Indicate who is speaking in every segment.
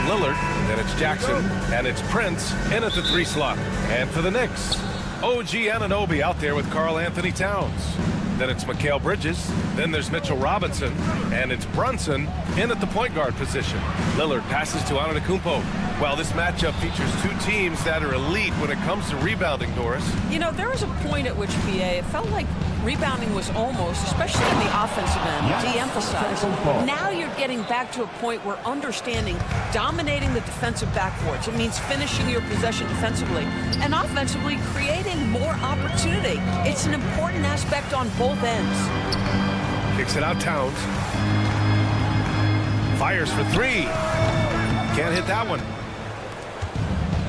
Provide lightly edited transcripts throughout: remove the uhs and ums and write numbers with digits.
Speaker 1: Lillard, then it's Jackson, and it's Prince in at the 3 slot. And for the Knicks, OG Anunoby out there with Karl Anthony Towns. Then it's Mikal Bridges, then there's Mitchell Robinson, and it's Brunson in at the point guard position. Lillard passes to Antetokounmpo. Well, this matchup features 2 teams that are elite when it comes to rebounding, Doris.
Speaker 2: You know, there was a point at which, BA, it felt like rebounding was almost, especially in the offensive end, de-emphasized. Now you're getting back to a point where understanding dominating the defensive backboards. It means finishing your possession defensively and offensively creating more opportunity. It's an important aspect on both ends.
Speaker 1: Kicks it out, Towns. Fires for 3. Can't hit that one.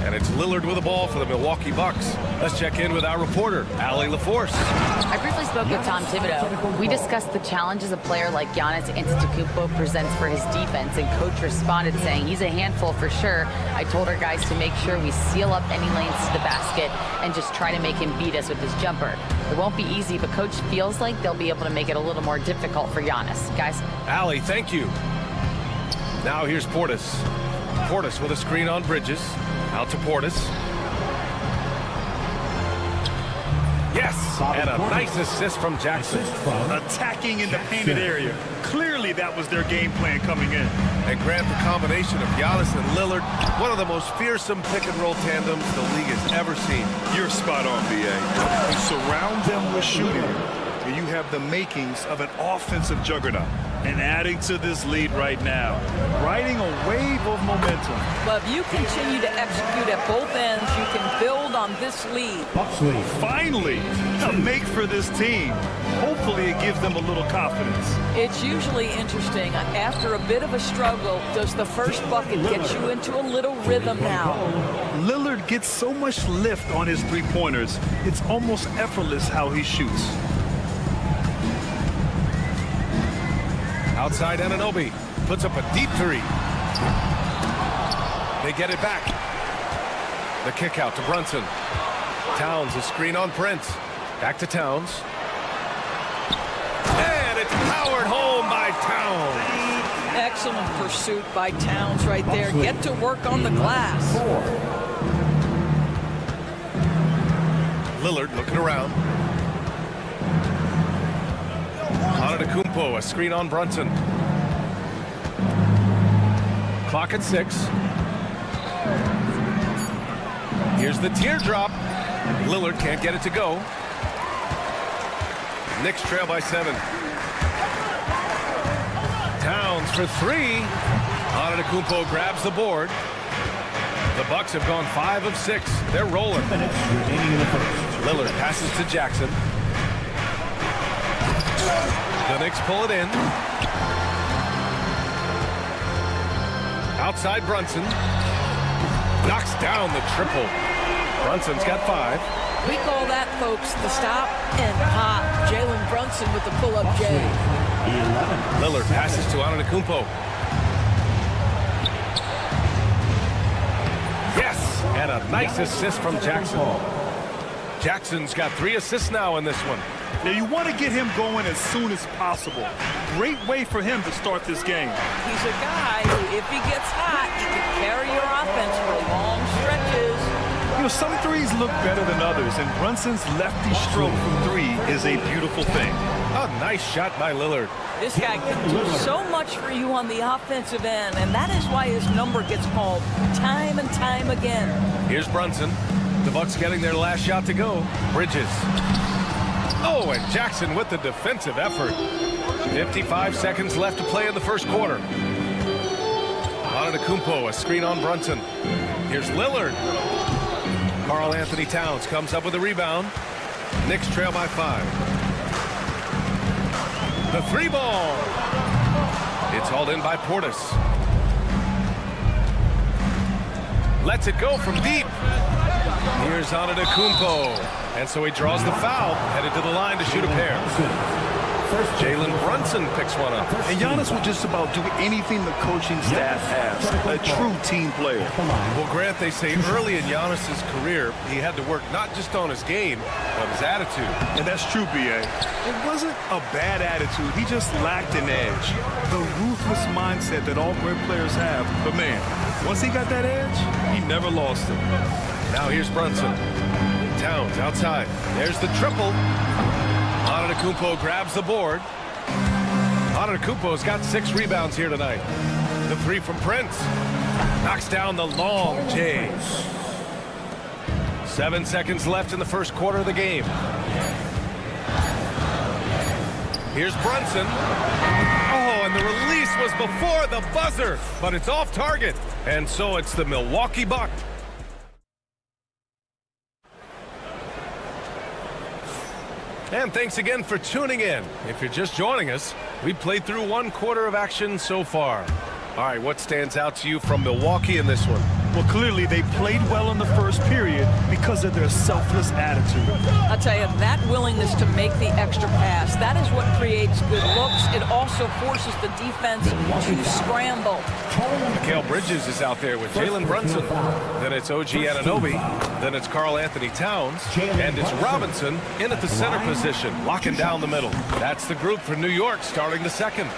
Speaker 1: And it's Lillard with the ball for the Milwaukee Bucks. Let's check in with our reporter, Allie LaForce.
Speaker 3: I briefly spoke with Tom Thibodeau. We discussed the challenges a player like Giannis Antetokounmpo presents for his defense, and coach responded saying he's a handful for sure. I told our guys to make sure we seal up any lanes to the basket and just try to make him beat us with his jumper. It won't be easy, but coach feels like they'll be able to make it a little more difficult for Giannis. Guys?
Speaker 1: Allie, thank you. Now here's Portis. Portis with a screen on Bridges. Out to Portis. Yes, and a nice assist from Jackson.
Speaker 4: Attacking in the painted area. Clearly that was their game plan coming in.
Speaker 1: And Grant, the combination of Giannis and Lillard, one of the most fearsome pick-and-roll tandems the league has ever seen.
Speaker 4: You're spot on, B.A. You surround them with shooting, and you have the makings of an offensive juggernaut. And adding to this lead right now, riding a wave of momentum.
Speaker 2: But if you continue to execute at both ends, you can build on this lead.
Speaker 4: Finally, a make for this team. Hopefully it gives them a little confidence.
Speaker 2: It's usually interesting. After a bit of a struggle, does the first bucket get you into a little rhythm now?
Speaker 4: Lillard gets so much lift on his three-pointers, it's almost effortless how he shoots.
Speaker 1: Outside Anunoby puts up a deep 3. They get it back. The kick out to Brunson. Towns, a screen on Prince. Back to Towns. And it's powered home by Towns.
Speaker 2: Excellent pursuit by Towns right there. Get to work on the glass.
Speaker 1: Lillard looking around. Antetokounmpo, a screen on Brunson. Clock at 6. Here's the teardrop. Lillard can't get it to go. Knicks trail by 7. Towns for 3. Antetokounmpo grabs the board. The Bucks have gone 5 of 6. They're rolling. Lillard passes to Jackson. The Knicks pull it in. Outside Brunson. Knocks down the triple. Brunson's got 5.
Speaker 2: We call that, folks, the stop and pop. Jalen Brunson with the pull-up J.
Speaker 1: Lillard passes to Antetokounmpo. Yes, and a nice assist from Jackson. Jackson's got 3 assists now in this one.
Speaker 4: Now you want to get him going as soon as possible. Great way for him to start this game.
Speaker 2: He's a guy who, if he gets hot, he can carry your offense for long stretches.
Speaker 4: You know, some threes look better than others, and Brunson's lefty stroke from 3 is a beautiful thing.
Speaker 1: A nice shot by Lillard.
Speaker 2: This guy can do so much for you on the offensive end, and that is why his number gets called time and time again.
Speaker 1: Here's Brunson. The Bucks getting their last shot to go. Bridges. Oh, and Jackson with the defensive effort. 55 seconds left to play in the first quarter. Antetokounmpo, a screen on Brunson. Here's Lillard. Karl Anthony Towns comes up with a rebound. Knicks trail by 5. The 3 ball. It's hauled in by Portis. Lets it go from deep. Here's Antetokounmpo. And so he draws the foul, headed to the line to shoot a pair. Jalen Brunson picks one up.
Speaker 4: And Giannis will just about do anything the coaching staff asks. A true team player.
Speaker 1: Well, Grant, they say early in Giannis's career, he had to work not just on his game, but his attitude.
Speaker 4: And that's true, B.A. It wasn't a bad attitude. He just lacked an edge. The ruthless mindset that all great players have. But, man, once he got that edge, he never lost it.
Speaker 1: Now here's Brunson. Towns outside. There's the triple. Antetokounmpo grabs the board. Antetokounmpo's got 6 rebounds here tonight. The 3 from Prince. Knocks down the long J. 7 seconds left in the first quarter of the game. Here's Brunson. Oh, and the release was before the buzzer, but it's off target. And so it's the Milwaukee Bucks. And thanks again for tuning in. If you're just joining us, we played through 1 quarter of action so far. All right, what stands out to you from Milwaukee in this one?
Speaker 4: Well, clearly they played well in the first period because of their selfless attitude.
Speaker 2: I'll tell you, that willingness to make the extra pass, that is what creates good looks. It also forces the defense to scramble.
Speaker 1: Mikal Bridges is out there with Jalen Brunson. Then it's OG Anunoby. Then it's Karl Anthony Towns. And it's Robinson in at the center position, locking down the middle. That's the group for New York starting the second.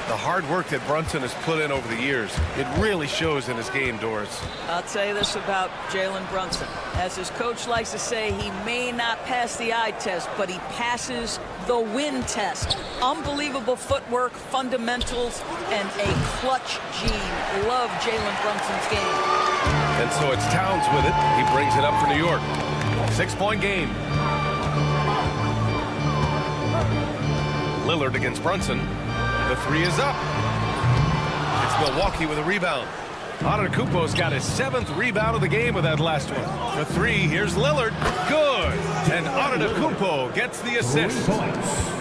Speaker 1: The hard work that Brunson has put in over the years, it really shows in his game, Doris.
Speaker 2: I'll tell you this about Jalen Brunson. As his coach likes to say, he may not pass the eye test, but he passes the win test. Unbelievable footwork, fundamentals, and a clutch gene. Love Jalen Brunson's game.
Speaker 1: And so it's Towns with it. He brings it up for New York. 6-point game. Lillard against Brunson. The 3 is up. It's Milwaukee with a rebound. Antetokounmpo's got his 7th rebound of the game with that last one. The 3, here's Lillard. Good. And Antetokounmpo gets the assist.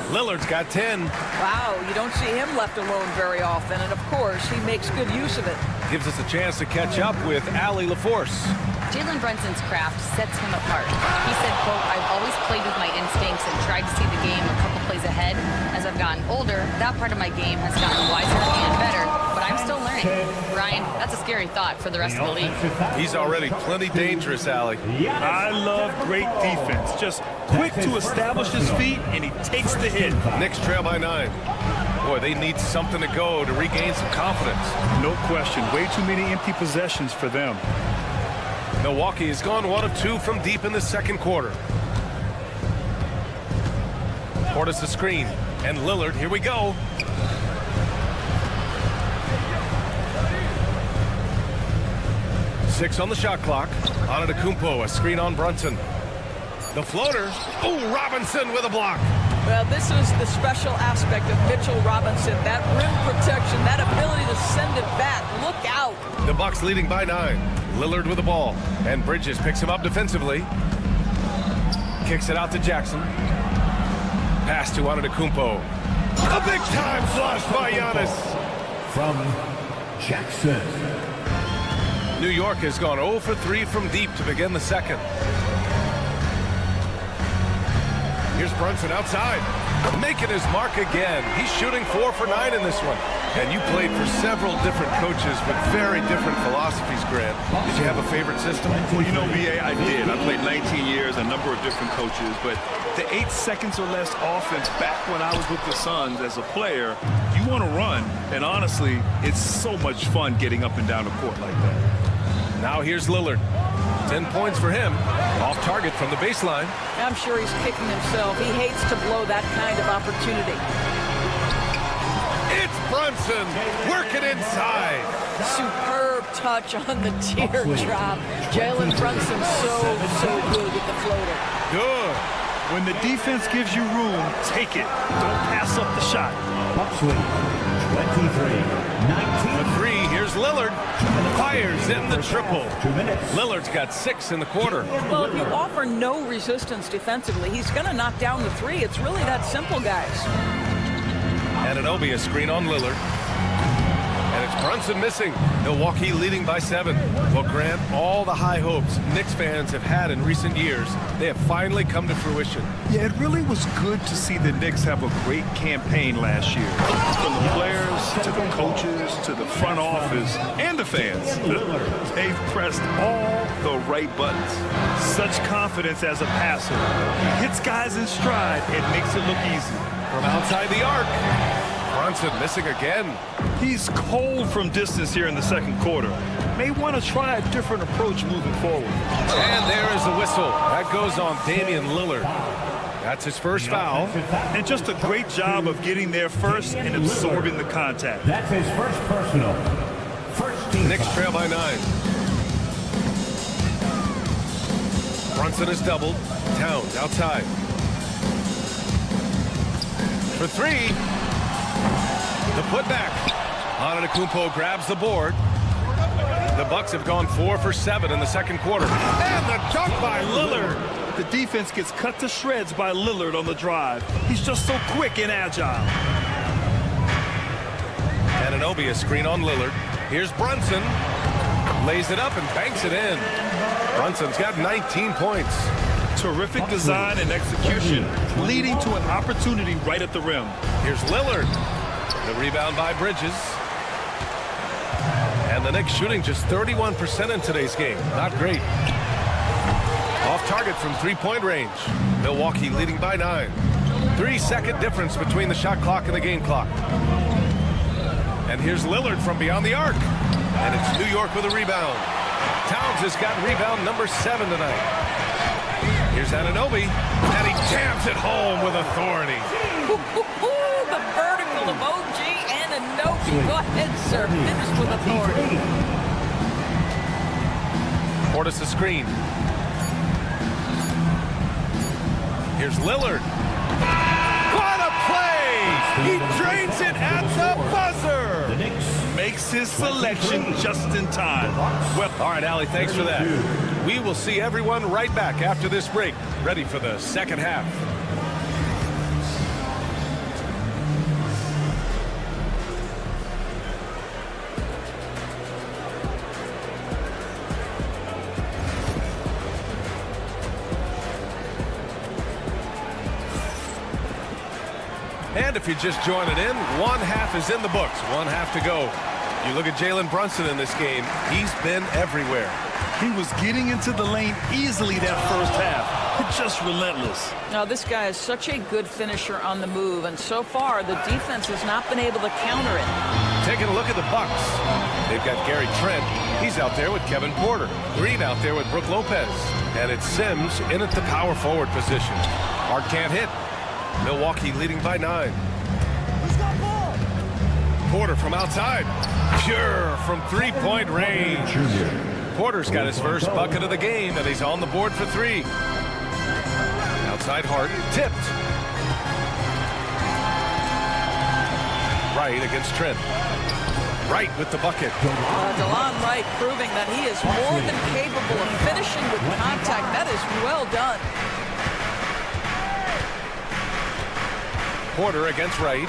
Speaker 1: Lillard's got 10.
Speaker 2: Wow, you don't see him left alone very often, and of course, he makes good use of it.
Speaker 1: Gives us a chance to catch up with Allie LaForce.
Speaker 3: Jalen Brunson's craft sets him apart. He said, quote, "I've always played with my instincts and tried to see the game a couple plays ahead. As I've gotten older, that part of my game has gotten wiser and better, but I'm still learning." Ryan, that's a scary thought for the rest of the league.
Speaker 1: He's already plenty dangerous, Allie.
Speaker 4: I love great defense. Just quick to establish his feet, and he takes the hit.
Speaker 1: Knicks trail by 9. Boy, they need something to go to regain some confidence.
Speaker 4: No question. Way too many empty possessions for them.
Speaker 1: Milwaukee has gone 1 of 2 from deep in the second quarter. Portis the screen. And Lillard, here we go. Six on the shot clock. Antetokounmpo, a screen on Brunson. The floater. Oh, Robinson with a block.
Speaker 2: Well, this is the special aspect of Mitchell Robinson. That rim protection, that ability to send it back. Look out.
Speaker 1: The Bucks leading by 9. Lillard with the ball. And Bridges picks him up defensively. Kicks it out to Jackson. Pass to Antetokounmpo. A big-time flush by Giannis.
Speaker 5: From Jackson.
Speaker 1: New York has gone 0 for 3 from deep to begin the second. Here's Brunson outside, making his mark again. He's shooting 4 for 9 in this one. And you played for several different coaches with very different philosophies, Grant. Did you have a favorite system?
Speaker 4: Well, you know, B.A., I did. I played 19 years, a number of different coaches, but the 8 seconds or less offense back when I was with the Suns as a player, you want to run, and honestly, it's so much fun getting up and down the court like that.
Speaker 1: Now here's Lillard. 10 points for him. Off target from the baseline.
Speaker 2: I'm sure he's kicking himself. He hates to blow that kind of opportunity.
Speaker 1: It's Brunson working inside.
Speaker 2: Superb touch on the teardrop. Jalen Brunson so good with the floater.
Speaker 1: Good.
Speaker 4: When the defense gives you room, take it. Don't pass up the shot.
Speaker 5: Bucks lead 23-19.
Speaker 1: The 3, here's Lillard. Fires in the triple.
Speaker 5: 2 minutes.
Speaker 1: Lillard's got 6 in the quarter.
Speaker 2: Well, if you offer no resistance defensively, he's going to knock down the 3. It's really that simple, guys.
Speaker 1: Anunoby, a screen on Lillard. And it's Brunson missing. Milwaukee leading by 7. Well, Grant, all the high hopes Knicks fans have had in recent years, they have finally come to fruition.
Speaker 4: Yeah, it really was good to see the Knicks have a great campaign last year. From the players, to the coaches, to the front office, and the fans. They've pressed all the right buttons. Such confidence as a passer. He hits guys in stride and makes it look easy.
Speaker 1: From outside the arc, Brunson missing again.
Speaker 4: He's cold from distance here in the second quarter. May want to try a different approach moving forward.
Speaker 1: And there is the whistle. That goes on Damian Lillard. That's his first foul.
Speaker 4: And just a great job of getting there first and absorbing the contact.
Speaker 5: That's his first personal. First team.
Speaker 1: Knicks trail by 9. Brunson is doubled. Towns outside. For 3. The putback. Antetokounmpo grabs the board. The Bucks have gone 4 for 7 in the second quarter. And the dunk by Lillard.
Speaker 4: The defense gets cut to shreds by Lillard on the drive. He's just so quick and agile.
Speaker 1: Anunoby, a screen on Lillard. Here's Brunson. Lays it up and banks it in. Brunson's got 19 points.
Speaker 4: Terrific design and execution, leading to an opportunity right at the rim.
Speaker 1: Here's Lillard. The rebound by Bridges. And the Knicks shooting just 31% in today's game. Not great. Off target from three-point range. Milwaukee leading by 9. 3-second difference between the shot clock and the game clock. And here's Lillard from beyond the arc. And it's New York with a rebound. Towns has got rebound number 7 tonight. Here's Anunoby. And he jams it home with authority.
Speaker 2: The vertical of OG Anunoby. Go ahead, sir. Finish with authority.
Speaker 1: Portis a screen. Here's Lillard. What a play! He drains it at the buzzer!
Speaker 5: The Knicks
Speaker 4: Makes his selection just in time.
Speaker 1: Well, all right, Allie, thanks for that. We will see everyone right back after this break, ready for the second half. And if you're just joining in, one half is in the books, one half to go. You look at Jalen Brunson in this game, he's been everywhere.
Speaker 4: He was getting into the lane easily that first half. Just relentless.
Speaker 2: Now, this guy is such a good finisher on the move, and so far, the defense has not been able to counter it.
Speaker 1: Taking a look at the Bucks. They've got Gary Trent. He's out there with Kevin Porter. Green out there with Brook Lopez. And it's Sims in at the power forward position. Hart can't hit. Milwaukee leading by 9. Porter from outside. Pure from three-point range. Porter's got his first bucket of the game, and he's on the board for 3. Outside Hart, tipped. Wright against Trent. Wright with the bucket.
Speaker 2: DeLon Wright proving that he is more than capable of finishing with contact. That is well done.
Speaker 1: Porter against Wright.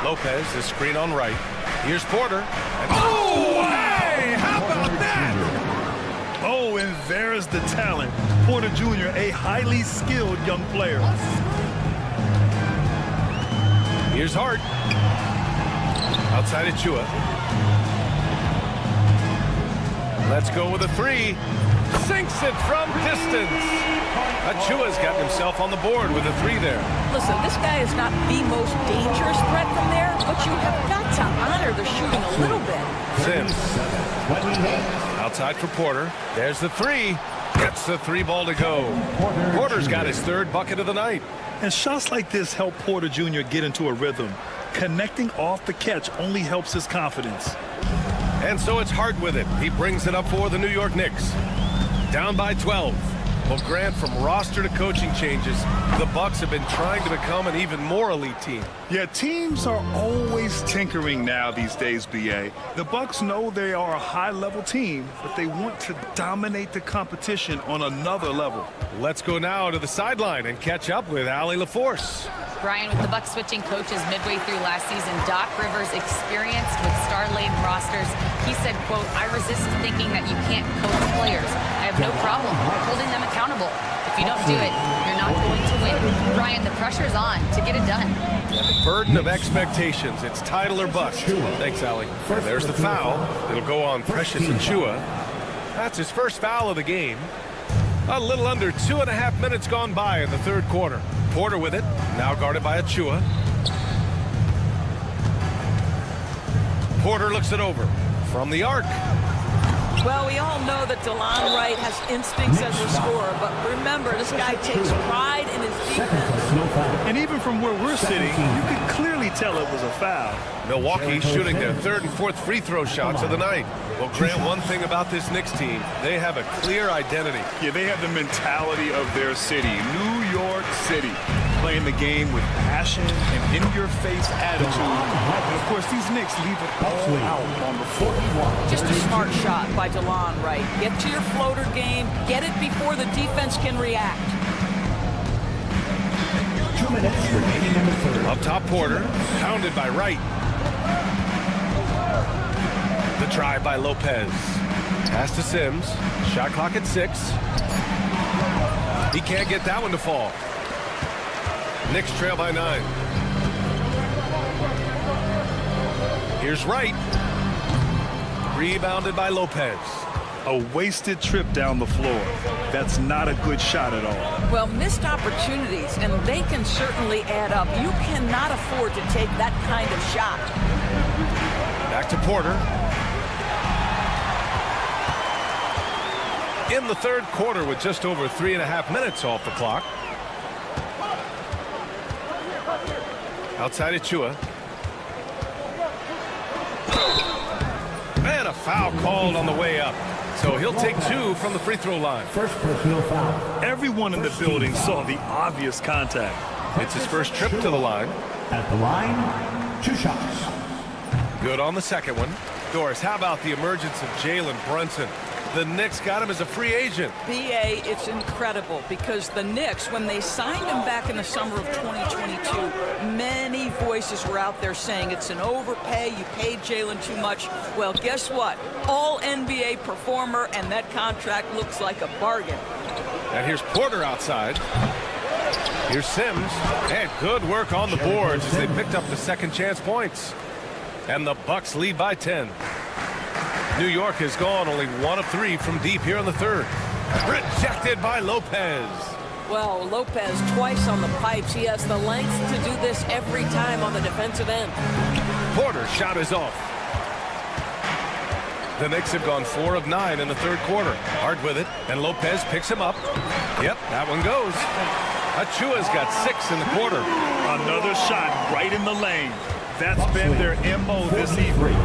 Speaker 1: Lopez, the screen on Wright. Here's Porter. And oh, hey, how about that?
Speaker 4: Oh, and there's the talent. Porter Jr., a highly skilled young player.
Speaker 1: Here's Hart. Outside of Chua. Let's go with a 3. Sinks it from distance. Achua's gotten himself on the board with a 3 there.
Speaker 2: Listen, this guy is not the most dangerous threat from there, but you have got to honor the shooting a little bit.
Speaker 1: Sims. Outside for Porter. There's the 3. Gets the 3 ball to go. Porter's got his 3rd bucket of the night.
Speaker 4: And shots like this help Porter Jr. get into a rhythm. Connecting off the catch only helps his confidence.
Speaker 1: And so it's Hart with it. He brings it up for the New York Knicks. Down by 12. Well, Grant, from roster to coaching changes, the Bucks have been trying to become an even more elite team.
Speaker 4: Yeah, teams are always tinkering now these days, B.A. The Bucks know they are a high-level team, but they want to dominate the competition on another level.
Speaker 1: Let's go now to the sideline and catch up with Allie LaForce.
Speaker 3: Brian, with the Bucks switching coaches midway through last season, Doc Rivers, experienced with star-laden rosters, he said, quote, "I resist thinking that you can't coach players. I have no problem holding them accountable. If you don't do it, you're not going to win." Brian, the pressure's on to get it done.
Speaker 1: The burden of expectations. It's title or bust. Thanks, Allie. And there's the foul. It'll go on Precious Achiuwa. That's his first foul of the game. A little under 2.5 minutes gone by in the third quarter. Porter with it, now guarded by Achiuwa. Porter looks it over from the arc.
Speaker 2: Well, we all know that DeLon Wright has instincts as a scorer, but remember, this guy takes pride in his defense.
Speaker 4: And even from where we're sitting, you can clearly tell it was a foul.
Speaker 1: Milwaukee shooting their third and fourth free throw shots of the night. Well, Grant, one thing about this Knicks team, they have a clear identity.
Speaker 4: Yeah, they have the mentality of their city, New York City, playing the game with passion and in-your-face attitude. And of course, these Knicks leave it all out on the floor.
Speaker 2: Just a smart shot by DeLon Wright. Get to your floater game, get it before the defense can react.
Speaker 5: 2 minutes remaining in the third.
Speaker 1: Up top, Porter, pounded by Wright. The drive by Lopez. Pass to Sims. Shot clock at 6. He can't get that one to fall. Knicks trail by 9. Here's Wright. Rebounded by Lopez.
Speaker 4: A wasted trip down the floor. That's not a good shot at all.
Speaker 2: Well, missed opportunities, and they can certainly add up. You cannot afford to take that kind of shot.
Speaker 1: Back to Porter. In the third quarter with just over 3.5 minutes off the clock. Outside Achiuwa. And a foul called on the way up. So he'll take 2 from the free throw line.
Speaker 5: First personal foul.
Speaker 4: Everyone in the building saw the obvious contact.
Speaker 1: It's his first trip to the line.
Speaker 5: At the line, 2 shots.
Speaker 1: Good on the second one. Doris, how about the emergence of Jalen Brunson? The Knicks got him as a free agent.
Speaker 2: BA, it's incredible because the Knicks, when they signed him back in the summer of 2022, many voices were out there saying it's an overpay, you paid Jalen too much. Well, guess what? All NBA performer, and that contract looks like a bargain.
Speaker 1: And here's Porter outside. Here's Sims. And good work on the boards as they picked up the second chance points. And the Bucks lead by 10. New York has gone only 1 of 3 from deep here in the third. Rejected by Lopez.
Speaker 2: Well, Lopez twice on the pipes. He has the length to do this every time on the defensive end.
Speaker 1: Porter's shot is off. The Knicks have gone 4 of 9 in the third quarter. Hard with it, and Lopez picks him up. Yep, that one goes. Achiuwa's got 6 in the quarter.
Speaker 4: Another shot right in the lane. That's been their MO this evening.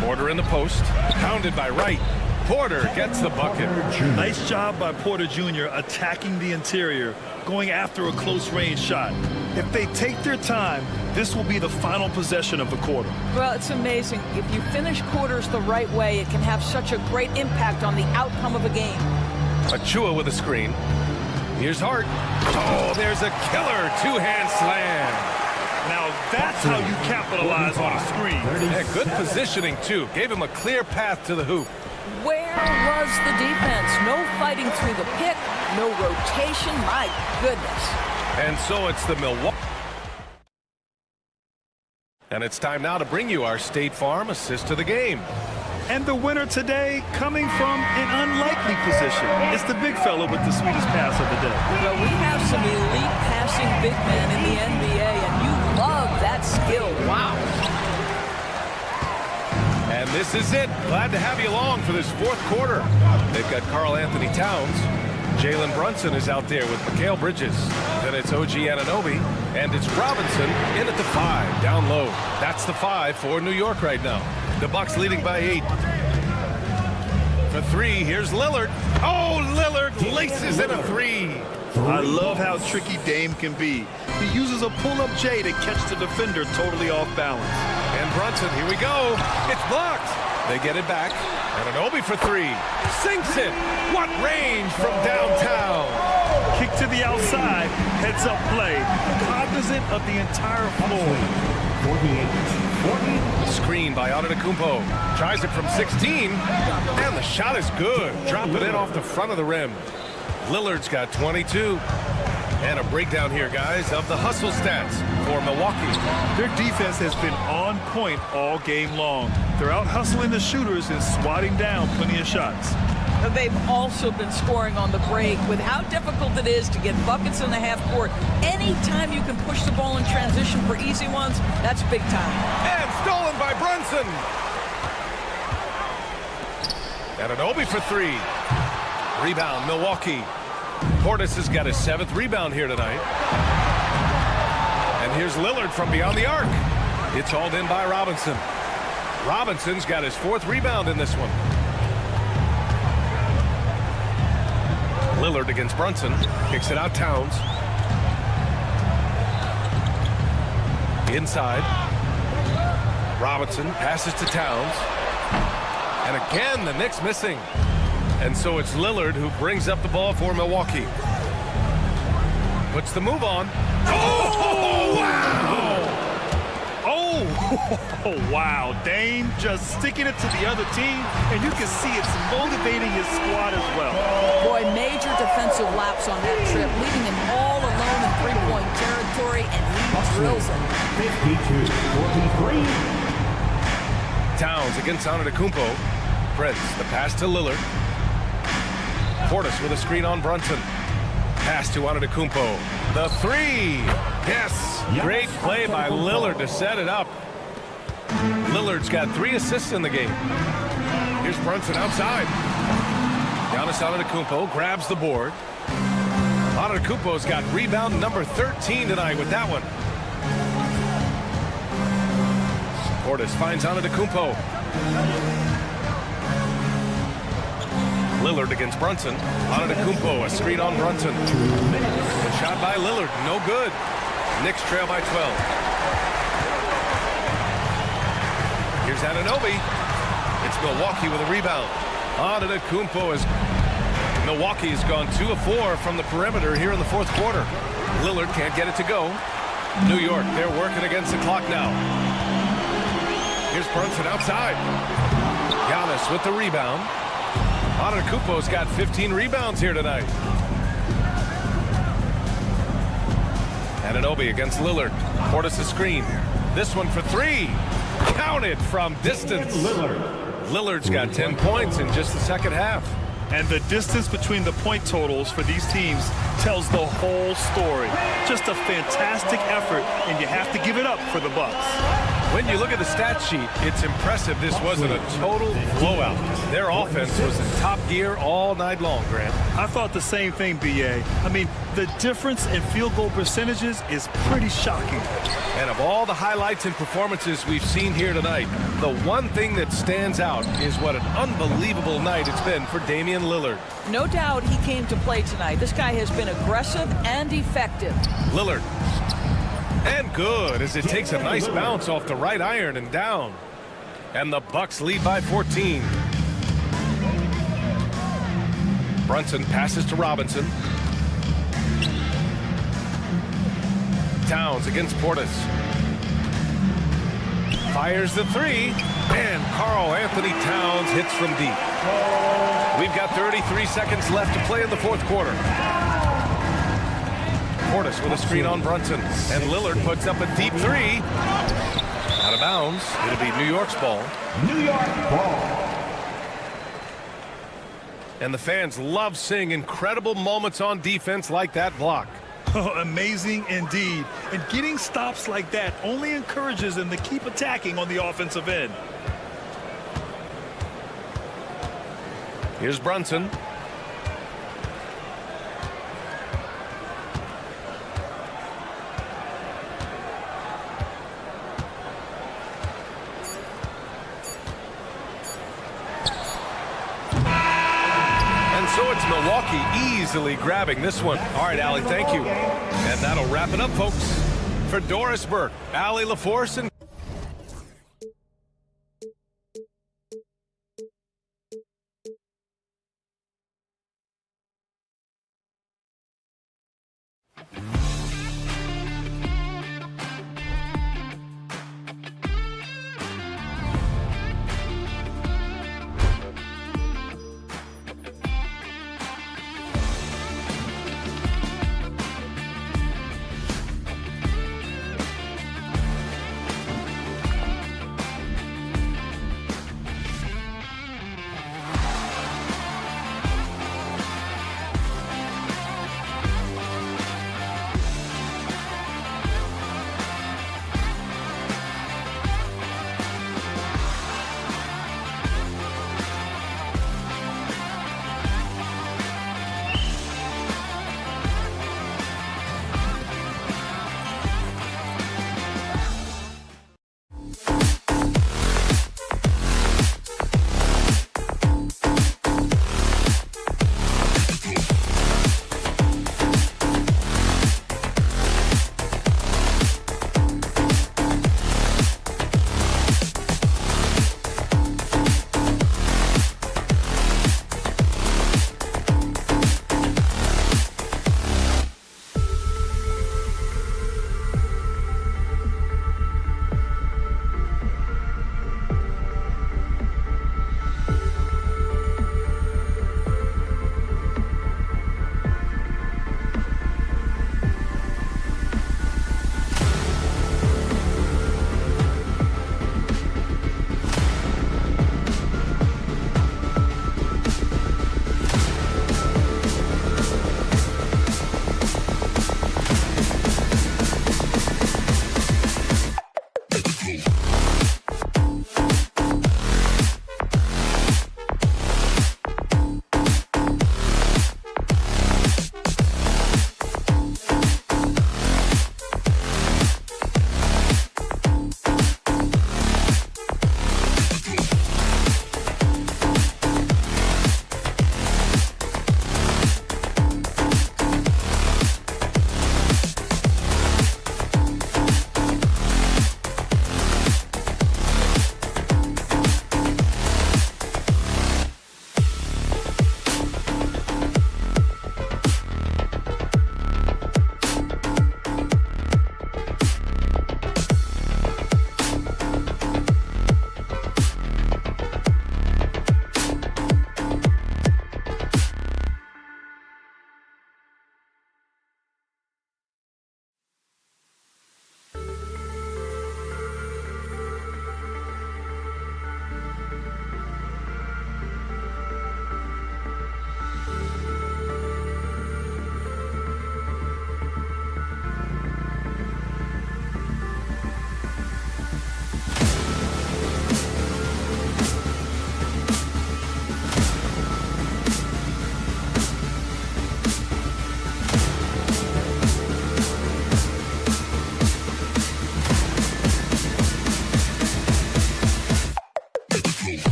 Speaker 1: Porter in the post, pounded by Wright. Porter gets the bucket.
Speaker 4: Nice job by Porter Jr. attacking the interior, going after a close-range shot. If they take their time, this will be the final possession of the quarter.
Speaker 2: Well, it's amazing. If you finish quarters the right way, it can have such a great impact on the outcome of a game.
Speaker 1: Achiuwa with a screen. Here's Hart. Oh, there's a killer two-hand slam.
Speaker 4: Now that's how you capitalize on a screen.
Speaker 1: Yeah, good positioning, too. Gave him a clear path to the hoop.
Speaker 2: Where was the defense? No fighting through the pick, no rotation. My goodness.
Speaker 1: And so it's the Milwaukee. And it's time now to bring you our State Farm assist to the game.
Speaker 4: And the winner today coming from an unlikely position. It's the big fella with the sweetest pass of the day.
Speaker 2: Well, we have some elite passing big men in the NBA, and you love that skill. Wow.
Speaker 1: And this is it. Glad to have you along for this fourth quarter. They've got Karl Anthony Towns. Jalen Brunson is out there with Mikal Bridges. Then it's OG Anunoby. And it's Robinson in at the 5, down low. That's the 5 for New York right now. The Bucks leading by 8. For 3, here's Lillard. Oh, Lillard laces in a 3.
Speaker 4: I love how tricky Dame can be. He uses a pull-up J to catch the defender totally off balance.
Speaker 1: And Brunson, here we go. It's blocked. They get it back. Anunoby for 3. Sinks it. What range from downtown.
Speaker 4: Kick to the outside, heads up play. Cognizant of the entire floor.
Speaker 5: 48-40.
Speaker 1: Screen by Antetokounmpo. Tries it from 16. And the shot is good. Drop it in off the front of the rim. Lillard's got 22. And a breakdown here, guys, of the hustle stats for Milwaukee.
Speaker 4: Their defense has been on point all game long. They're out hustling the shooters and swatting down plenty of shots.
Speaker 2: They've also been scoring on the break. With how difficult it is to get buckets in the half court, anytime you can push the ball in transition for easy ones, that's big time.
Speaker 1: And stolen by Brunson. Anunoby for three. Rebound, Milwaukee. Portis has got his 7th rebound here tonight. And here's Lillard from beyond the arc. It's hauled in by Robinson. Robinson's got his 4th rebound in this one. Lillard against Brunson. Kicks it out, Towns. Inside. Robinson passes to Towns. And again, the Knicks missing. And so it's Lillard who brings up the ball for Milwaukee. Puts the move on. Oh, wow!
Speaker 4: Oh, wow. Dame just sticking it to the other team, and you can see it's motivating his squad as well.
Speaker 2: Boy, major defensive lapse on that trip, leaving him all alone in three-point territory, and he drills it.
Speaker 5: 52-43.
Speaker 1: Towns against Antetokounmpo. Prince, the pass to Lillard. Portis with a screen on Brunson. Pass to Antetokounmpo. The three. Yes. Great play by Lillard to set it up. Lillard's got 3 assists in the game. Here's Brunson outside. Giannis Antetokounmpo grabs the board. Antetokounmpo's got rebound number 13 tonight with that one. Portis finds Antetokounmpo. Lillard against Brunson. Antetokounmpo, a screen on Brunson. A shot by Lillard, no good. Knicks trail by 12. Here's Anunoby. It's Milwaukee with a rebound. Antetokounmpo is... Milwaukee has gone 2 of 4 from the perimeter here in the 4th quarter. Lillard can't get it to go. New York, they're working against the clock now. Here's Brunson outside. Giannis with the rebound. Antetokounmpo's got 15 rebounds here tonight. Anunoby against Lillard. Portis a screen. This one for 3. Counted from distance. Lillard's got 10 points in just the second half.
Speaker 4: And the distance between the point totals for these teams tells the whole story. Just a fantastic effort, and you have to give it up for the Bucks.
Speaker 1: When you look at the stat sheet, it's impressive this wasn't a total blowout. Their offense was in top gear all night long, Grant.
Speaker 4: I thought the same thing, B.A. I mean, the difference in field goal percentages is pretty shocking.
Speaker 1: And of all the highlights and performances we've seen here tonight, the one thing that stands out is what an unbelievable night it's been for Damian Lillard.
Speaker 2: No doubt he came to play tonight. This guy has been aggressive and effective.
Speaker 1: Lillard. And good as it takes a nice bounce off the right iron and down. And the Bucks lead by 14. Brunson passes to Robinson. Towns against Portis. Fires the 3. And Karl Anthony Towns hits from deep. We've got 33 seconds left to play in the 4th quarter. Portis with a screen on Brunson. And Lillard puts up a deep 3. Out of bounds. It'll be New York's ball.
Speaker 5: New York ball.
Speaker 1: And the fans love seeing incredible moments on defense like that block.
Speaker 4: Oh, amazing indeed. And getting stops like that only encourages them to keep attacking on the offensive end.
Speaker 1: Here's Brunson. So it's Milwaukee easily grabbing this one. All right, Allie, thank you. And that'll wrap it up, folks. For Doris Burke, Allie LaForce, and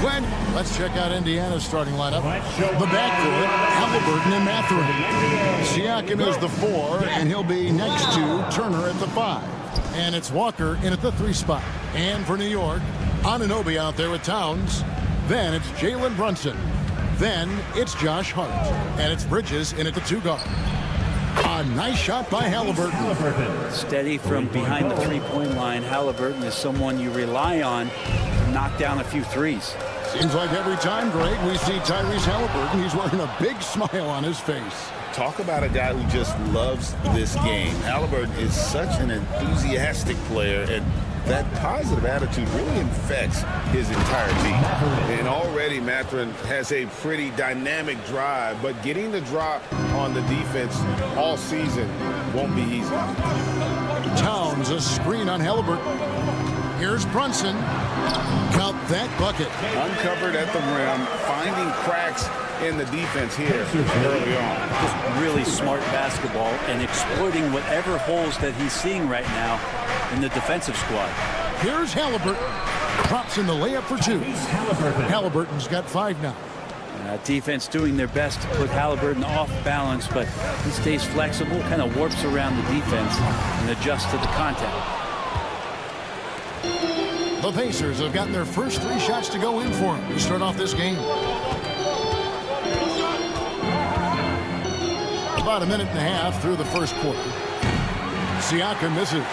Speaker 6: Glenn, let's check out Indiana's starting lineup. The backcourt, Halliburton and Mathurin. Siakam is the 4, and he'll be next to Turner at the 5. And it's Walker in at the 3 spot. And for New York, Anunoby out there with Towns. Then it's Jalen Brunson. Then it's Josh Hart. And it's Bridges in at the 2 guard. A nice shot by Halliburton.
Speaker 7: Steady from behind the three-point line. Halliburton is someone you rely on to knock down a few threes.
Speaker 6: Seems like every time, Greg, we see Tyrese Halliburton, he's wearing a big smile on his face.
Speaker 8: Talk about a guy who just loves this game. Halliburton is such an enthusiastic player, and that positive attitude really infects his entire team. And already Mathurin has a pretty dynamic drive, but getting the drop on the defense all season won't be easy.
Speaker 6: Towns, a screen on Halliburton. Here's Brunson. Count that bucket.
Speaker 8: Uncovered at the rim, finding cracks in the defense here early on.
Speaker 7: Just really smart basketball and exploiting whatever holes that he's seeing right now in the defensive squad.
Speaker 6: Here's Halliburton. Drops in the layup for 2. Halliburton's got 5 now.
Speaker 7: Defense doing their best to put Halliburton off balance, but he stays flexible, kind of warps around the defense and adjusts to the contact.
Speaker 6: The Pacers have gotten their first 3 shots to go in for them to start off this game. About a minute and a half through the first quarter. Siakam misses.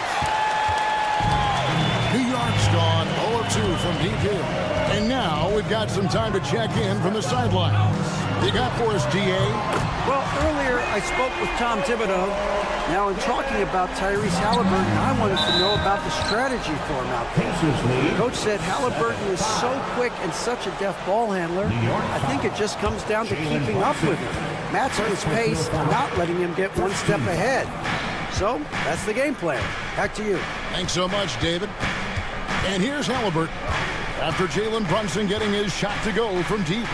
Speaker 6: New York's gone 0 of 2 from deep here. And now we've got some time to check in from the sidelines. You got for us, DA?
Speaker 9: Well, earlier I spoke with Tom Thibodeau. Now in talking about Tyrese Halliburton, I wanted to know about the strategy for him out there. Coach said Halliburton is so quick and such a deft ball handler. I think it just comes down to keeping up with him, matching his pace, and not letting him get one step ahead. So that's the game plan. Back to you.
Speaker 6: Thanks so much, David. And here's Halliburton. After Jalen Brunson getting his shot to go from deep,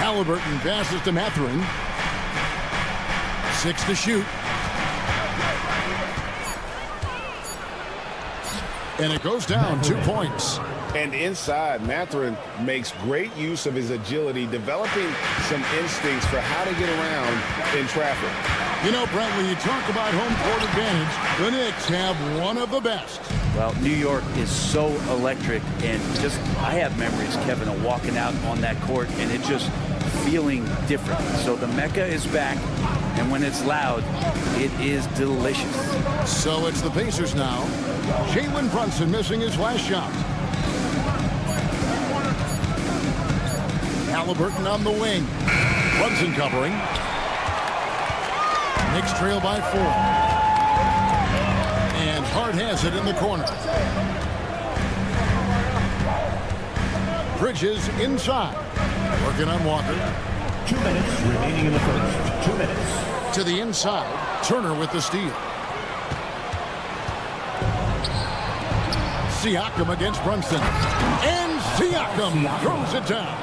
Speaker 6: Halliburton passes to Mathurin. 6 to shoot. And it goes down 2 points.
Speaker 8: And inside, Mathurin makes great use of his agility, developing some instincts for how to get around in traffic.
Speaker 6: You know, Brent, when you talk about home court advantage, the Knicks have one of the best.
Speaker 7: Well, New York is so electric, and just I have memories, Kevin, of walking out on that court and it just feeling different. So the Mecca is back, and when it's loud, it is delicious.
Speaker 6: So it's the Pacers now. Jalen Brunson missing his last shot. Halliburton on the wing. Brunson covering. Knicks trail by 4. And Hart has it in the corner. Bridges inside. Working on Walker.
Speaker 5: 2 minutes remaining in the first. 2 minutes.
Speaker 6: To the inside. Turner with the steal. Siakam against Brunson. And Siakam throws it down.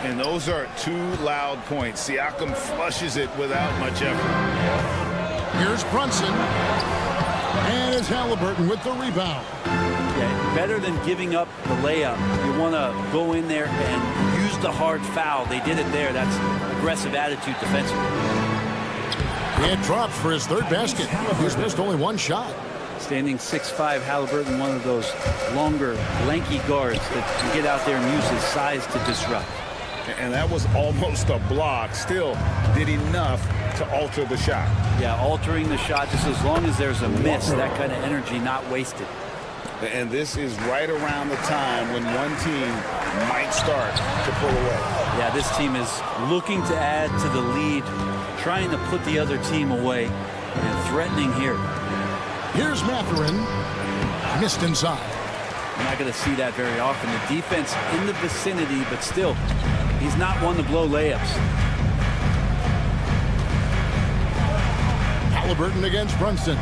Speaker 8: And those are 2 loud points. Siakam flushes it without much effort.
Speaker 6: Here's Brunson. And it's Halliburton with the rebound.
Speaker 7: Yeah, better than giving up the layup. You want to go in there and use the hard foul. They did it there. That's aggressive attitude defensively.
Speaker 6: It drops for his 3rd basket. He's missed only 1 shot.
Speaker 7: Standing 6'5", Halliburton, one of those longer, lanky guards that can get out there and use his size to disrupt.
Speaker 8: And that was almost a block. Still did enough to alter the shot.
Speaker 7: Yeah, altering the shot just as long as there's a miss, that kind of energy not wasted.
Speaker 8: And this is right around the time when one team might start to pull away.
Speaker 7: Yeah, this team is looking to add to the lead, trying to put the other team away, and threatening here.
Speaker 6: Here's Mathurin. Missed inside.
Speaker 7: I'm not going to see that very often. The defense in the vicinity, but still, he's not one to blow layups.
Speaker 6: Halliburton against Brunson.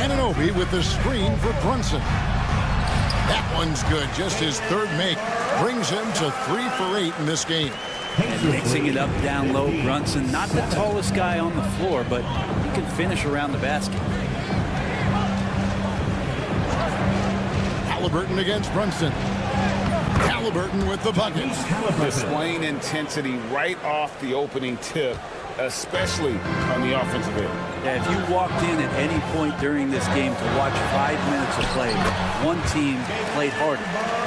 Speaker 6: Anunoby with the screen for Brunson. That one's good. Just his 3rd make brings him to 3 for 8 in this game.
Speaker 7: And mixing it up down low, Brunson, not the tallest guy on the floor, but he can finish around the basket.
Speaker 6: Halliburton against Brunson. Halliburton with the buckets.
Speaker 8: Displaying intensity right off the opening tip, especially on the offensive end.
Speaker 7: Yeah, if you walked in at any point during this game to watch 5 minutes of play, one team played harder.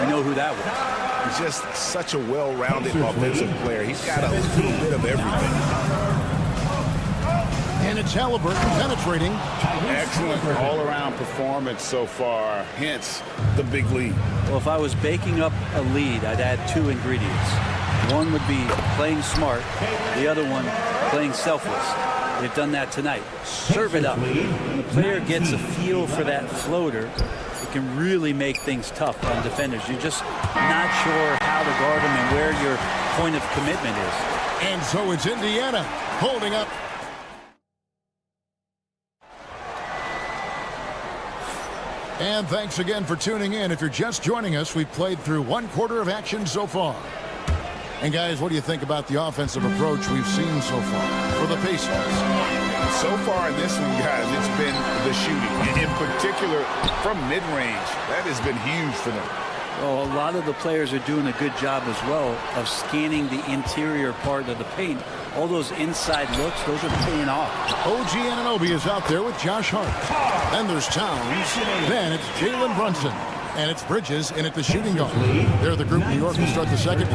Speaker 7: We know who that was.
Speaker 8: He's just such a well-rounded offensive player. He's got a little bit of everything.
Speaker 6: And it's Halliburton penetrating.
Speaker 8: Excellent all-around performance so far, hence the big lead.
Speaker 7: Well, if I was baking up a lead, I'd add 2 ingredients. One would be playing smart. The other one, playing selfless. They've done that tonight. Serve it up. When the player gets a feel for that floater, it can really make things tough on defenders. You're just not sure how to guard them and where your point of commitment is.
Speaker 6: And so it's Indiana holding up. And thanks again for tuning in. If you're just joining us, we've played through 1/4 of action so far. And guys, what do you think about the offensive approach we've seen so far for the Pacers?
Speaker 8: So far in this one, guys, it's been the shooting. In particular, from mid-range, that has been huge for them.
Speaker 7: Well, a lot of the players are doing a good job as well of scanning the interior part of the paint. All those inside looks, those are paying off.
Speaker 6: OG Anunoby is out there with Josh Hart. Then there's Towns. Then it's Jalen Brunson. And it's Bridges in at the shooting guard. They're the group. New York will start the second.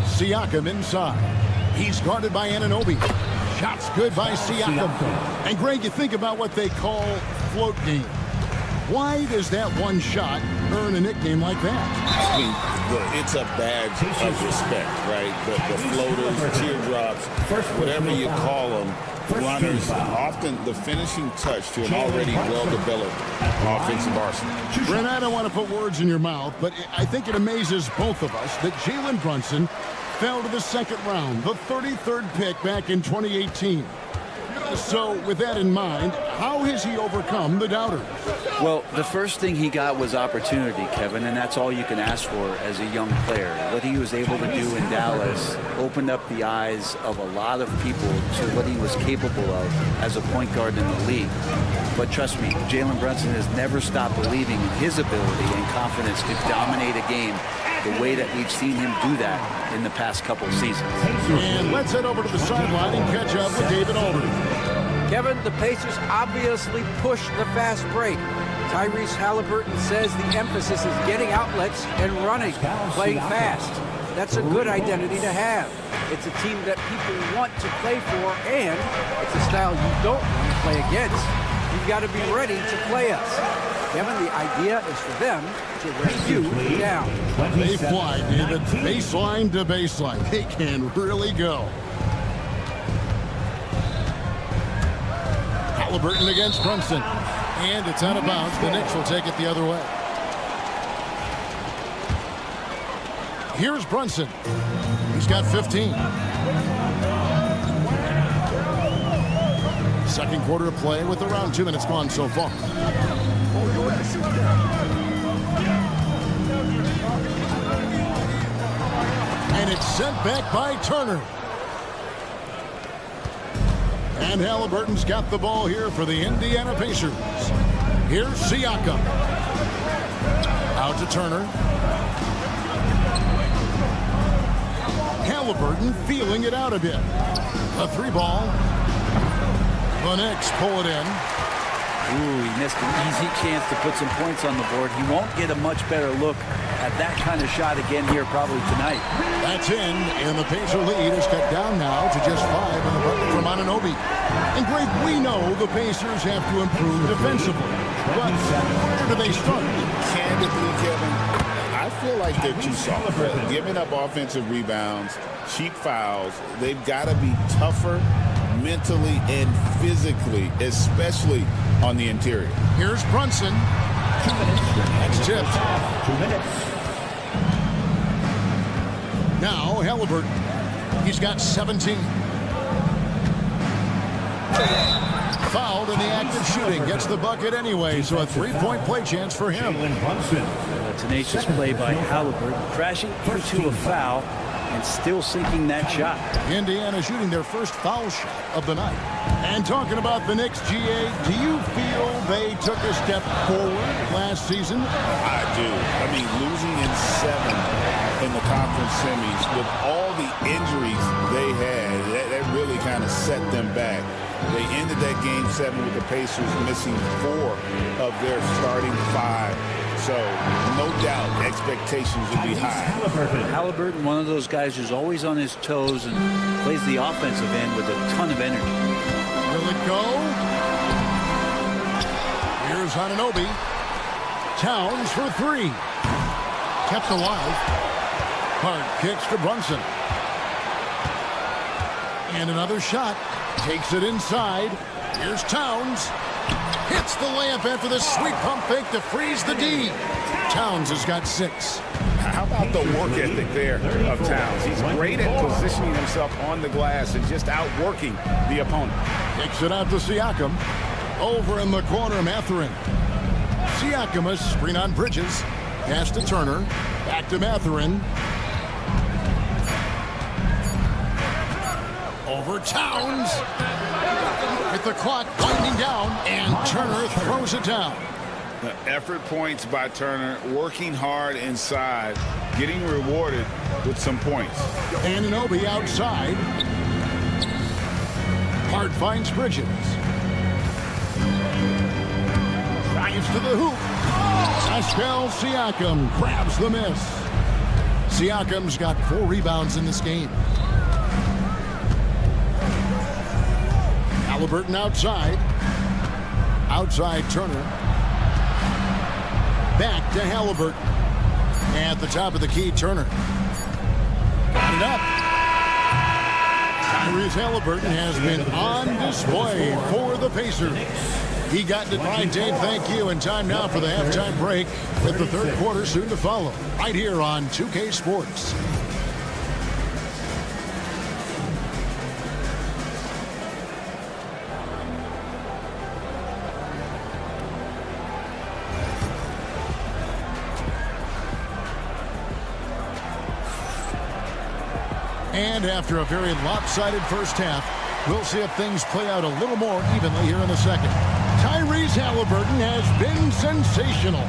Speaker 6: Siakam inside. He's guarded by Anunoby. Shots good by Siakam. And Greg, you think about what they call float game. Why does that one shot earn a nickname like that?
Speaker 8: I mean, it's a badge of respect, right? The floaters, teardrops, whatever you call them, runners, often the finishing touch to an already well-developed offensive arsenal.
Speaker 6: Brent, I don't want to put words in your mouth, but I think it amazes both of us that Jalen Brunson fell to the second round, the 33rd pick back in 2018. So with that in mind, how has he overcome the doubters?
Speaker 7: Well, the first thing he got was opportunity, Kevin, and that's all you can ask for as a young player. What he was able to do in Dallas opened up the eyes of a lot of people to what he was capable of as a point guard in the league. But trust me, Jalen Brunson has never stopped believing in his ability and confidence to dominate a game the way that we've seen him do that in the past couple seasons.
Speaker 6: And let's head over to the sideline and catch up with David Aldridge.
Speaker 9: Kevin, the Pacers obviously pushed the fast break. Tyrese Halliburton says the emphasis is getting outlets and running, playing fast. That's a good identity to have. It's a team that people want to play for, and it's a style you don't want to play against. You've got to be ready to play us. Kevin, the idea is for them to wear you down.
Speaker 6: They fly, David. Baseline to baseline. They can really go. Halliburton against Brunson. And it's out of bounds. The Knicks will take it the other way. Here's Brunson. He's got 15. Second quarter of play with around 2 minutes gone so far. And it's sent back by Turner. And Halliburton's got the ball here for the Indiana Pacers. Here's Siakam. Out to Turner. Halliburton feeling it out a bit. A 3-ball. The Knicks pull it in.
Speaker 7: Ooh, he missed an easy chance to put some points on the board. He won't get a much better look at that kind of shot again here probably tonight.
Speaker 6: That's in, and the Pacer lead is cut down now to just 5 in the bucket from Anunoby. And Greg, we know the Pacers have to improve defensively, but where do they start?
Speaker 8: Candidly, Kevin, I feel like they're too soft. Giving up offensive rebounds, cheap fouls. They've got to be tougher mentally and physically, especially on the interior.
Speaker 6: Here's Brunson.
Speaker 5: 2 minutes.
Speaker 6: Next tip.
Speaker 5: 2 minutes.
Speaker 6: Now Halliburton. He's got 17. Fouled in the act of shooting. Gets the bucket anyway, so a 3-point play chance for him.
Speaker 7: A tenacious play by Halliburton, crashing into a foul. and still sinking that shot.
Speaker 6: Indiana shooting their first foul shot of the night. And talking about the Knicks, GA, do you feel they took a step forward last season?
Speaker 8: I do. I mean, losing in 7 in the conference semis with all the injuries they had, that really kind of set them back. They ended that game 7 with the Pacers missing 4 of their starting 5. So, no doubt, expectations would be high.
Speaker 7: Halliburton, one of those guys who's always on his toes and plays the offensive end with a ton of energy.
Speaker 6: Will it go? Here's Anunoby. Towns for 3. Kept alive. Hard kicks to Brunson. And another shot. Takes it inside. Here's Towns. Hits the layup after the sweet pump fake to freeze the D. Towns has got 6.
Speaker 8: How about the work ethic there of Towns? He's great at positioning himself on the glass and just outworking the opponent.
Speaker 6: Kicks it out to Siakam. Over in the corner, Mathurin. Siakam a screen on Bridges. Pass to Turner. Back to Mathurin. Over Towns. With the clock winding down, and Turner throws it down.
Speaker 8: The effort points by Turner, working hard inside, getting rewarded with some points.
Speaker 6: Anunoby outside. Hart finds Bridges. Drives to the hoop. Pascal Siakam grabs the miss. Siakam's got 4 rebounds in this game. Halliburton outside. Outside Turner. Back to Halliburton. At the top of the key, Turner. Got it up. Tyrese Halliburton has been on display for the Pacers. He got it right, Dave. Thank you. And time now for the halftime break with the third quarter soon to follow. Right here on 2K Sports. And after a very lopsided first half, we'll see if things play out a little more evenly here in the second. Tyrese Halliburton has been sensational.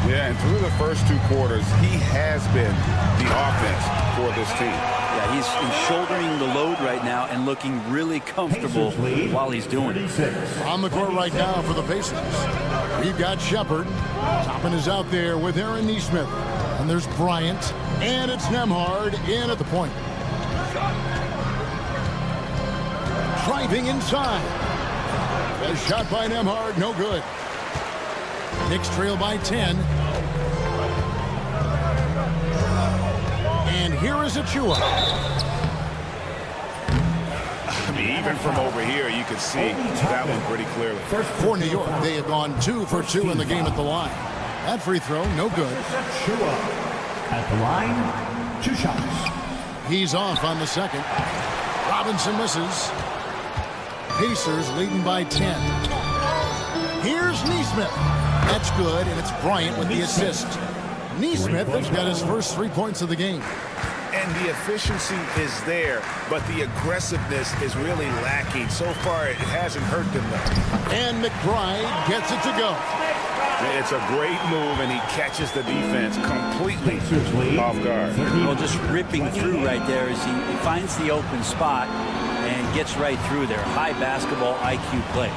Speaker 8: Yeah, and through the first 2 quarters, he has been the offense for this team.
Speaker 7: Yeah, he's shouldering the load right now and looking really comfortable while he's doing it.
Speaker 6: On the court right now for the Pacers. We've got Shepard. Toppin is out there with Aaron Nesmith. And there's Bryant. And it's Nembhard in at the point. Driving inside. A shot by Nembhard, no good. Knicks trail by 10. And here is Achua.
Speaker 8: I mean, even from over here, you could see that one pretty clearly.
Speaker 6: For New York, they have gone 2 for 2 in the game at the line. That free throw, no good.
Speaker 5: Achua at the line, 2 shots.
Speaker 6: He's off on the second. Robinson misses. Pacers leading by 10. Here's Nesmith. That's good, and it's Bryant with the assist. Nesmith has got his first 3 points of the game.
Speaker 8: And the efficiency is there, but the aggressiveness is really lacking. So far, it hasn't hurt them, though.
Speaker 6: And McBride gets it to go.
Speaker 8: It's a great move, and he catches the defense completely off guard.
Speaker 7: Well, just ripping through right there as he finds the open spot and gets right through there. High basketball IQ play.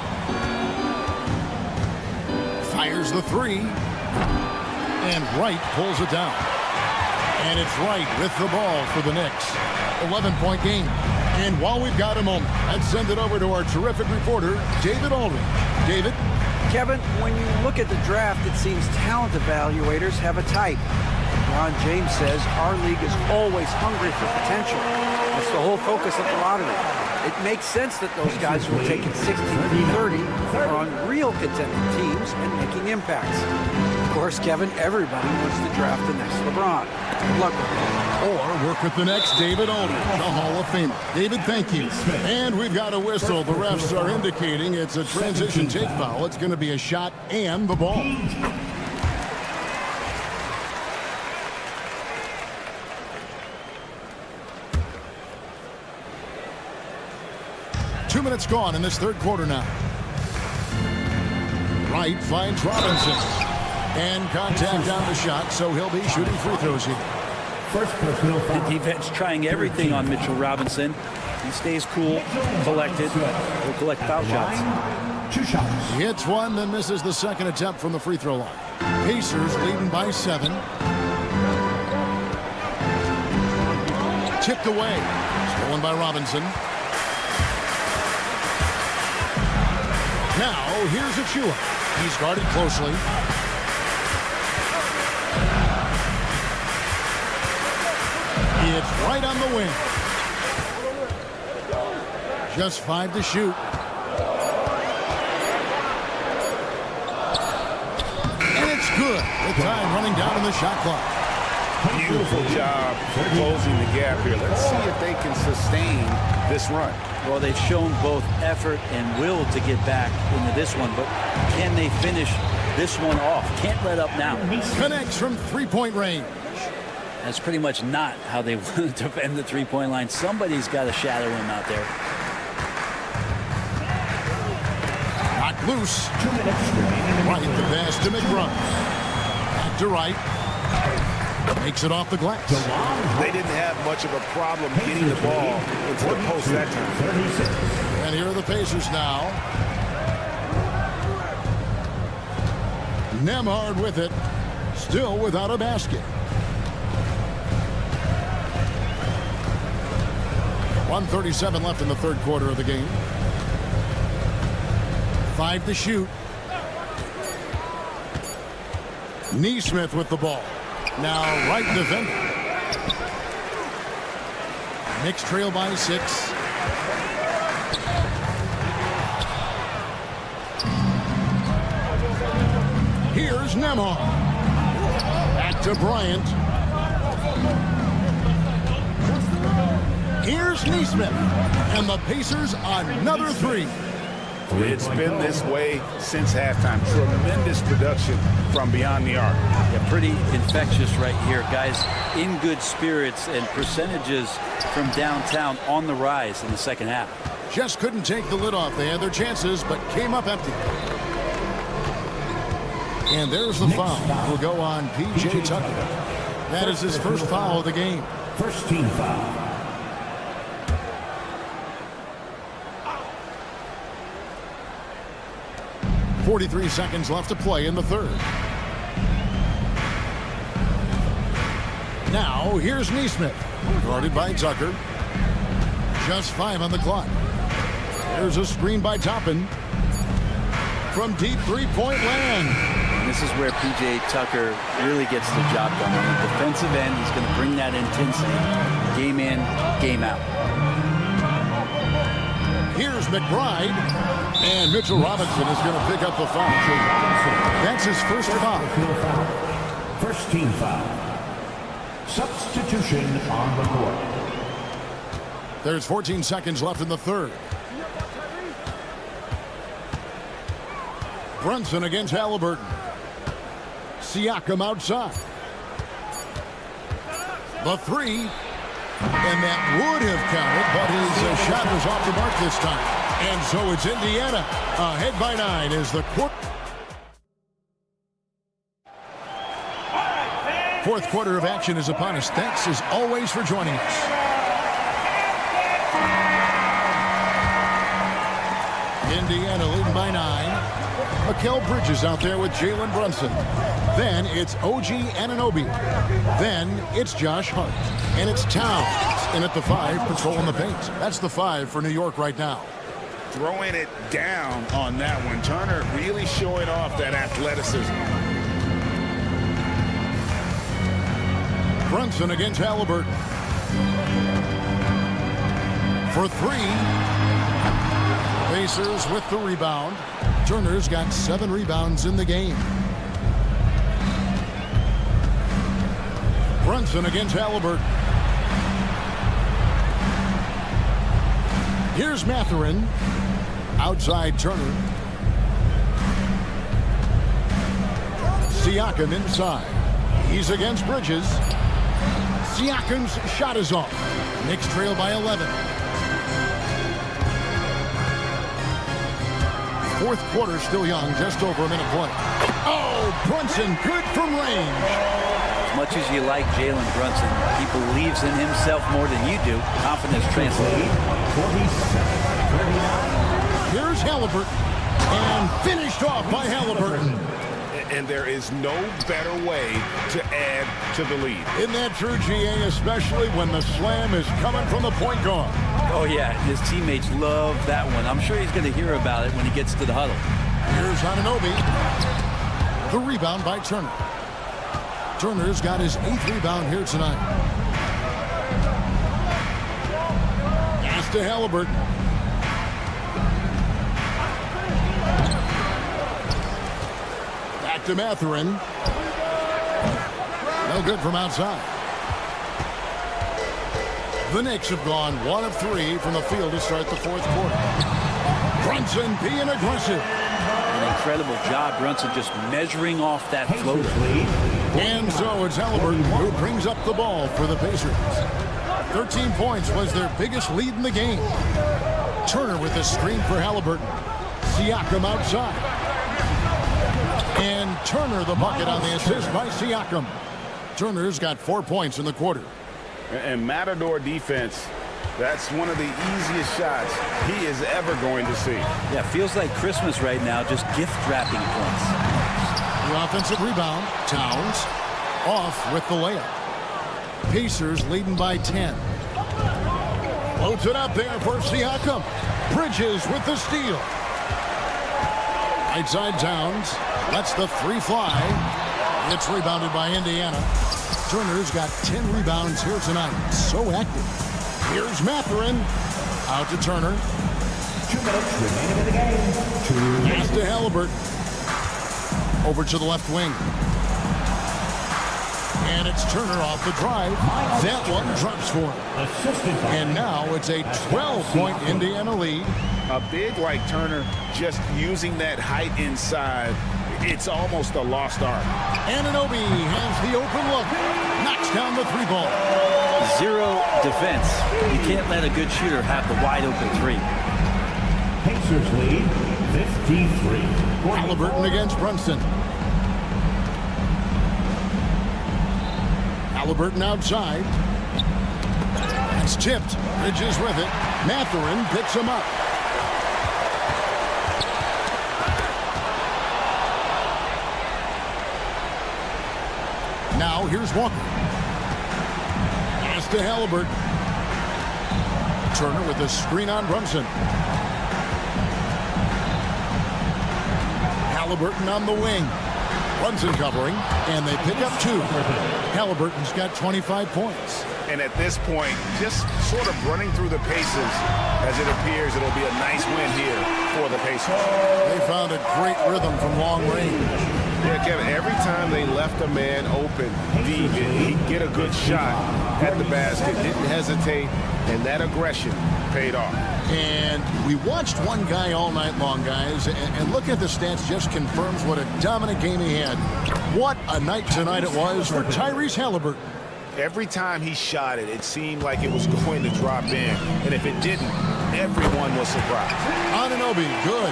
Speaker 6: Fires the 3. And Wright pulls it down. And it's Wright with the ball for the Knicks. 11-point game. And while we've got a moment, let's send it over to our terrific reporter, David Aldridge. David?
Speaker 9: Kevin, when you look at the draft, it seems talent evaluators have a type. Ron James says our league is always hungry for potential. That's the whole focus of the lottery. It makes sense that those guys who are taking 16 through 30 are on real contending teams and making impacts. Of course, Kevin, everybody wants to draft the next LeBron. Good luck with it.
Speaker 6: Or work with the next David Aldridge, the Hall of Famer. David, thank you. And we've got a whistle. The refs are indicating it's a transition take foul. It's going to be a shot and the ball. 2 minutes gone in this third quarter now. Wright finds Robinson. And contact on the shot, so he'll be shooting free throws here.
Speaker 5: First personal
Speaker 7: The
Speaker 5: foul.
Speaker 7: defense trying everything on Mitchell Robinson. He stays cool, collected. He'll collect foul shots.
Speaker 5: 2 shots.
Speaker 6: He hits one, then misses the second attempt from the free throw line. Pacers leading by 7. Tipped away. Stolen by Robinson. Now, here's Achua. He's guarded closely. It's right on the wing. Just 5 to shoot. And it's good. The time running down in the shot clock.
Speaker 8: Beautiful job closing the gap here. Let's see if they can sustain this run.
Speaker 7: Well, they've shown both effort and will to get back into this one, but can they finish this one off? Can't let up now.
Speaker 6: Connects from three-point range.
Speaker 7: That's pretty much not how they want to defend the three-point line. Somebody's got to shadow him out there.
Speaker 6: Knocked loose.
Speaker 5: 2 minutes remaining.
Speaker 6: Right, the pass to McBride. Back to Wright. Makes it off the glass.
Speaker 8: They didn't have much of a problem getting the ball into the post that time.
Speaker 5: 36.
Speaker 6: And here are the Pacers now. Nemhard with it. Still without a basket. 1:37 left in the third quarter of the game. 5 to shoot. Neesmith with the ball. Now right defender. Knicks trail by 6. Here's Nemo. Back to Bryant. Here's Neesmith. And the Pacers another 3.
Speaker 8: It's been this way since halftime. Tremendous production from beyond the arc.
Speaker 7: Yeah, pretty infectious right here. Guys in good spirits and percentages from downtown on the rise in the second half.
Speaker 6: Just couldn't take the lid off. They had their chances, but came up empty. And there's the foul. Will go on P.J. Tucker. That is his first foul of the game.
Speaker 5: First team foul.
Speaker 6: 43 seconds left to play in the third. Now, here's Neesmith. Guarded by Tucker. Just 5 on the clock. There's a screen by Toppin. From deep three-point land.
Speaker 7: And this is where P.J. Tucker really gets the job done. On the defensive end, he's going to bring that intensity. Game in, game out.
Speaker 6: Here's McBride. And Mitchell Robinson is going to pick up the foul. That's his first foul.
Speaker 5: First team foul. Substitution on the court.
Speaker 6: There's 14 seconds left in the third. Brunson against Halliburton. Siakam outside. The 3. And that would have counted, but his shot was off the mark this time. And so it's Indiana ahead by 9 as the fourth quarter of action is upon us. Thanks as always for joining us. Indiana leading by 9. Mikal Bridges out there with Jalen Brunson. Then it's OG Anunoby. Then it's Josh Hart. And it's Towns. And at the 5, patrolling the paint. That's the 5 for New York right now.
Speaker 8: Throwing it down on that one. Turner really showing off that athleticism.
Speaker 6: Brunson against Halliburton. For 3. Pacers with the rebound. Turner's got 7 rebounds in the game. Brunson against Halliburton. Here's Mathurin. Outside Turner. Siakam inside. He's against Bridges. Siakam's shot is off. Knicks trail by 11. fourth quarter still young, just over a minute play. Oh, Brunson, good from range.
Speaker 7: As much as you like Jalen Brunson, he believes in himself more than you do. Confidence translates.
Speaker 6: Here's Halliburton, and finished off by Halliburton.
Speaker 8: And there is no better way to add to the lead.
Speaker 6: Isn't that true, GA, especially when the slam is coming from the point guard?
Speaker 7: Oh, yeah, his teammates love that one. I'm sure he's going to hear about it when he gets to the huddle.
Speaker 6: Here's Anunoby. The rebound by Turner. Turner's got his 8th rebound here tonight. Pass to Halliburton. Back to Mathurin. No good from outside. The Knicks have gone 1 of 3 from the field to start the fourth quarter. Brunson being aggressive.
Speaker 7: An incredible job, Brunson, just measuring off that floater.
Speaker 6: And so it's Halliburton who brings up the ball for the Pacers. 13 points was their biggest lead in the game. Turner with a screen for Halliburton. Siakam outside. And Turner the bucket on the assist by Siakam. Turner's got 4 points in the quarter.
Speaker 8: And Matador defense, that's one of the easiest shots he is ever going to see.
Speaker 7: Yeah, feels like Christmas right now, just gift wrapping points.
Speaker 6: The offensive rebound, Towns, off with the layup. Pacers leading by 10. Floats it up there for Siakam. Bridges with the steal. Right side Towns, lets the 3 fly. It's rebounded by Indiana. Turner's got 10 rebounds here tonight. So active. Here's Mathurin. Out to Turner.
Speaker 5: 2 minutes remaining in the game.
Speaker 6: Pass to Halliburton. Over to the left wing. And it's Turner off the drive. That one drops for him. And now it's a 12-point Indiana lead.
Speaker 8: A big like Turner, just using that height inside, it's almost a lost art.
Speaker 6: Anunoby has the open look. Knocks down the 3 ball.
Speaker 7: Zero defense. You can't let a good shooter have the wide open 3.
Speaker 5: Pacers lead 53.
Speaker 6: Halliburton against Brunson. Halliburton outside. It's tipped. Bridges with it. Mathurin picks him up. Now here's Walker. Pass to Halliburton. Turner with a screen on Brunson. Halliburton on the wing. Brunson covering, and they pick up 2. Halliburton's got 25 points.
Speaker 8: And at this point, just sort of running through the paces, as it appears it'll be a nice win here for the Pacers.
Speaker 6: They found a great rhythm from long range.
Speaker 8: Yeah, Kevin, every time they left a man open deep, he'd get a good shot at the basket, didn't hesitate, and that aggression paid off.
Speaker 6: And we watched one guy all night long, guys, and looking at the stats just confirms what a dominant game he had. What a night tonight it was for Tyrese Halliburton.
Speaker 8: Every time he shot it, it seemed like it was going to drop in, and if it didn't, everyone was surprised.
Speaker 6: Anunoby, good.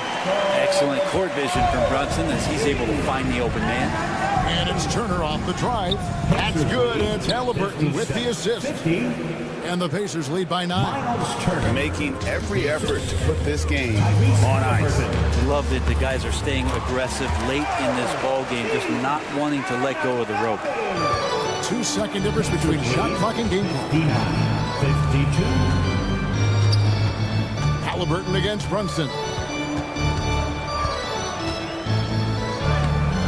Speaker 7: Excellent court vision from Brunson as he's able to find the open man.
Speaker 6: And it's Turner off the drive. That's good. It's Halliburton with the assist. And the Pacers lead by 9.
Speaker 8: Making every effort to put this game on ice.
Speaker 7: Love that the guys are staying aggressive late in this ball game, just not wanting to let go of the rope.
Speaker 6: 2-second difference between shot clock and game clock.
Speaker 5: 52.
Speaker 6: Halliburton against Brunson.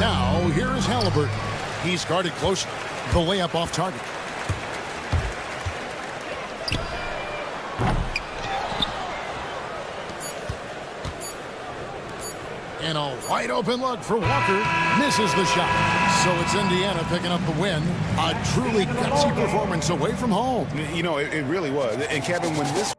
Speaker 6: Now, here is Halliburton. He's guarded close. The layup off target. And a wide open look for Walker. Misses the shot. So it's Indiana picking up the win. A truly gutsy performance away from home.
Speaker 8: You know, it really was. And Kevin, when this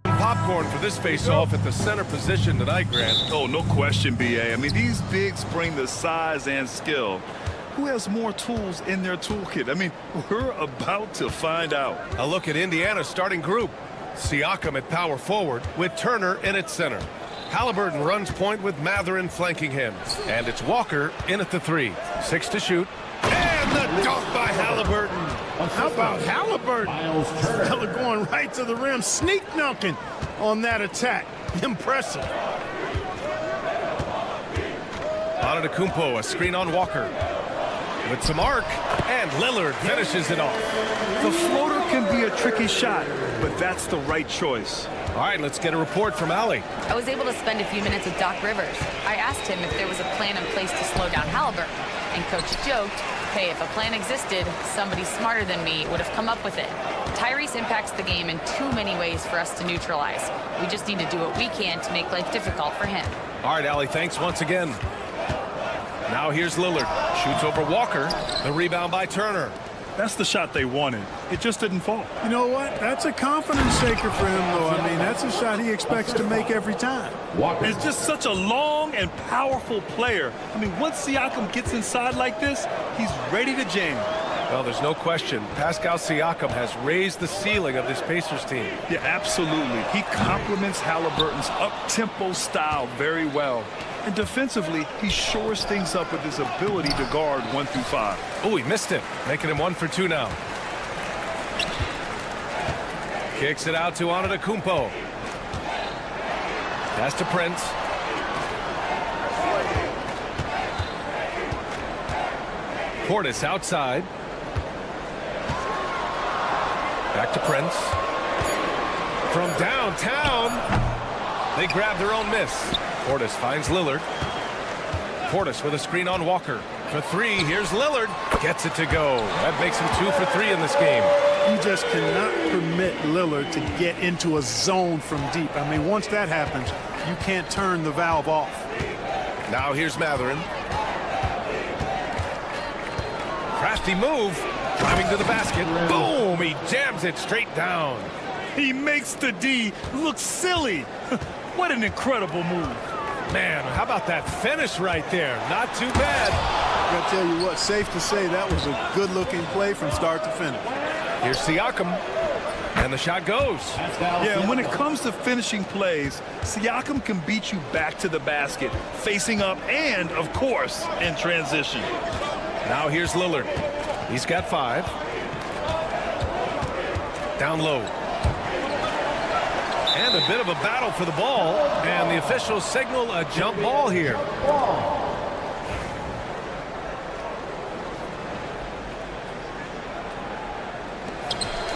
Speaker 1: Popcorn for this face-off at the center position tonight, Grant.
Speaker 4: Oh, no question, B.A. I mean, these bigs bring the size and skill. Who has more tools in their toolkit? I mean, we're about to find out.
Speaker 1: A look at Indiana's starting group. Siakam at power forward with Turner in at center. Halliburton runs point with Mathurin flanking him. And it's Walker in at the 3. 6 to shoot. And the dunk by Halliburton.
Speaker 10: How about Halliburton? Fella going right to the rim, sneak dunking on that attack. Impressive.
Speaker 1: Antetokounmpo, a screen on Walker. With some arc, and Lillard finishes it off.
Speaker 4: The floater can be a tricky shot, but that's the right choice.
Speaker 1: All right, let's get a report from Allie.
Speaker 3: I was able to spend a few minutes with Doc Rivers. I asked him if there was a plan in place to slow down Halliburton, and Coach joked, hey, if a plan existed, somebody smarter than me would have come up with it. Tyrese impacts the game in too many ways for us to neutralize. We just need to do what we can to make life difficult for him.
Speaker 1: All right, Allie, thanks once again. Now here's Lillard. Shoots over Walker. The rebound by Turner.
Speaker 4: That's the shot they wanted. It just didn't fall.
Speaker 10: You know what? That's a confidence shaker for him, though. I mean, that's a shot he expects to make every time.
Speaker 4: It's just such a long and powerful player. I mean, once Siakam gets inside like this, he's ready to jam.
Speaker 1: Well, there's no question. Pascal Siakam has raised the ceiling of this Pacers team.
Speaker 4: Yeah, absolutely. He complements Halliburton's up-tempo style very well. And defensively, he shores things up with his ability to guard 1 through 5.
Speaker 1: Oh, he missed it, making him 1 for 2 now. Kicks it out to Antetokounmpo. Pass to Prince. Portis outside. Back to Prince. From downtown, they grab their own miss. Portis finds Lillard. Portis with a screen on Walker. For 3, here's Lillard. Gets it to go. That makes him 2 for 3 in this game.
Speaker 10: You just cannot permit Lillard to get into a zone from deep. I mean, once that happens, you can't turn the valve off.
Speaker 1: Now here's Mathurin. Crafty move. Driving to the basket. Boom! He jams it straight down.
Speaker 4: He makes the D look silly. What an incredible move.
Speaker 1: Man, how about that finish right there? Not too bad.
Speaker 10: I gotta tell you what, safe to say that was a good-looking play from start to finish.
Speaker 1: Here's Siakam, and the shot goes.
Speaker 4: Yeah, when it comes to finishing plays, Siakam can beat you back to the basket, facing up and, of course, in transition.
Speaker 1: Now here's Lillard. He's got 5. Down low. And a bit of a battle for the ball, and the officials signal a jump ball here.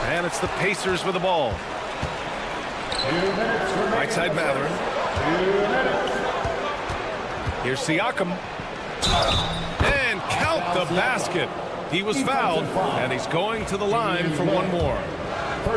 Speaker 1: And it's the Pacers with the ball. Right side Mathurin. Here's Siakam. And count the basket. He was fouled, and he's going to the line for 1 more. All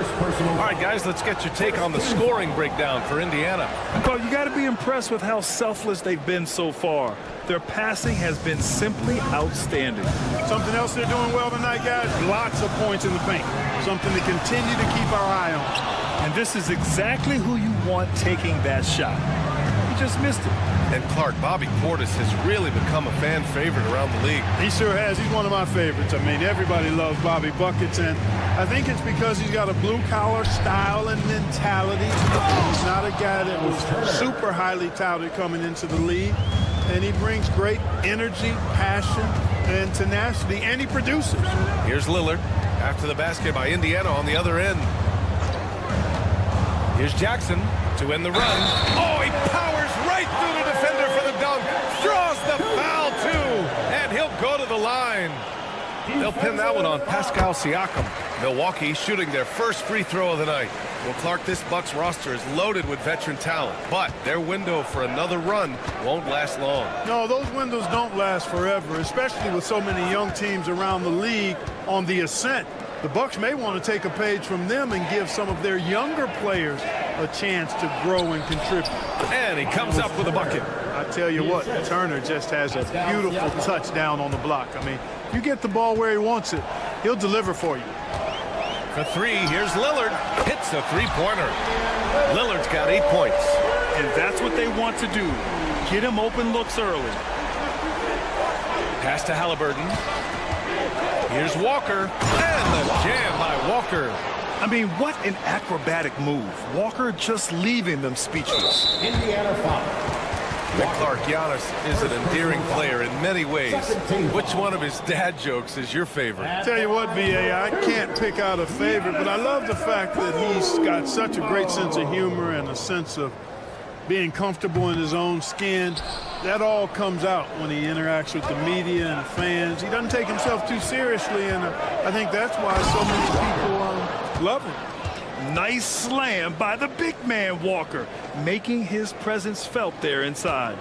Speaker 1: right, guys, let's get your take on the scoring breakdown for Indiana.
Speaker 4: Well, you got to be impressed with how selfless they've been so far. Their passing has been simply outstanding.
Speaker 10: Something else they're doing well tonight, guys, lots of points in the paint. Something to continue to keep our eye on.
Speaker 4: And this is exactly who you want taking that shot. He just missed it.
Speaker 1: And Clark, Bobby Portis has really become a fan favorite around the league.
Speaker 10: He sure has. He's one of my favorites. I mean, everybody loves Bobby Buckets, and I think it's because he's got a blue-collar style and mentality. He's not a guy that was super highly touted coming into the league, and he brings great energy, passion, and tenacity, and he produces.
Speaker 1: Here's Lillard after the basket by Indiana on the other end. Here's Jackson to end the run. Oh, he powers right through the defender for the dunk. Draws the foul, too. And he'll go to the line. They'll pin that one on Pascal Siakam. Milwaukee shooting their first free throw of the night. Well, Clark, this Bucks roster is loaded with veteran talent, but their window for another run won't last long.
Speaker 10: No, those windows don't last forever, especially with so many young teams around the league on the ascent. The Bucks may want to take a page from them and give some of their younger players a chance to grow and contribute.
Speaker 1: And he comes up with a bucket.
Speaker 10: I tell you what, Turner just has a beautiful touchdown on the block. I mean, you get the ball where he wants it, he'll deliver for you.
Speaker 1: For 3, here's Lillard. Hits a three-pointer. Lillard's got 8 points.
Speaker 4: And that's what they want to do. Get him open looks early.
Speaker 1: Pass to Halliburton. Here's Walker. And the jam by Walker.
Speaker 4: I mean, what an acrobatic move. Walker just leaving them speechless.
Speaker 5: Indiana foul.
Speaker 1: Clark, Giannis is an endearing player in many ways. Which one of his dad jokes is your favorite?
Speaker 10: Tell you what, VA, I can't pick out a favorite, but I love the fact that he's got such a great sense of humor and a sense of being comfortable in his own skin. That all comes out when he interacts with the media and fans. He doesn't take himself too seriously, and I think that's why so many people love him.
Speaker 4: Nice slam by the big man Walker, making his presence felt there inside.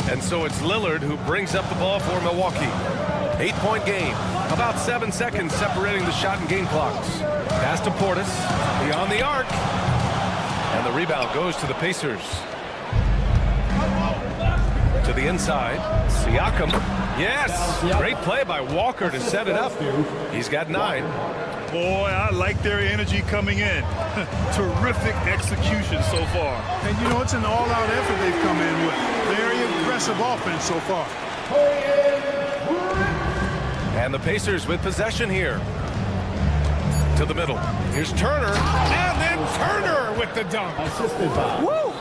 Speaker 1: And so it's Lillard who brings up the ball for Milwaukee. 8-point game. About 7 seconds separating the shot and game clocks. Pass to Portis. Beyond the arc. And the rebound goes to the Pacers. To the inside. Siakam. Yes! Great play by Walker to set it up. He's got 9.
Speaker 4: Boy, I like their energy coming in. Terrific execution so far.
Speaker 10: And you know, it's an all-out effort they've come in with. Very aggressive offense so far.
Speaker 1: And the Pacers with possession here. To the middle. Here's Turner. And then Turner with the dunk.
Speaker 4: Woo!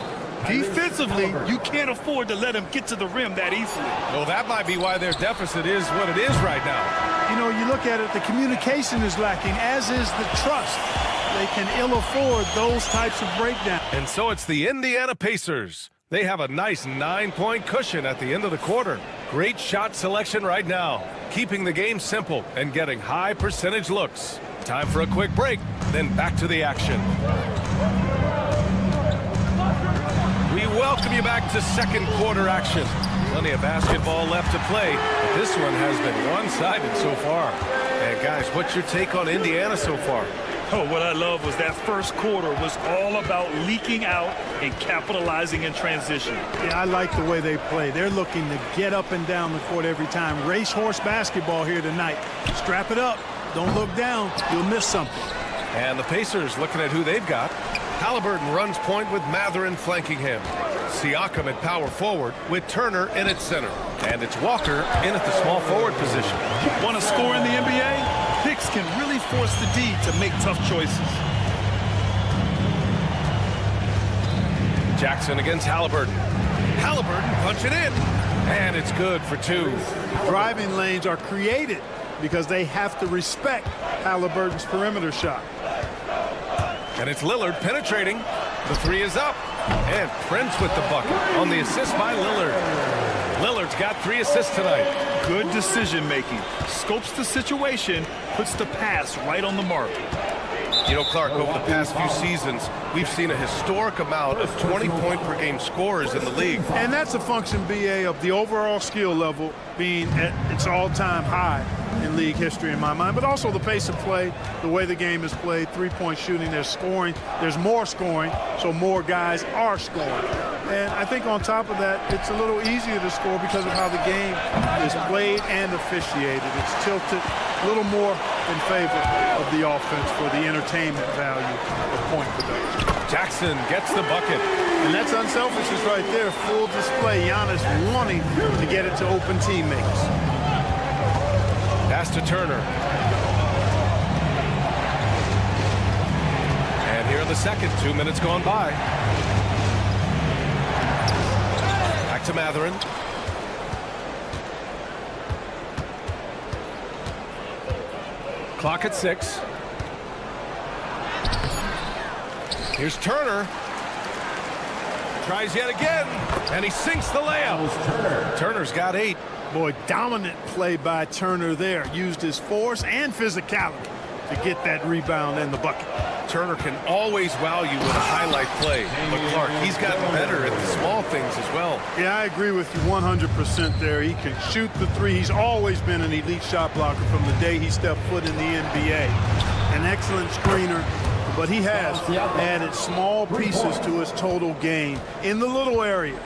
Speaker 4: Defensively, you can't afford to let him get to the rim that easily.
Speaker 1: Well, that might be why their deficit is what it is right now.
Speaker 10: You know, you look at it, the communication is lacking, as is the trust. They can ill afford those types of breakdowns.
Speaker 1: And so it's the Indiana Pacers. They have a nice 9-point cushion at the end of the quarter. Great shot selection right now, keeping the game simple and getting high percentage looks. Time for a quick break, then back to the action. We welcome you back to second quarter action. Plenty of basketball left to play, but this one has been one-sided so far. And guys, what's your take on Indiana so far?
Speaker 4: Oh, what I love was that first quarter was all about leaking out and capitalizing in transition.
Speaker 10: Yeah, I like the way they play. They're looking to get up and down the court every time. Racehorse basketball here tonight. Strap it up. Don't look down. You'll miss something.
Speaker 1: And the Pacers looking at who they've got. Halliburton runs point with Mathurin flanking him. Siakam at power forward with Turner in at center. And it's Walker in at the small forward position.
Speaker 4: Want to score in the NBA? Knicks can really force the D to make tough choices.
Speaker 1: Jackson against Halliburton. Halliburton punching in. And it's good for 2.
Speaker 10: Driving lanes are created because they have to respect Halliburton's perimeter shot.
Speaker 1: And it's Lillard penetrating. The 3 is up. And Prince with the bucket on the assist by Lillard. Lillard's got 3 assists tonight.
Speaker 4: Good decision making. Scopes the situation, puts the pass right on the mark.
Speaker 1: You know, Clark, over the past few seasons, we've seen a historic amount of 20-point-per-game scorers in the league.
Speaker 10: And that's a function, BA, of the overall skill level being at its all-time high in league history in my mind, but also the pace of play, the way the game is played, three-point shooting, there's scoring, there's more scoring, so more guys are scoring. And I think on top of that, it's a little easier to score because of how the game is played and officiated. It's tilted a little more in favor of the offense for the entertainment value of point production.
Speaker 1: Jackson gets the bucket.
Speaker 10: And that's unselfishness right there. Full display. Giannis wanting to get it to open teammates.
Speaker 1: Pass to Turner. And here in the second, 2 minutes gone by. Back to Mathurin. Clock at 6. Here's Turner. Tries yet again, and he sinks the layup. Turner's got 8.
Speaker 10: Boy, dominant play by Turner there. Used his force and physicality to get that rebound and the bucket.
Speaker 1: Turner can always wow you with a highlight play. But Clark, he's gotten better at the small things as well.
Speaker 10: Yeah, I agree with you 100% there. He can shoot the 3. He's always been an elite shot blocker from the day he stepped foot in the NBA. An excellent screener, but he has added small pieces to his total game in the little areas.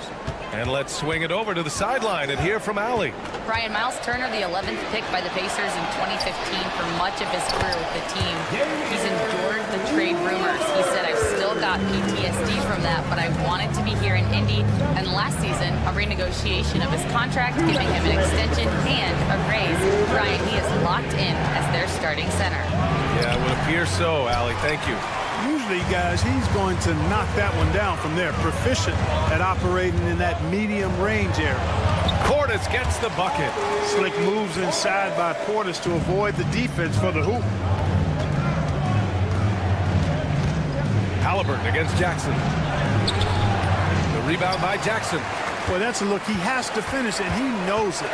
Speaker 1: And let's swing it over to the sideline and hear from Allie.
Speaker 3: Brian, Miles Turner, the 11th pick by the Pacers in 2015 for much of his career with the team. He's endured the trade rumors. He said, I've still got PTSD from that, but I wanted to be here in Indy. And last season, a renegotiation of his contract, giving him an extension and a raise. Brian, he is locked in as their starting center.
Speaker 1: Yeah, it would appear so, Allie. Thank you.
Speaker 10: Usually, guys, he's going to knock that one down from there. Proficient at operating in that medium range area.
Speaker 1: Portis gets the bucket.
Speaker 10: Slick moves inside by Portis to avoid the defense for the hoop.
Speaker 1: Halliburton against Jackson. The rebound by Jackson.
Speaker 10: Boy, that's a look. He has to finish, and he knows it.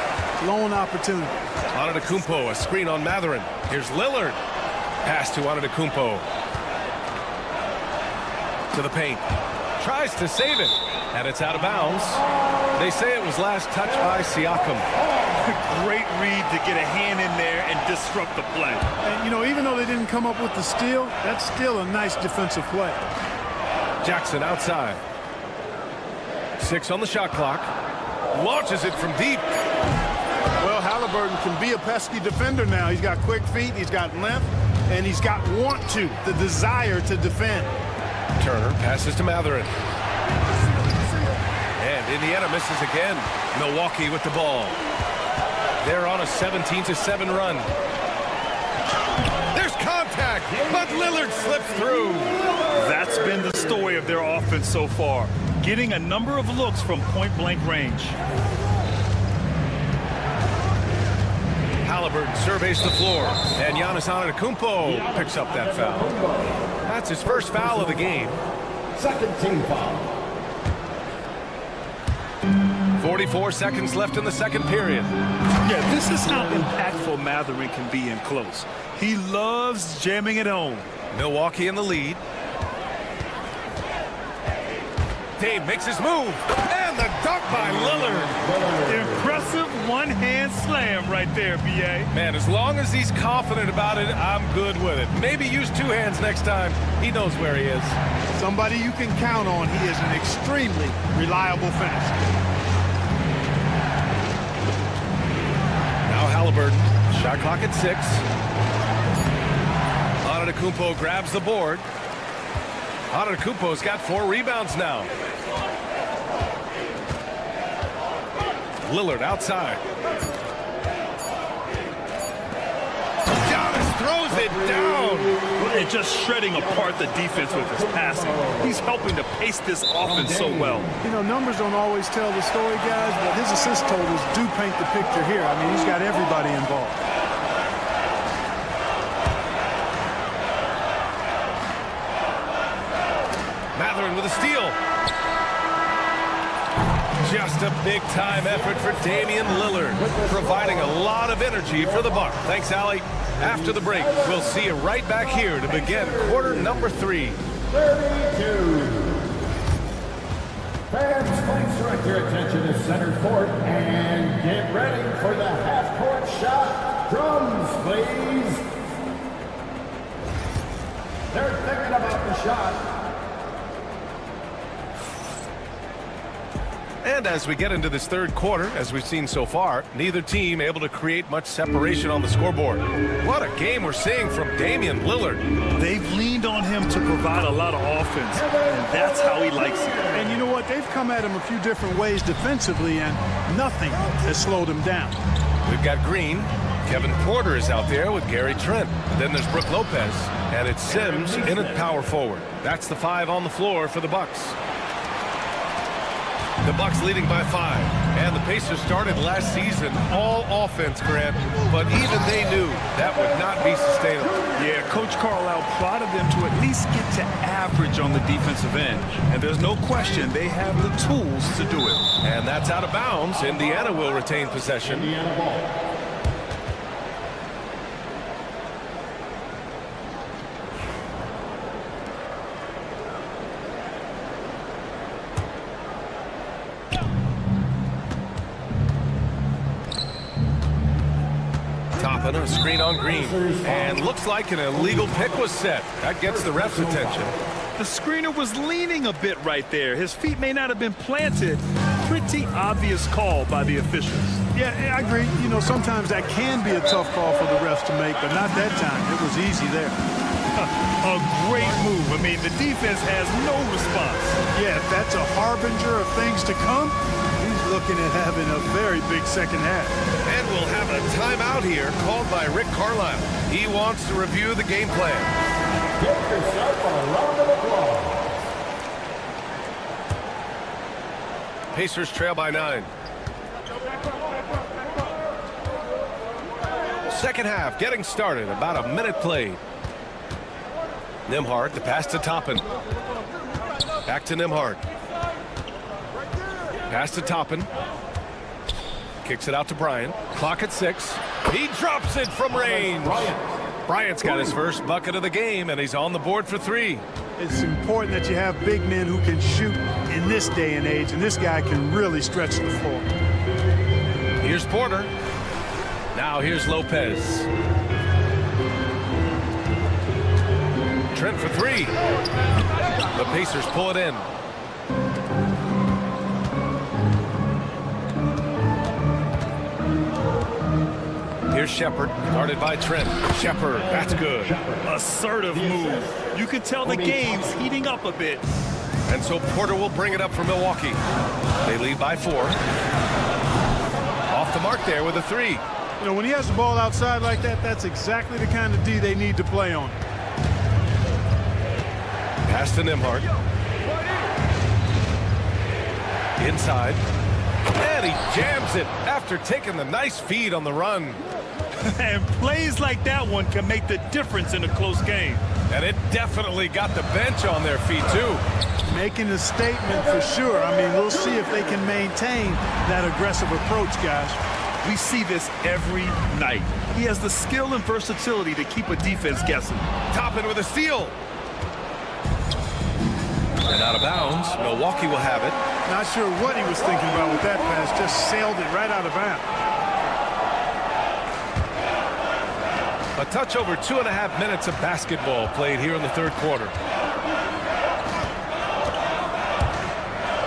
Speaker 10: Lone opportunity.
Speaker 1: Antetokounmpo, a screen on Mathurin. Here's Lillard. Pass to Antetokounmpo. To the paint. Tries to save it. And it's out of bounds. They say it was last touched by Siakam.
Speaker 4: Great read to get a hand in there and disrupt the play.
Speaker 10: And, you know, even though they didn't come up with the steal, that's still a nice defensive play.
Speaker 1: Jackson outside. 6 on the shot clock. launches it from deep.
Speaker 10: Well, Halliburton can be a pesky defender now. He's got quick feet, he's got length, and he's got the desire to defend.
Speaker 1: Turner passes to Matherin. And Indiana misses again. Milwaukee with the ball. They're on a 17-7 run. There's contact, but Lillard slips through.
Speaker 4: That's been the story of their offense so far, getting a number of looks from point-blank range.
Speaker 1: Halliburton surveys the floor, and Giannis Antetokounmpo picks up that foul. That's his first foul of the game.
Speaker 5: Second team foul.
Speaker 1: 44 seconds left in the second period.
Speaker 4: Yeah, this is how impactful Matherin can be in close. He loves jamming it home.
Speaker 1: Milwaukee in the lead. Dame makes his move, and the dunk by Lillard.
Speaker 4: Impressive one-hand slam right there, B.A.
Speaker 1: Man, as long as he's confident about it, I'm good with it. Maybe use two hands next time. He knows where he is.
Speaker 10: Somebody you can count on. He is an extremely reliable finisher.
Speaker 1: Now Halliburton, shot clock at 6. Antetokounmpo grabs the board. Antetokounmpo's got 4 rebounds now. Lillard outside. Giannis throws it down.
Speaker 4: And just shredding apart the defense with his passing. He's helping to pace this offense so well.
Speaker 10: You know, numbers don't always tell the story, guys, but his assist totals do paint the picture here. I mean, he's got everybody involved.
Speaker 1: Matherin with a steal. Just a big-time effort for Damian Lillard, providing a lot of energy for the Bucks. Thanks, Allie. After the break, we'll see you right back here to begin quarter number 3.
Speaker 5: 32. Fans, please direct your attention to center court and get ready for the half-court shot. Drums, please. They're thinking about the shot.
Speaker 1: And as we get into this third quarter, as we've seen so far, neither team able to create much separation on the scoreboard. What a game we're seeing from Damian Lillard.
Speaker 4: They've leaned on him to provide a lot of offense, and that's how he likes it.
Speaker 10: And you know what? They've come at him a few different ways defensively, and nothing has slowed him down.
Speaker 1: We've got Green. Kevin Porter is out there with Gary Trent. Then there's Brook Lopez, and it's Sims in at power forward. That's the 5 on the floor for the Bucks. The Bucks leading by 5, and the Pacers started last season all offense, Grant, but even they knew that would not be sustainable.
Speaker 4: Yeah, Coach Carlisle prodded them to at least get to average on the defensive end, and there's no question they have the tools to do it.
Speaker 1: And that's out of bounds. Indiana will retain possession.
Speaker 5: Indiana ball.
Speaker 1: Toppin, a screen on Green, and looks like an illegal pick was set. That gets the ref's attention.
Speaker 4: The screener was leaning a bit right there. His feet may not have been planted. Pretty obvious call by the officials.
Speaker 10: Yeah, I agree. You know, sometimes that can be a tough call for the refs to make, but not that time. It was easy there.
Speaker 4: A great move. I mean, the defense has no response.
Speaker 10: Yeah, if that's a harbinger of things to come, he's looking at having a very big second half.
Speaker 1: And we'll have a timeout here called by Rick Carlisle. He wants to review the game plan.
Speaker 5: Give yourself a round of applause.
Speaker 1: Pacers trail by 9. Second half getting started. About a minute played. Nembhard, the pass to Toppin. Back to Nembhard. Pass to Toppin. Kicks it out to Bryant. Clock at 6. He drops it from range. Bryant's got his first bucket of the game, and he's on the board for 3.
Speaker 10: It's important that you have big men who can shoot in this day and age, and this guy can really stretch the floor.
Speaker 1: Here's Porter. Now here's Lopez. Trent for 3. The Pacers pull it in. Here's Shepard, guarded by Trent. Shepard, that's good.
Speaker 4: Assertive move. You can tell the game's heating up a bit.
Speaker 1: And so Porter will bring it up for Milwaukee. They lead by 4. Off the mark there with a 3.
Speaker 10: You know, when he has the ball outside like that, that's exactly the kind of D they need to play on.
Speaker 1: Pass to Nembhard. Inside. And he jams it after taking the nice feed on the run.
Speaker 4: And plays like that one can make the difference in a close game.
Speaker 1: And it definitely got the bench on their feet, too.
Speaker 10: Making a statement for sure. I mean, we'll see if they can maintain that aggressive approach, guys.
Speaker 4: We see this every night. He has the skill and versatility to keep a defense guessing.
Speaker 1: Toppin with a steal. And out of bounds, Milwaukee will have it.
Speaker 10: Not sure what he was thinking about with that pass. Just sailed it right out of bounds.
Speaker 1: A touch over 2.5 minutes of basketball played here in the third quarter.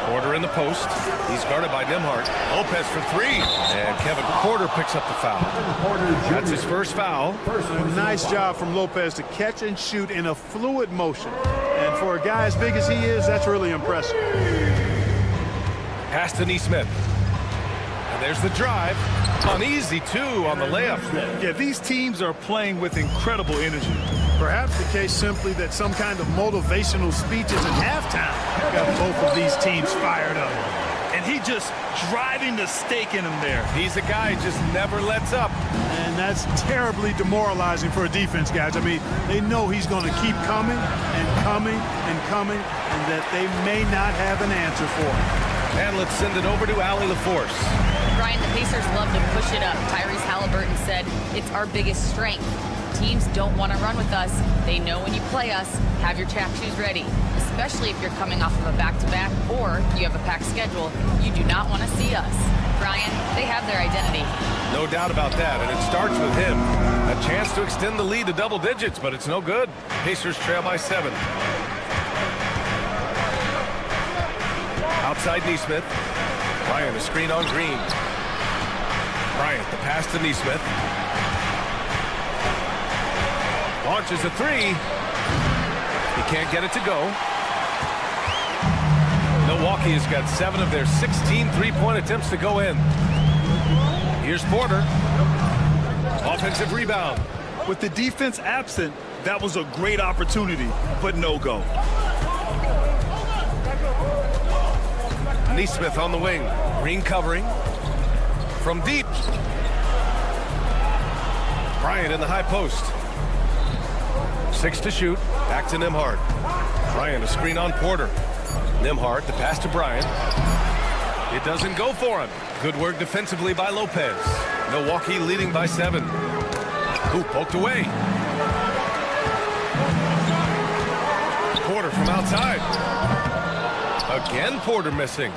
Speaker 1: Porter in the post. He's guarded by Nembhard. Lopez for 3. And Kevin Porter picks up the foul. That's his first foul.
Speaker 10: Nice job from Lopez to catch and shoot in a fluid motion. And for a guy as big as he is, that's really impressive.
Speaker 1: Pass to Nesmith. And there's the drive. Uneasy, too, on the layup.
Speaker 4: Yeah, these teams are playing with incredible energy.
Speaker 10: Perhaps the case simply that some kind of motivational speeches at halftime got both of these teams fired up.
Speaker 4: And he just driving the stake in him there.
Speaker 1: He's a guy who just never lets up.
Speaker 10: And that's terribly demoralizing for a defense, guys. I mean, they know he's going to keep coming and coming and coming, and that they may not have an answer for him.
Speaker 1: And let's send it over to Allie LaForce.
Speaker 3: Brian, the Pacers love to push it up. Tyrese Halliburton said, it's our biggest strength. Teams don't want to run with us. They know when you play us, have your track shoes ready, especially if you're coming off of a back-to-back or you have a packed schedule. You do not want to see us. Brian, they have their identity.
Speaker 1: No doubt about that, and it starts with him. A chance to extend the lead to double digits, but it's no good. Pacers trail by 7. Outside Nesmith. Bryant, a screen on Green. Bryant, the pass to Nesmith. Launches a 3. He can't get it to go. Milwaukee has got 7 of their 16 three-point attempts to go in. Here's Porter. Offensive rebound.
Speaker 4: With the defense absent, that was a great opportunity, but no go.
Speaker 1: Nesmith on the wing. Green covering. From deep. Bryant in the high post. 6 to shoot. Back to Nembhard. Bryant, a screen on Porter. Nembhard, the pass to Bryant. It doesn't go for him. Good work defensively by Lopez. Milwaukee leading by 7. Ooh, poked away. Porter from outside. Again, Porter missing.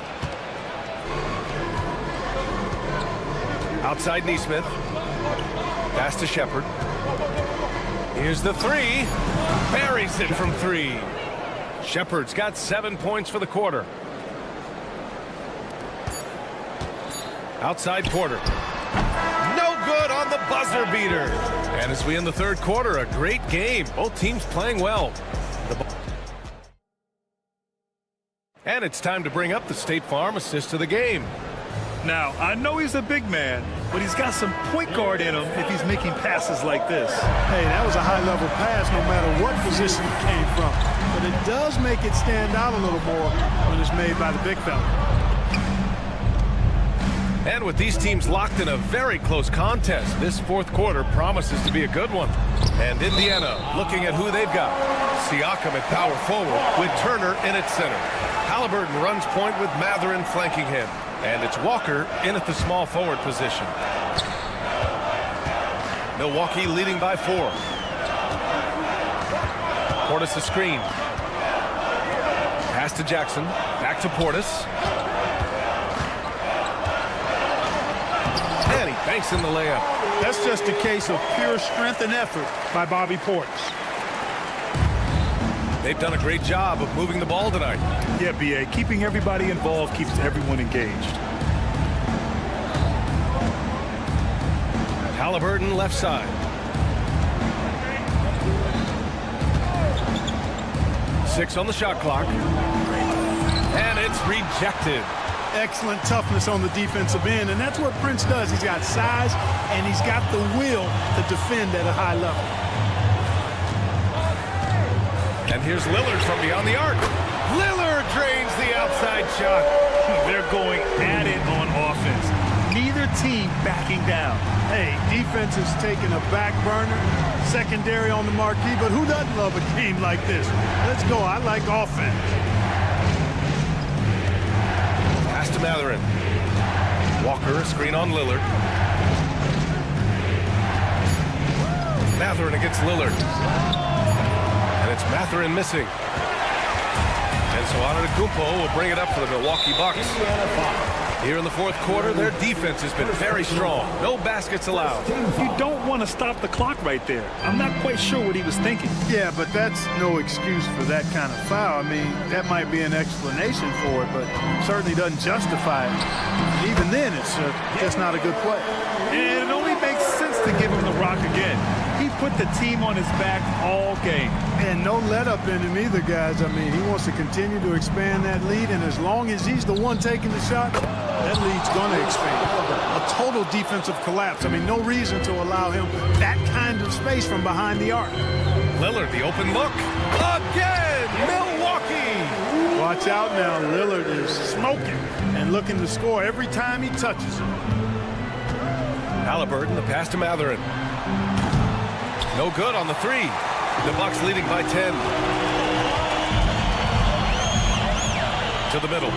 Speaker 1: Outside Nesmith. Pass to Shepard. Here's the 3. Buries it from 3. Shepard's got 7 points for the quarter. Outside Porter. No good on the buzzer beater. And as we end the third quarter, a great game. Both teams playing well. And it's time to bring up the State Farm assist of the game.
Speaker 4: Now, I know he's a big man, but he's got some point guard in him if he's making passes like this.
Speaker 10: Hey, that was a high-level pass no matter what position it came from. But it does make it stand out a little more when it's made by the big fella.
Speaker 1: And with these teams locked in a very close contest, this fourth quarter promises to be a good one. And Indiana looking at who they've got. Siakam at power forward with Turner in at center. Halliburton runs point with Matherin flanking him. And it's Walker in at the small forward position. Milwaukee leading by 4. Portis a screen. Pass to Jackson. Back to Portis. And he banks in the layup.
Speaker 10: That's just a case of pure strength and effort by Bobby Portis.
Speaker 1: They've done a great job of moving the ball tonight.
Speaker 4: Yeah, B.A. Keeping everybody involved keeps everyone engaged.
Speaker 1: Halliburton left side. 6 on the shot clock. And it's rejected.
Speaker 10: Excellent toughness on the defensive end, and that's what Prince does. He's got size, and he's got the will to defend at a high level.
Speaker 1: And here's Lillard from beyond the arc. Lillard drains the outside shot.
Speaker 4: They're going at it on offense. Neither team backing down.
Speaker 10: Hey, defense is taking a back burner, secondary on the marquee, but who doesn't love a game like this? Let's go. I like offense.
Speaker 1: Pass to Mathurin. Walker, a screen on Lillard. Mathurin against Lillard. And it's Mathurin missing. And so Antetokounmpo will bring it up for the Milwaukee Bucks. Here in the fourth quarter, their defense has been very strong. No baskets allowed.
Speaker 4: You don't want to stop the clock right there. I'm not quite sure what he was thinking.
Speaker 10: Yeah, but that's no excuse for that kind of foul. I mean, that might be an explanation for it, but certainly doesn't justify it. And even then, it's just not a good play.
Speaker 4: And it only makes sense to give him the rock again. He put the team on his back all game.
Speaker 10: And no let up in him either, guys. I mean, he wants to continue to expand that lead, and as long as he's the one taking the shot, that lead's going to expand. A total defensive collapse. I mean, no reason to allow him that kind of space from behind the arc.
Speaker 1: Lillard, the open look. Again, Milwaukee.
Speaker 10: Watch out now. Lillard is smoking and looking to score every time he touches it.
Speaker 1: Halliburton, the pass to Mathurin. No good on the three. The Bucks leading by 10. To the middle.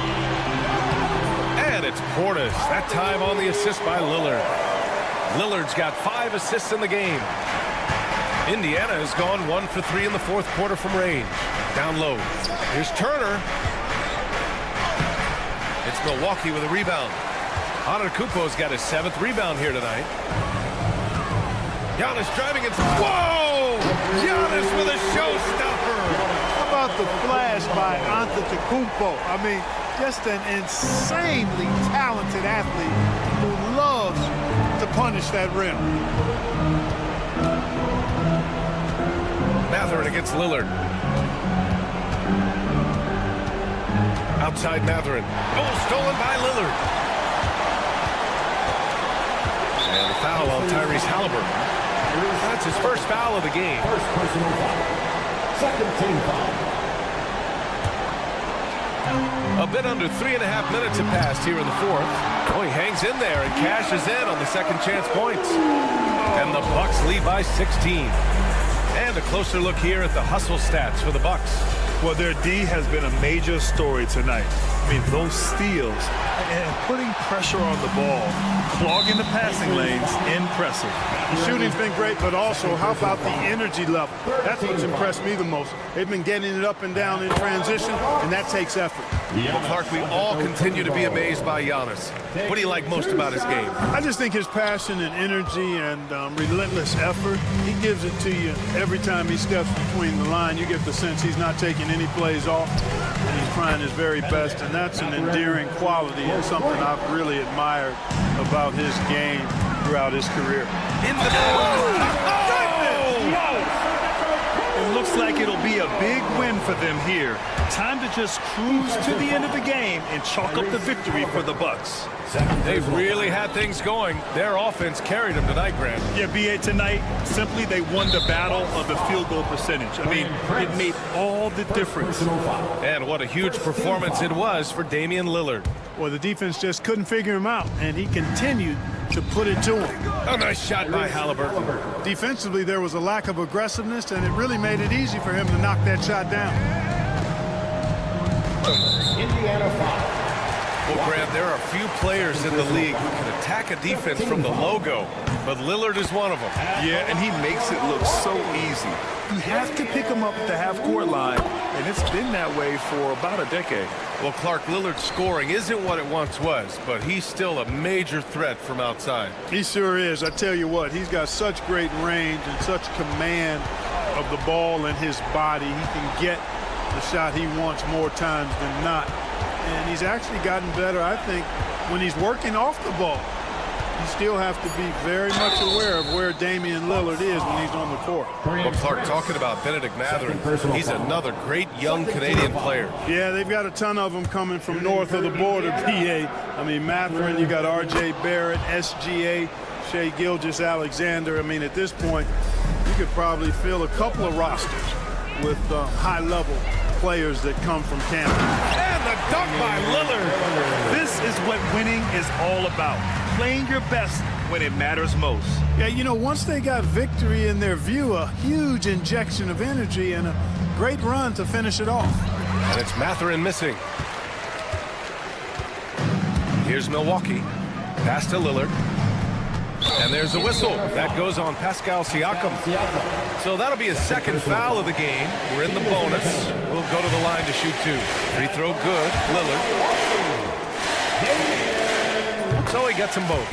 Speaker 1: And it's Portis. That time on the assist by Lillard. Lillard's got 5 assists in the game. Indiana has gone 1 for 3 in the fourth quarter from range. Down low. Here's Turner. It's Milwaukee with a rebound. Antetokounmpo's got his 7th rebound here tonight. Giannis driving it. Whoa! Giannis with a showstopper.
Speaker 10: How about the flash by Antetokounmpo? I mean, just an insanely talented athlete who loves to punish that rim.
Speaker 1: Mathurin against Lillard. Outside Mathurin. Oh, stolen by Lillard. And a foul on Tyrese Halliburton. That's his first foul of the game.
Speaker 5: First personal foul. Second team foul.
Speaker 1: A bit under 3.5 minutes have passed here in the fourth. Oh, he hangs in there and cashes in on the second chance points. And the Bucks lead by 16. And a closer look here at the hustle stats for the Bucks.
Speaker 4: Well, their D has been a major story tonight. I mean, those steals and putting pressure on the ball, clogging the passing lanes, impressive.
Speaker 10: The shooting's been great, but also, how about the energy level? That's what's impressed me the most. They've been getting it up and down in transition, and that takes effort.
Speaker 1: Well, Clark, we all continue to be amazed by Giannis. What do you like most about his game?
Speaker 10: I just think his passion and energy and relentless effort, he gives it to you every time he steps between the line. You get the sense he's not taking any plays off, and he's trying his very best, and that's an endearing quality and something I've really admired about his game throughout his career.
Speaker 1: In the
Speaker 4: It looks like it'll be a big win for them here. Time to just cruise to the end of the game and chalk up the victory for the Bucks.
Speaker 1: They've really had things going. Their offense carried them tonight, Grant.
Speaker 4: Yeah, BA, tonight, simply they won the battle of the field goal percentage. I mean, it made all the difference.
Speaker 1: And what a huge performance it was for Damian Lillard.
Speaker 10: Well, the defense just couldn't figure him out, and he continued to put it to him.
Speaker 1: A nice shot by Halliburton.
Speaker 10: Defensively, there was a lack of aggressiveness, and it really made it easy for him to knock that shot down.
Speaker 5: Indiana foul.
Speaker 1: Well, Grant, there are few players in the league who can attack a defense from the logo, but Lillard is one of them.
Speaker 4: Yeah, and he makes it look so easy. You have to pick him up at the half-court line, and it's been that way for about a decade.
Speaker 1: Well, Clark, Lillard's scoring isn't what it once was, but he's still a major threat from outside.
Speaker 10: He sure is. I tell you what, he's got such great range and such command of the ball in his body. He can get the shot he wants more times than not. And he's actually gotten better, I think, when he's working off the ball. you still have to be very much aware of where Damian Lillard is when he's on the court.
Speaker 1: Well, Clark, talking about Benedict Mathurin, he's another great young Canadian player.
Speaker 10: Yeah, they've got a ton of them coming from north of the border, BA. I mean, Mathurin, you got R.J. Barrett, SGA, Shai Gilgeous-Alexander. I mean, at this point, you could probably fill a couple of rosters with high-level players that come from Canada.
Speaker 1: And the dunk by Lillard.
Speaker 4: This is what winning is all about. Playing your best when it matters most.
Speaker 10: Yeah, you know, once they got victory in their view, a huge injection of energy and a great run to finish it off.
Speaker 1: And it's Mathurin missing. Here's Milwaukee. Pass to Lillard. And there's a whistle. That goes on Pascal Siakam. So that'll be his second foul of the game. We're in the bonus. We'll go to the line to shoot two. Free throw good. Lillard. So he gets them both.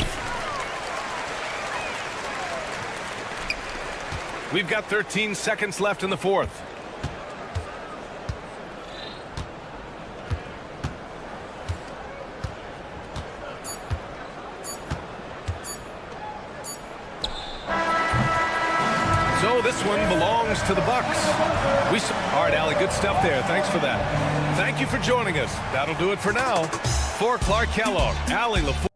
Speaker 1: We've got 13 seconds left in the fourth. So this one belongs to the Bucks. All right, Allie, good stuff there. Thanks for that. Thank you for joining us. That'll do it for now. For Clark Kellogg, Allie LaFleur.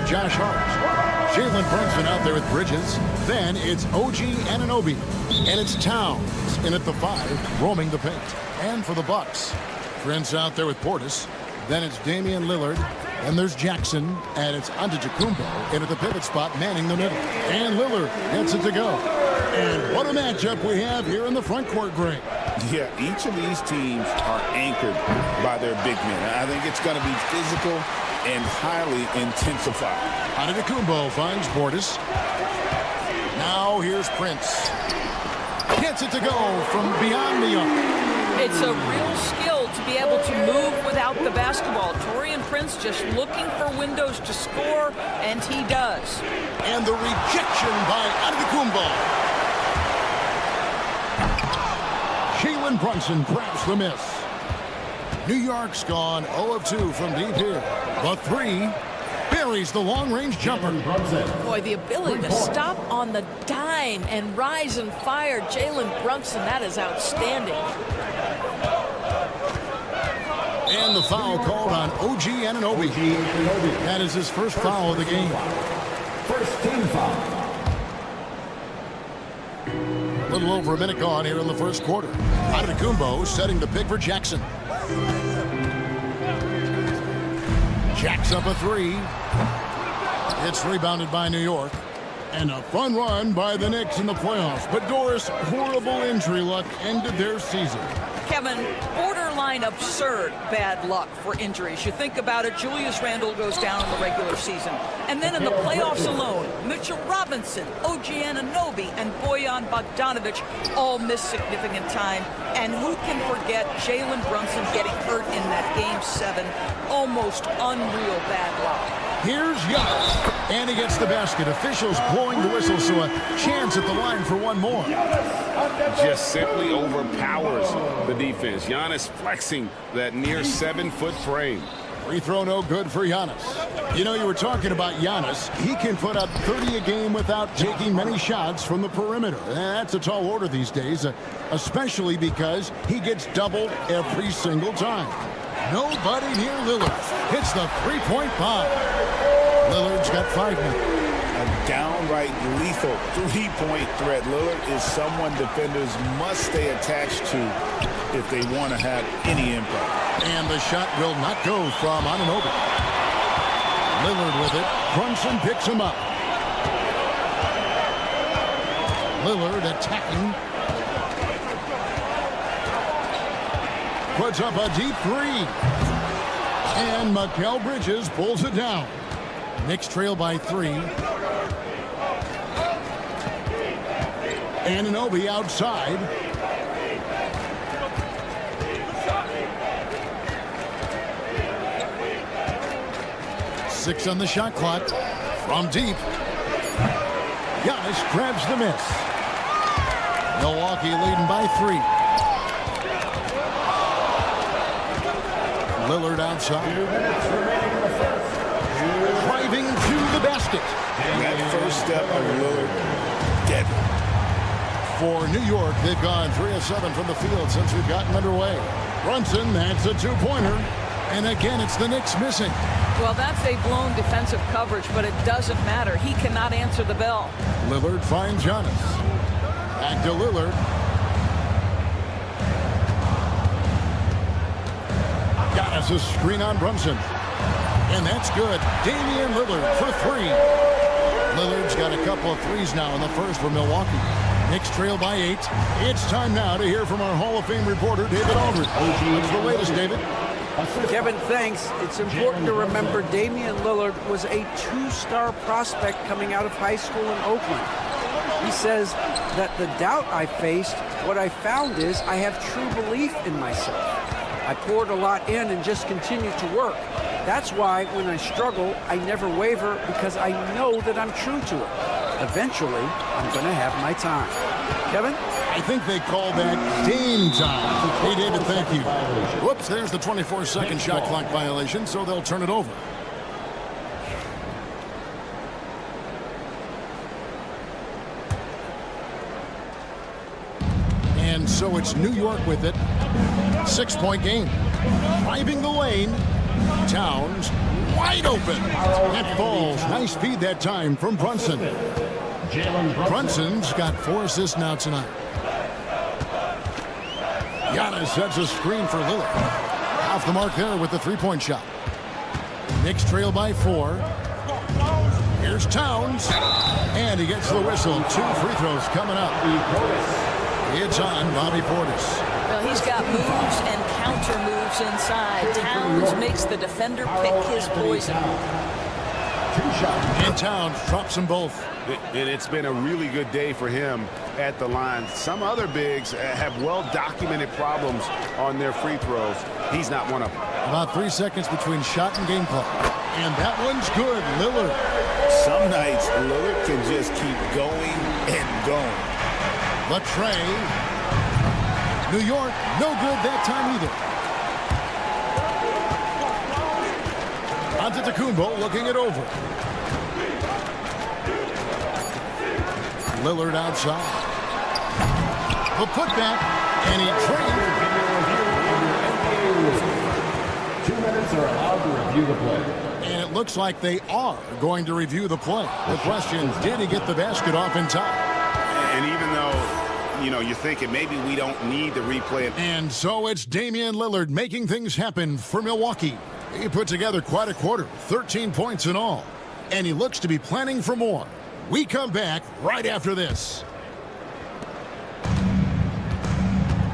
Speaker 6: got Josh Hart. Jalen Brunson out there with Bridges. Then it's OG Anunoby. And it's Towns in at the 5, roaming the paint. And for the Bucks, Prince out there with Portis. Then it's Damian Lillard. And there's Jackson. And it's Antetokounmpo in at the pivot spot, manning the middle. And Lillard gets it to go. And what a matchup we have here in the front court, Greg.
Speaker 8: Yeah, each of these teams are anchored by their big men. I think it's going to be physical and highly intensified.
Speaker 6: Antetokounmpo finds Portis. Now here's Prince. Gets it to go from beyond the arc.
Speaker 2: It's a real skill to be able to move without the basketball. Taurean Prince just looking for windows to score, and he does.
Speaker 6: And the rejection by Antetokounmpo. Jalen Brunson grabs the miss. New York's gone 0 of 2 from deep here. The 3 buries the long-range jumper.
Speaker 2: Boy, the ability to stop on the dime and rise and fire. Jalen Brunson, that is outstanding.
Speaker 6: And the foul called on OG Anunoby. That is his first foul of the game.
Speaker 5: First team foul.
Speaker 6: A little over a minute gone here in the first quarter. Antetokounmpo setting the pick for Jackson. Jacks up a 3. It's rebounded by New York. And a fun run by the Knicks in the playoffs. But Doris, horrible injury luck ended their season.
Speaker 2: Kevin, borderline absurd bad luck for injuries. You think about it, Julius Randle goes down in the regular season. And then in the playoffs alone, Mitchell Robinson, OG Anunoby, and Bojan Bogdanovic all miss significant time. And who can forget Jalen Brunson getting hurt in that Game 7? Almost unreal bad luck.
Speaker 6: Here's Giannis, and he gets the basket. Officials blowing the whistle, so a chance at the line for one more.
Speaker 8: Just simply overpowers the defense. Giannis flexing that near 7-foot frame.
Speaker 6: Free throw no good for Giannis. You know, you were talking about Giannis. He can put up 30 a game without taking many shots from the perimeter. That's a tall order these days, especially because he gets doubled every single time. Nobody near Lillard. Hits the three-point bomb. Lillard's got 5 now.
Speaker 8: A downright lethal three-point threat. Lillard is someone defenders must stay attached to if they want to have any impact.
Speaker 6: And the shot will not go from Anunoby. Lillard with it. Brunson picks him up. Lillard attacking. Puts up a deep 3. And Mikal Bridges pulls it down. Knicks trail by 3. Anunoby outside. Six on the shot clock. From deep. Giannis grabs the miss. Milwaukee leading by 3. Lillard outside. Driving to the basket.
Speaker 8: That first step of Lillard, deadly.
Speaker 6: For New York, they've gone 3 of 7 from the field since we've gotten underway. Brunson, that's a 2-pointer. And again, it's the Knicks missing.
Speaker 2: Well, that's a blown defensive coverage, but it doesn't matter. He cannot answer the bell.
Speaker 6: Lillard finds Giannis. Back to Lillard. Giannis a screen on Brunson. And that's good. Damian Lillard for 3. Lillard's got a couple of threes now in the first for Milwaukee. Knicks trail by 8. It's time now to hear from our Hall of Fame reporter, David Aldridge. What's the latest, David?
Speaker 9: Kevin, thanks. It's important to remember Damian Lillard was a 2-star prospect coming out of high school in Oakland. He says that the doubt I faced, what I found is I have true belief in myself. I poured a lot in and just continued to work. That's why when I struggle, I never waver because I know that I'm true to it. Eventually, I'm going to have my time. Kevin?
Speaker 6: I think they call that game time. Hey, David, thank you. Whoops, there's the 24-second shot clock violation, so they'll turn it over. And so it's New York with it. 6-point game. Driving the lane. Towns wide open. It falls. Nice feed that time from Brunson. Brunson's got 4 assists now tonight. Giannis sets a screen for Lillard. Off the mark there with the three-point shot. Knicks trail by 4. Here's Towns. And he gets the whistle. 2 free throws coming up. It's on Bobby Portis.
Speaker 2: Well, he's got moves and counter moves inside. Towns makes the defender pick his poison.
Speaker 6: And Towns drops them both.
Speaker 8: And it's been a really good day for him at the line. Some other bigs have well-documented problems on their free throws. He's not one of them.
Speaker 6: About 3 seconds between shot and game clock. And that one's good. Lillard.
Speaker 8: Some nights, Lillard can just keep going and going.
Speaker 6: Latrey. New York, no good that time either. Antetokounmpo looking it over. Lillard outside. The putback, and he trained.
Speaker 5: 2 minutes are allowed to review the play.
Speaker 6: And it looks like they are going to review the play. The question, did he get the basket off in time?
Speaker 8: And even though, you know, you're thinking maybe we don't need the replay.
Speaker 6: And so it's Damian Lillard making things happen for Milwaukee. He put together quite a quarter, 13 points in all. And he looks to be planning for more. We come back right after this.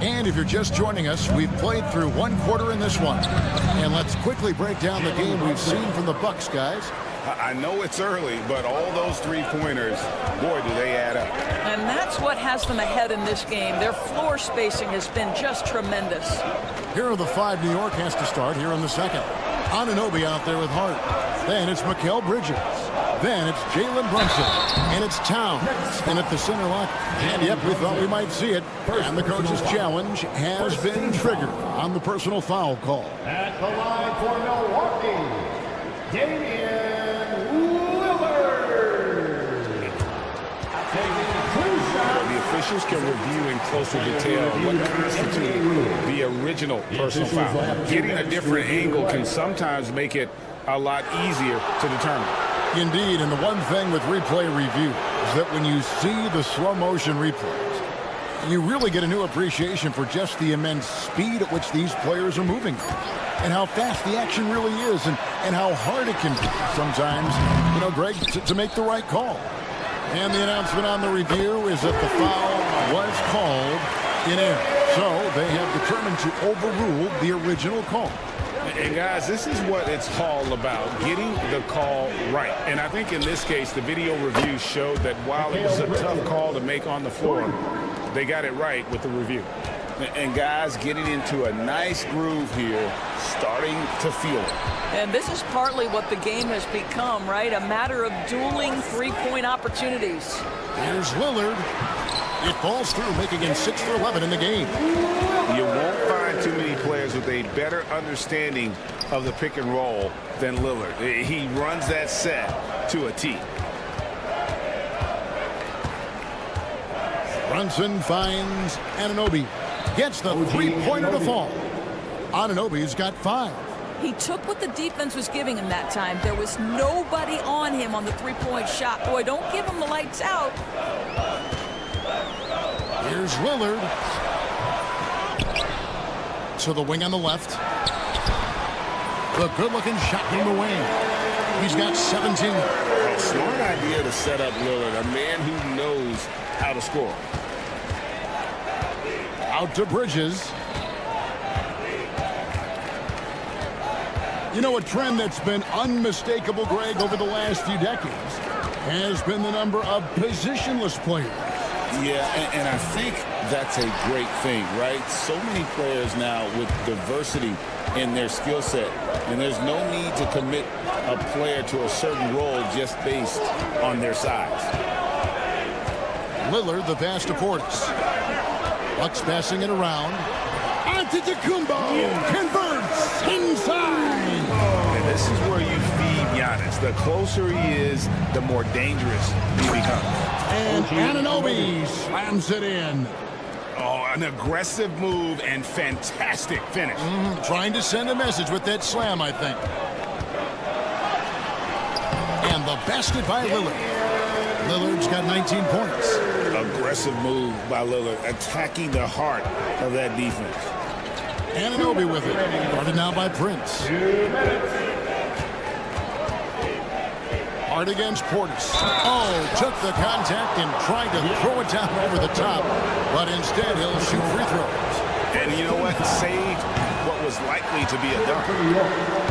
Speaker 6: And if you're just joining us, we've played through 1 quarter in this one. And let's quickly break down the game we've seen from the Bucks, guys.
Speaker 8: I know it's early, but all those three-pointers, boy, do they add up.
Speaker 2: And that's what has them ahead in this game. Their floor spacing has been just tremendous.
Speaker 6: Here are the 5 New York has to start here in the second. Anunoby out there with Hart. Then it's Mikal Bridges. Then it's Jalen Brunson. And it's Towns. And at the center line. And yep, we thought we might see it. And the coach's challenge has been triggered on the personal foul call.
Speaker 5: At the line for Milwaukee, Damian Lillard.
Speaker 1: The officials can review in closer detail what constitutes the original personal foul. Getting a different angle can sometimes make it a lot easier to determine.
Speaker 6: Indeed, and the one thing with replay review is that when you see the slow motion replays, you really get a new appreciation for just the immense speed at which these players are moving and how fast the action really is and how hard it can be sometimes, you know, Greg, to make the right call. And the announcement on the review is that the foul was called in air. So they have determined to overrule the original call.
Speaker 1: And guys, this is what it's all about, getting the call right. And I think in this case, the video review showed that while it was a tough call to make on the floor, they got it right with the review.
Speaker 8: And guys getting into a nice groove here, starting to feel it.
Speaker 2: And this is partly what the game has become, right? A matter of dueling three-point opportunities.
Speaker 6: Here's Lillard. It falls through, making him 6 for 11 in the game.
Speaker 8: You won't find too many players with a better understanding of the pick and roll than Lillard. He runs that set to a T.
Speaker 6: Brunson finds Anunoby. Gets the three-pointer to fall. Anunoby's got 5.
Speaker 2: He took what the defense was giving him that time. There was nobody on him on the three-point shot. Boy, don't give him the lights out.
Speaker 6: Here's Lillard. To the wing on the left. The good-looking shot from the wing. He's got 17.
Speaker 8: A smart idea to set up Lillard, a man who knows how to score.
Speaker 6: Out to Bridges. You know, a trend that's been unmistakable, Greg, over the last few decades has been the number of positionless players.
Speaker 8: Yeah, and I think that's a great thing, right? So many players now with diversity in their skill set, and there's no need to commit a player to a certain role just based on their size.
Speaker 6: Lillard, the pass to Portis. Bucks passing it around. Antetokounmpo converts inside.
Speaker 8: And this is where you feed Giannis. The closer he is, the more dangerous he becomes.
Speaker 6: And Anunoby slams it in.
Speaker 8: Oh, an aggressive move and fantastic finish.
Speaker 6: Trying to send a message with that slam, I think. The basket by Lillard. Lillard's got 19 points.
Speaker 8: Aggressive move by Lillard, attacking the heart of that defense.
Speaker 6: Anunoby with it. Guarded now by Prince. Hard against Portis. Oh, took the contact and tried to throw it down over the top. But instead, he'll shoot free throws.
Speaker 8: And you know what? Saved what was likely to be a dunk.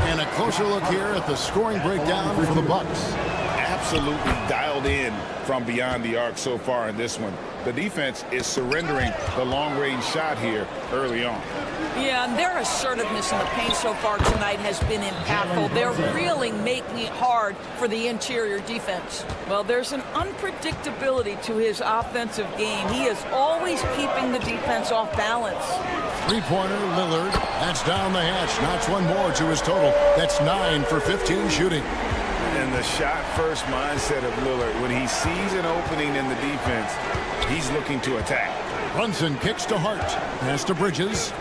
Speaker 6: And a closer look here at the scoring breakdown for the Bucks.
Speaker 8: Absolutely dialed in from beyond the arc so far in this one. The defense is surrendering the long-range shot here early on.
Speaker 2: Yeah, and their assertiveness in the paint so far tonight has been impactful. They're really making it hard for the interior defense. Well, there's an unpredictability to his offensive game. He is always keeping the defense off balance.
Speaker 6: Three-pointer, Lillard. That's down the hatch. Knocks one more to his total. That's 9 for 15 shooting.
Speaker 8: And the shot-first mindset of Lillard, when he sees an opening in the defense, he's looking to attack.
Speaker 6: Brunson kicks to Hart. Pass to Bridges.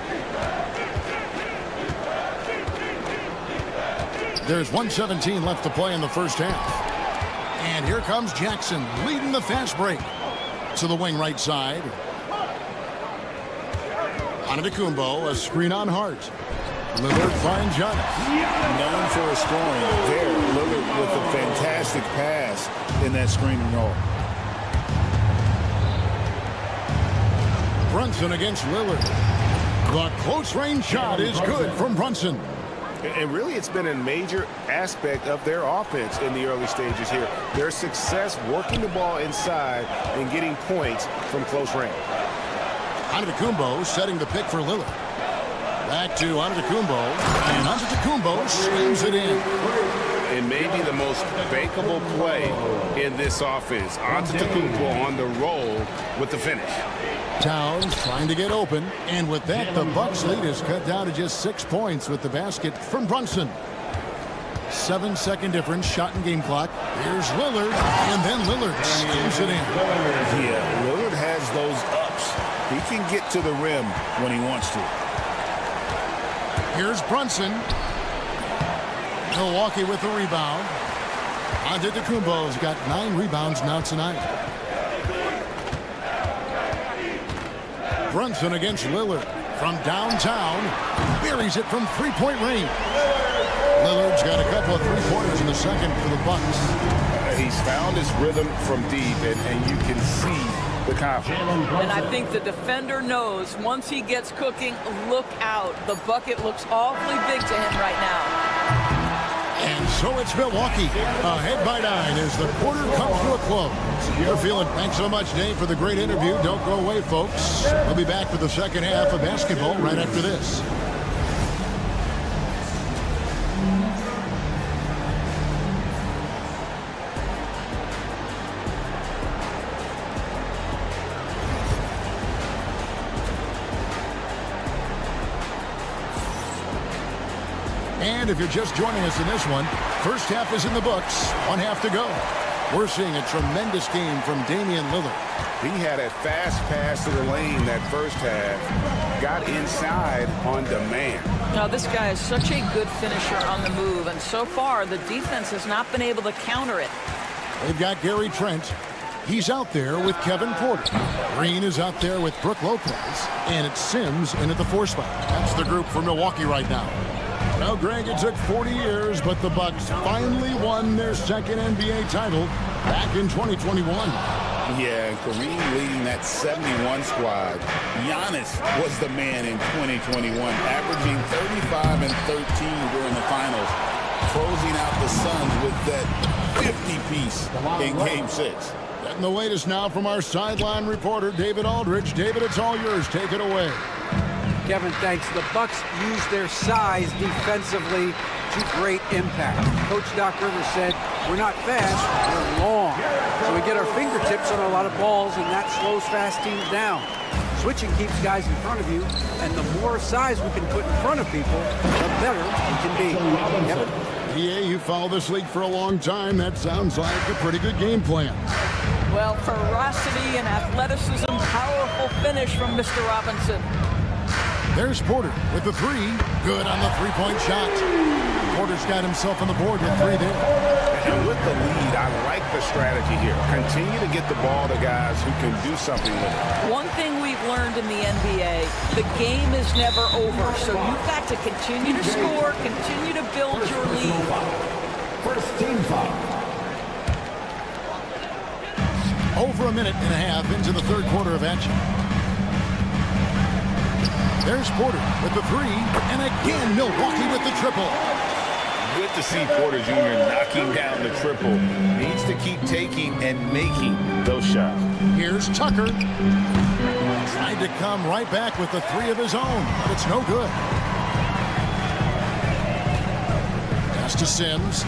Speaker 6: There's 1:17 left to play in the first half. And here comes Jackson leading the fast break. To the wing right side. Antetokounmpo, a screen on Hart. Lillard finds Giannis.
Speaker 8: Known for his scoring there. Lillard with a fantastic pass in that screen and roll.
Speaker 6: Brunson against Lillard. The close-range shot is good from Brunson.
Speaker 8: And really, it's been a major aspect of their offense in the early stages here. Their success working the ball inside and getting points from close range.
Speaker 6: Antetokounmpo setting the pick for Lillard. Back to Antetokounmpo, and Antetokounmpo slams it in.
Speaker 8: It may be the most bankable play in this offense. Antetokounmpo on the roll with the finish.
Speaker 6: Towns trying to get open, and with that, the Bucks lead is cut down to just 6 points with the basket from Brunson. 7-second difference, shot and game clock. Here's Lillard, and then Lillard slams it in.
Speaker 8: Yeah, Lillard has those ups. He can get to the rim when he wants to.
Speaker 6: Here's Brunson. Milwaukee with the rebound. Antetokounmpo's got 9 rebounds now tonight. Brunson against Lillard from downtown. Buries it from three-point range. Lillard's got a couple of three-pointers in the second for the Bucks.
Speaker 8: He's found his rhythm from deep, and you can see the confidence.
Speaker 2: And I think the defender knows once he gets cooking, look out. The bucket looks awfully big to him right now.
Speaker 6: And so it's Milwaukee ahead by 9 as the quarter comes to a close. You're feeling. Thanks so much, Dave, for the great interview. Don't go away, folks. We'll be back for the second half of basketball right after this. And if you're just joining us in this one, first half is in the books. 1 half to go. We're seeing a tremendous game from Damian Lillard.
Speaker 8: He had a fast pass to the lane that first half. Got inside on demand.
Speaker 2: Now, this guy is such a good finisher on the move, and so far the defense has not been able to counter it.
Speaker 6: They've got Gary Trent. He's out there with Kevin Porter. Green is out there with Brook Lopez. And it's Sims in at the 4 spot. That's the group for Milwaukee right now. Now, Greg, it took 40 years, but the Bucks finally won their second NBA title back in 2021.
Speaker 8: Yeah, and Kareem leading that 71 squad. Giannis was the man in 2021, averaging 35 and 13 during the finals, closing out the Suns with that 50-piece in Game 6.
Speaker 6: Getting the latest now from our sideline reporter, David Aldridge. David, it's all yours. Take it away.
Speaker 9: Kevin, thanks. The Bucks use their size defensively to great impact. Coach Doc Rivers said, we're not fast, we're long. So we get our fingertips on a lot of balls, and that slows fast teams down. Switching keeps guys in front of you, and the more size we can put in front of people, the better we can be. Kevin?
Speaker 6: Yeah, you follow this league for a long time. That sounds like a pretty good game plan.
Speaker 2: Well, ferocity and athleticism, powerful finish from Mr. Robinson.
Speaker 6: There's Porter with the 3. Good on the three-point shot. Porter's got himself on the board with 3 there.
Speaker 8: And with the lead, I like the strategy here. Continue to get the ball to guys who can do something with it.
Speaker 2: One thing we've learned in the NBA, the game is never over. So you've got to continue to score, continue to build your lead.
Speaker 5: First team foul.
Speaker 6: Over a minute and a half into the third quarter of action. There's Porter with the three, and again Milwaukee with the triple.
Speaker 8: Good to see Porter Jr. knocking down the triple. Needs to keep taking and making those shots.
Speaker 6: Here's Tucker. Tried to come right back with the three of his own, but it's no good. Pass to Sims.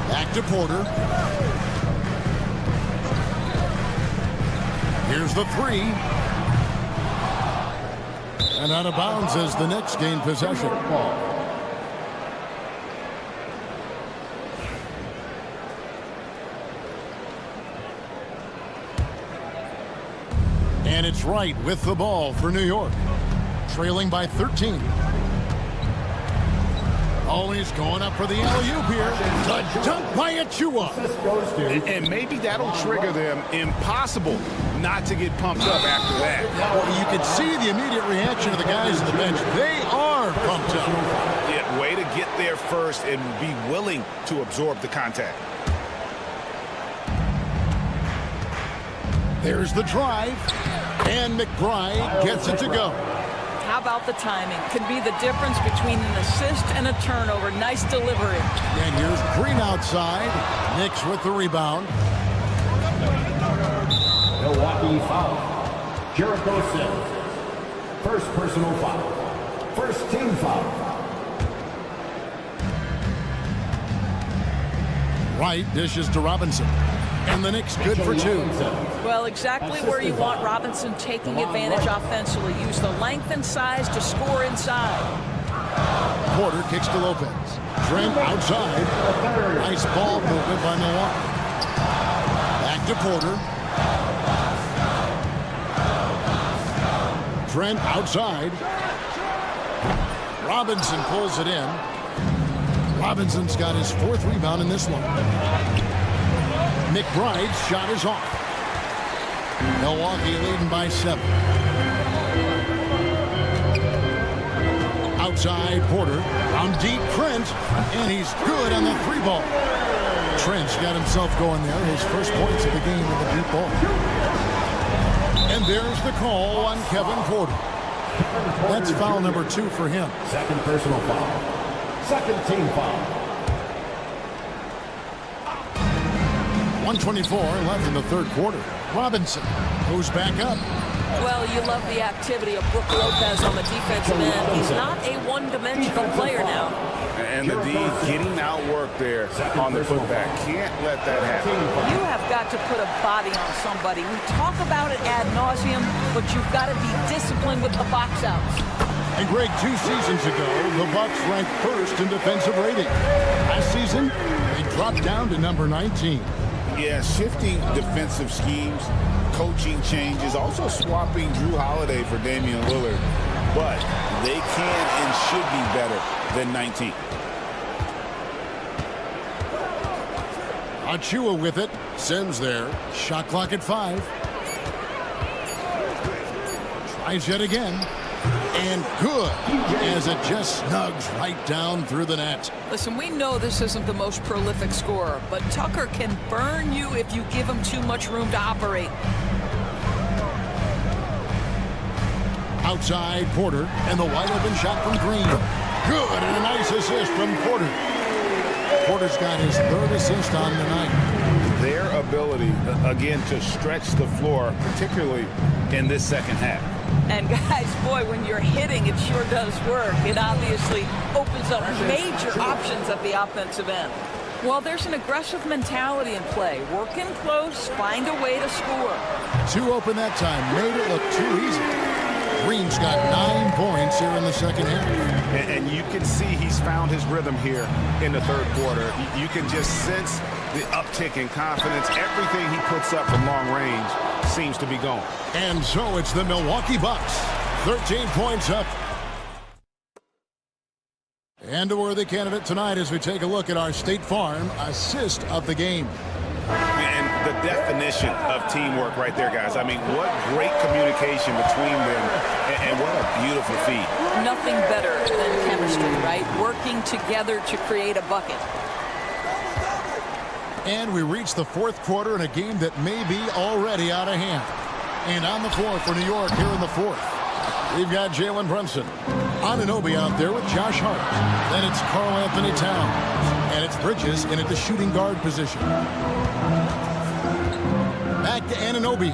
Speaker 6: Back to Porter. Here's the three. And out of bounds as the Knicks gain possession. And it's Wright with the ball for New York. Trailing by 13. Always going up for the alley-oop here. The dunk by Achua.
Speaker 8: And maybe that'll trigger them. Impossible not to get pumped up after that.
Speaker 6: Well, you can see the immediate reaction of the guys on the bench. They are pumped up.
Speaker 8: Yeah, way to get there first and be willing to absorb the contact.
Speaker 6: There's the drive. And McBride gets it to go.
Speaker 2: How about the timing? Could be the difference between an assist and a turnover. Nice delivery.
Speaker 6: And here's Green outside. Knicks with the rebound.
Speaker 5: Milwaukee foul. Jericho Sims. First personal foul. First team foul.
Speaker 6: Wright dishes to Robinson. And the Knicks good for two.
Speaker 2: Well, exactly where you want Robinson taking advantage offensively. Use the length and size to score inside.
Speaker 6: Porter kicks to Lopez. Trent outside. Nice ball movement by Milwaukee. Back to Porter. Trent outside. Robinson pulls it in. Robinson's got his fourth rebound in this one. McBride's shot is off. Milwaukee leading by 7. Outside Porter. On deep Trent. And he's good on the three ball. Trent's got himself going there. His first points of the game with the deep ball. And there's the call on Kevin Porter. That's foul number 2 for him.
Speaker 5: Second personal foul. Second team foul.
Speaker 6: 1:24 left in the third quarter. Robinson goes back up.
Speaker 2: Well, you love the activity of Brook Lopez on the defensive end. He's not a one-dimensional player now.
Speaker 8: And the D getting outworked there on the putback. Can't let that happen.
Speaker 2: You have got to put a body on somebody. We talk about it ad nauseum, but you've got to be disciplined with the box outs.
Speaker 6: And Greg, 2 seasons ago, the Bucks ranked first in defensive rating. Last season, they dropped down to number 19.
Speaker 8: Yeah, shifting defensive schemes, coaching changes, also swapping Drew Holiday for Damian Lillard. But they can and should be better than 19.
Speaker 6: Achua with it. Sims there. Shot clock at 5. Tries yet again. And good, as it just snugs right down through the net.
Speaker 2: Listen, we know this isn't the most prolific scorer, but Tucker can burn you if you give him too much room to operate.
Speaker 6: Outside Porter, and the wide open shot from Green. Good, and a nice assist from Porter. Porter's got his 3rd assist on the night.
Speaker 8: Their ability, again, to stretch the floor, particularly in this second half.
Speaker 2: And guys, boy, when you're hitting, it sure does work. It obviously opens up major options at the offensive end. Well, there's an aggressive mentality in play. Working close, find a way to score.
Speaker 6: 2 open that time, made it look too easy. Green's got 9 points here in the second half.
Speaker 8: And you can see he's found his rhythm here in the third quarter. You can just sense the uptick in confidence. Everything he puts up from long range seems to be going.
Speaker 6: And so it's the Milwaukee Bucks. 13 points up. And a worthy candidate tonight as we take a look at our State Farm assist of the game.
Speaker 8: And the definition of teamwork right there, guys. I mean, what great communication between them, and what a beautiful feat.
Speaker 2: Nothing better than chemistry, right? Working together to create a bucket.
Speaker 6: And we reach the fourth quarter in a game that may be already out of hand. And on the floor for New York here in the fourth, we've got Jalen Brunson. Anunoby out there with Josh Hart. Then it's Karl Anthony Towns. And it's Bridges in at the shooting guard position. Back to Anunoby.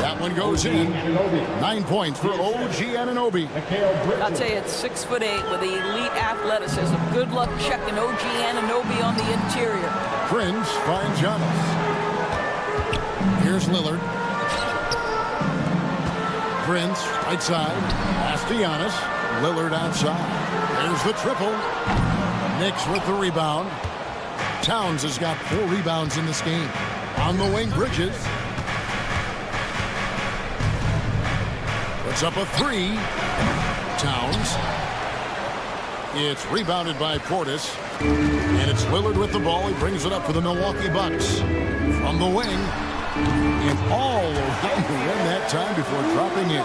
Speaker 6: That one goes in. 9 points for OG Anunoby.
Speaker 2: I'll tell you, it's 6'8" with elite athleticism. Good luck checking OG Anunoby on the interior.
Speaker 6: Prince finds Giannis. Here's Lillard. Prince, right side. Pass to Giannis. Lillard outside. There's the triple. Knicks with the rebound. Towns has got 4 rebounds in this game. On the wing, Bridges. Puts up a 3. Towns. It's rebounded by Portis. And it's Lillard with the ball. He brings it up for the Milwaukee Bucks. From the wing. And all around the rim that time before dropping in.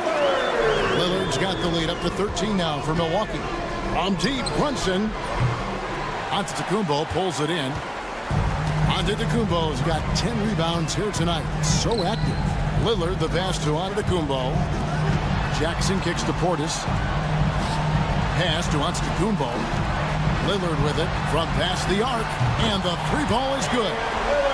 Speaker 6: Lillard's got the lead up to 13 now for Milwaukee. From deep, Brunson. Antetokounmpo pulls it in. Antetokounmpo's got 10 rebounds here tonight. So active. Lillard the pass to Antetokounmpo. Jackson kicks to Portis. Pass to Antetokounmpo. Lillard with it from past the arc. And the 3 ball is good.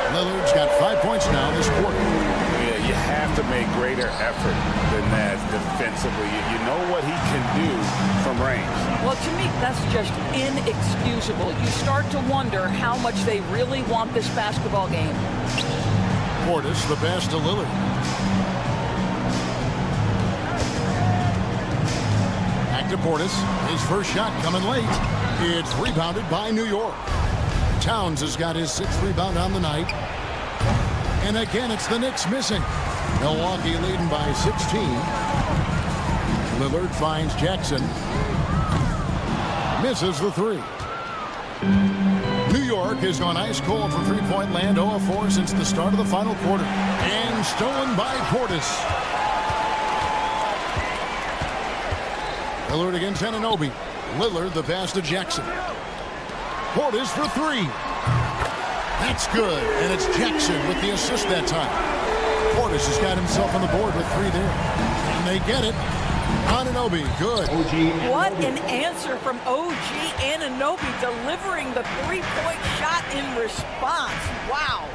Speaker 6: Lillard's got 5 points now this quarter.
Speaker 8: Yeah, you have to make greater effort than that defensively. You know what he can do from range.
Speaker 2: Well, to me, that's just inexcusable. You start to wonder how much they really want this basketball game.
Speaker 6: Portis, the pass to Lillard. Back to Portis. His first shot coming late. It's rebounded by New York. Towns has got his 6th rebound on the night. And again, it's the Knicks missing. Milwaukee leading by 16. Lillard finds Jackson. Misses the 3. New York has gone ice cold from three-point land, 0-4 since the start of the final quarter. And stolen by Portis. Lillard against Anunoby. Lillard the pass to Jackson. Portis for 3. That's good. And it's Jackson with the assist that time. Portis has got himself on the board with 3 there. And they get it. Anunoby, good.
Speaker 2: What an answer from OG Anunoby, delivering the 3-point shot in response. Wow.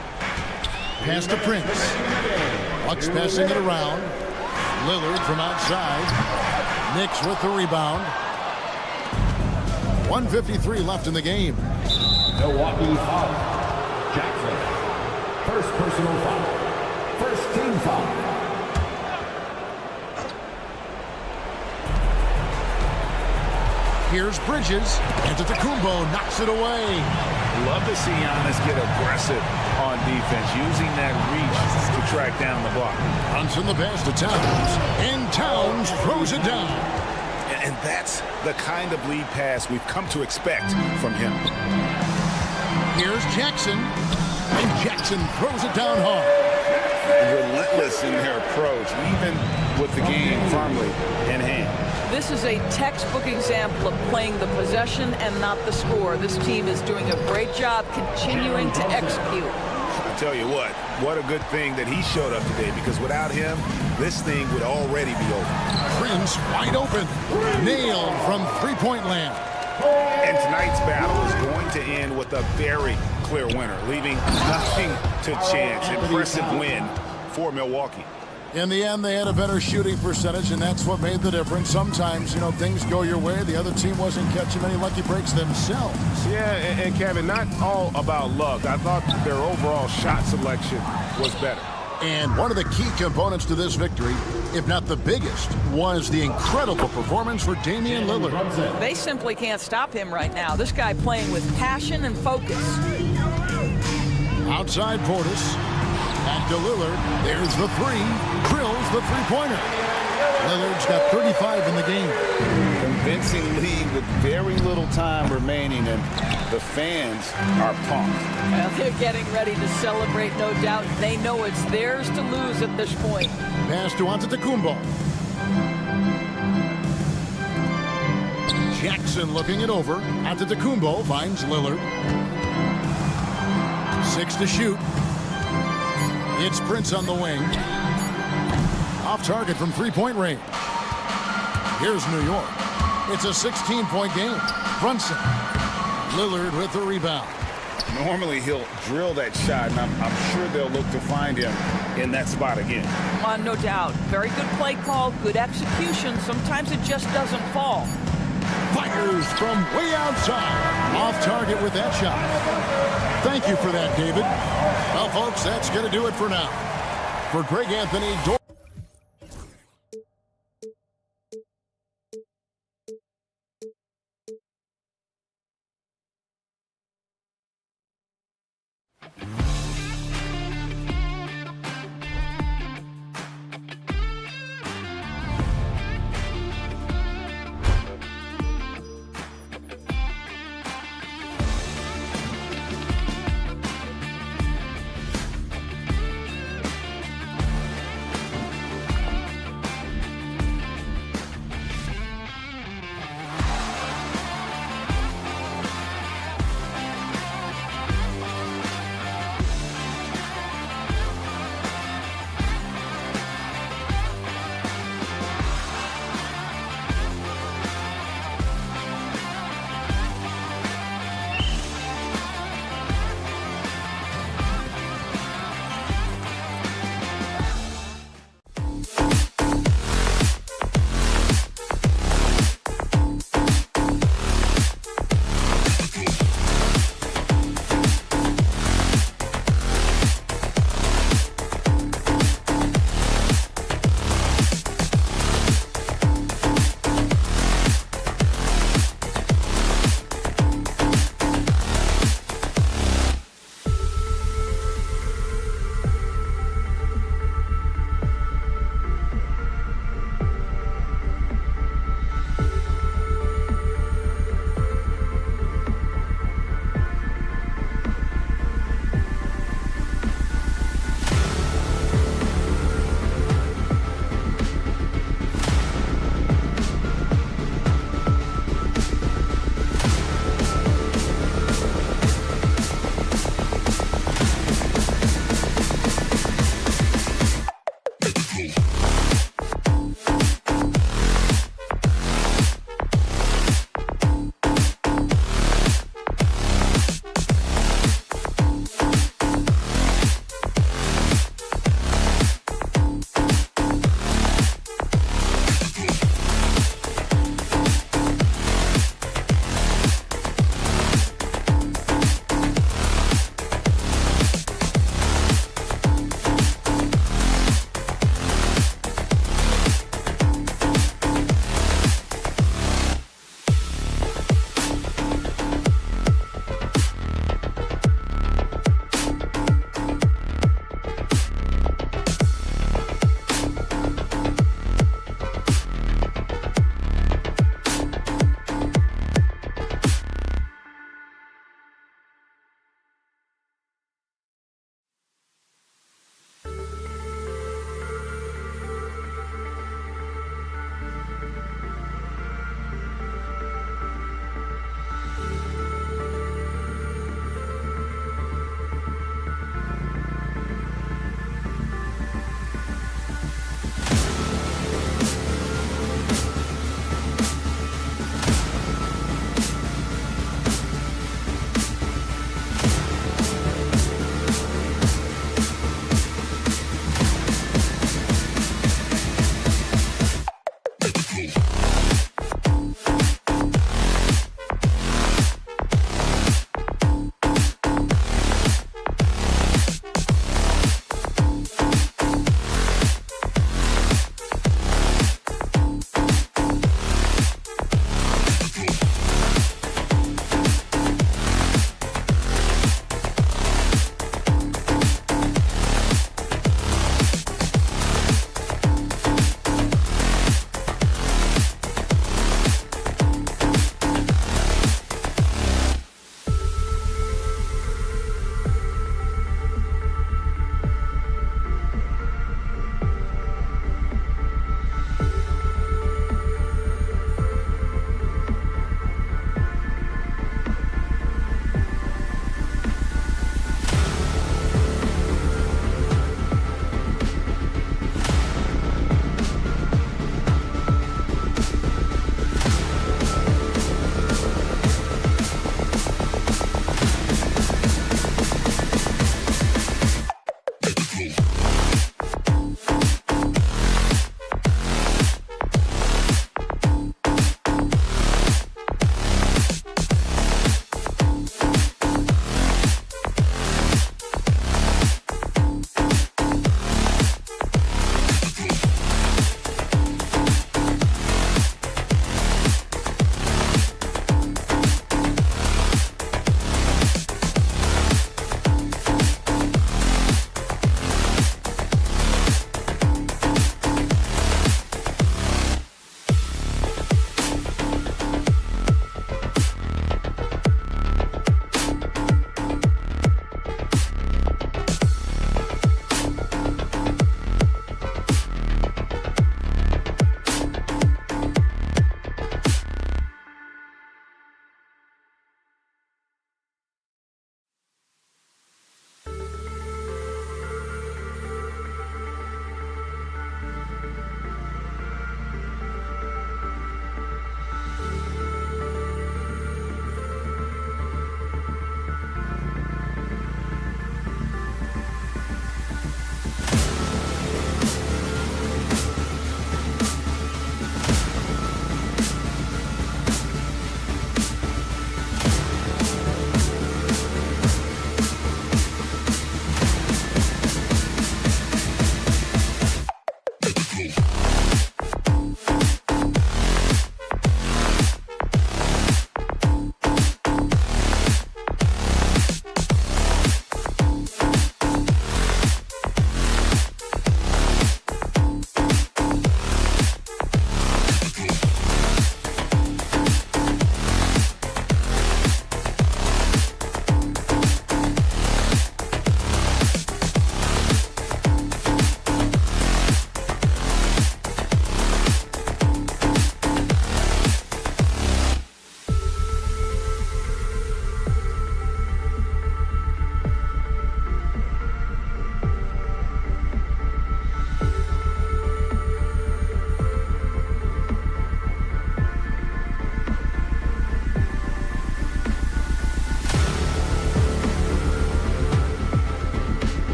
Speaker 6: Pass to Prince. Bucks passing it around. Lillard from outside. Knicks with the rebound. 1:53 left in the game.
Speaker 5: Milwaukee foul. Jackson. First personal foul. First team foul.
Speaker 6: Here's Bridges. Antetokounmpo knocks it away.
Speaker 8: Love to see Giannis get aggressive on defense, using that reach to track down the block.
Speaker 6: Brunson the pass to Towns. And Towns throws it down.
Speaker 8: And that's the kind of lead pass we've come to expect from him.
Speaker 6: Here's Jackson. And Jackson throws it down hard.
Speaker 8: Relentless in their approach, even with the game firmly in hand.
Speaker 2: This is a textbook example of playing the possession and not the score. This team is doing a great job continuing to execute.
Speaker 8: I tell you what a good thing that he showed up today, because without him, this thing would already be over.
Speaker 6: Prince wide open. Nailed from three-point land.
Speaker 8: And tonight's battle is going to end with a very clear winner, leaving nothing to chance. Impressive win for Milwaukee.
Speaker 6: In the end, they had a better shooting percentage, and that's what made the difference. Sometimes, things go your way. The other team wasn't catching many lucky breaks themselves.
Speaker 1: Yeah, and Kevin, not all about luck. I thought their overall shot selection was better.
Speaker 6: And one of the key components to this victory, if not the biggest, was the incredible performance for Damian Lillard.
Speaker 2: They simply can't stop him right now. This guy playing with passion and focus.
Speaker 6: Outside Portis. Back to Lillard. There's the 3. Drills the three-pointer. Lillard's got 35 in the game.
Speaker 8: convincing lead with very little time remaining, and the fans are pumped.
Speaker 2: Well, they're getting ready to celebrate, no doubt. They know it's theirs to lose at this point.
Speaker 6: Pass to Antetokounmpo. Jackson looking it over. Antetokounmpo finds Lillard. 6 to shoot. It's Prince on the wing. Off target from three-point range. Here's New York. It's a 16-point game. Brunson. Lillard with the rebound.
Speaker 8: Normally he'll drill that shot, and I'm sure they'll look to find him in that spot again.
Speaker 2: No doubt. Very good play call, good execution. Sometimes it just doesn't fall.
Speaker 6: Fires from way outside. Off target with that shot. Thank you for that, David. Well, folks, that's going to do it for now. For Greg Anthony,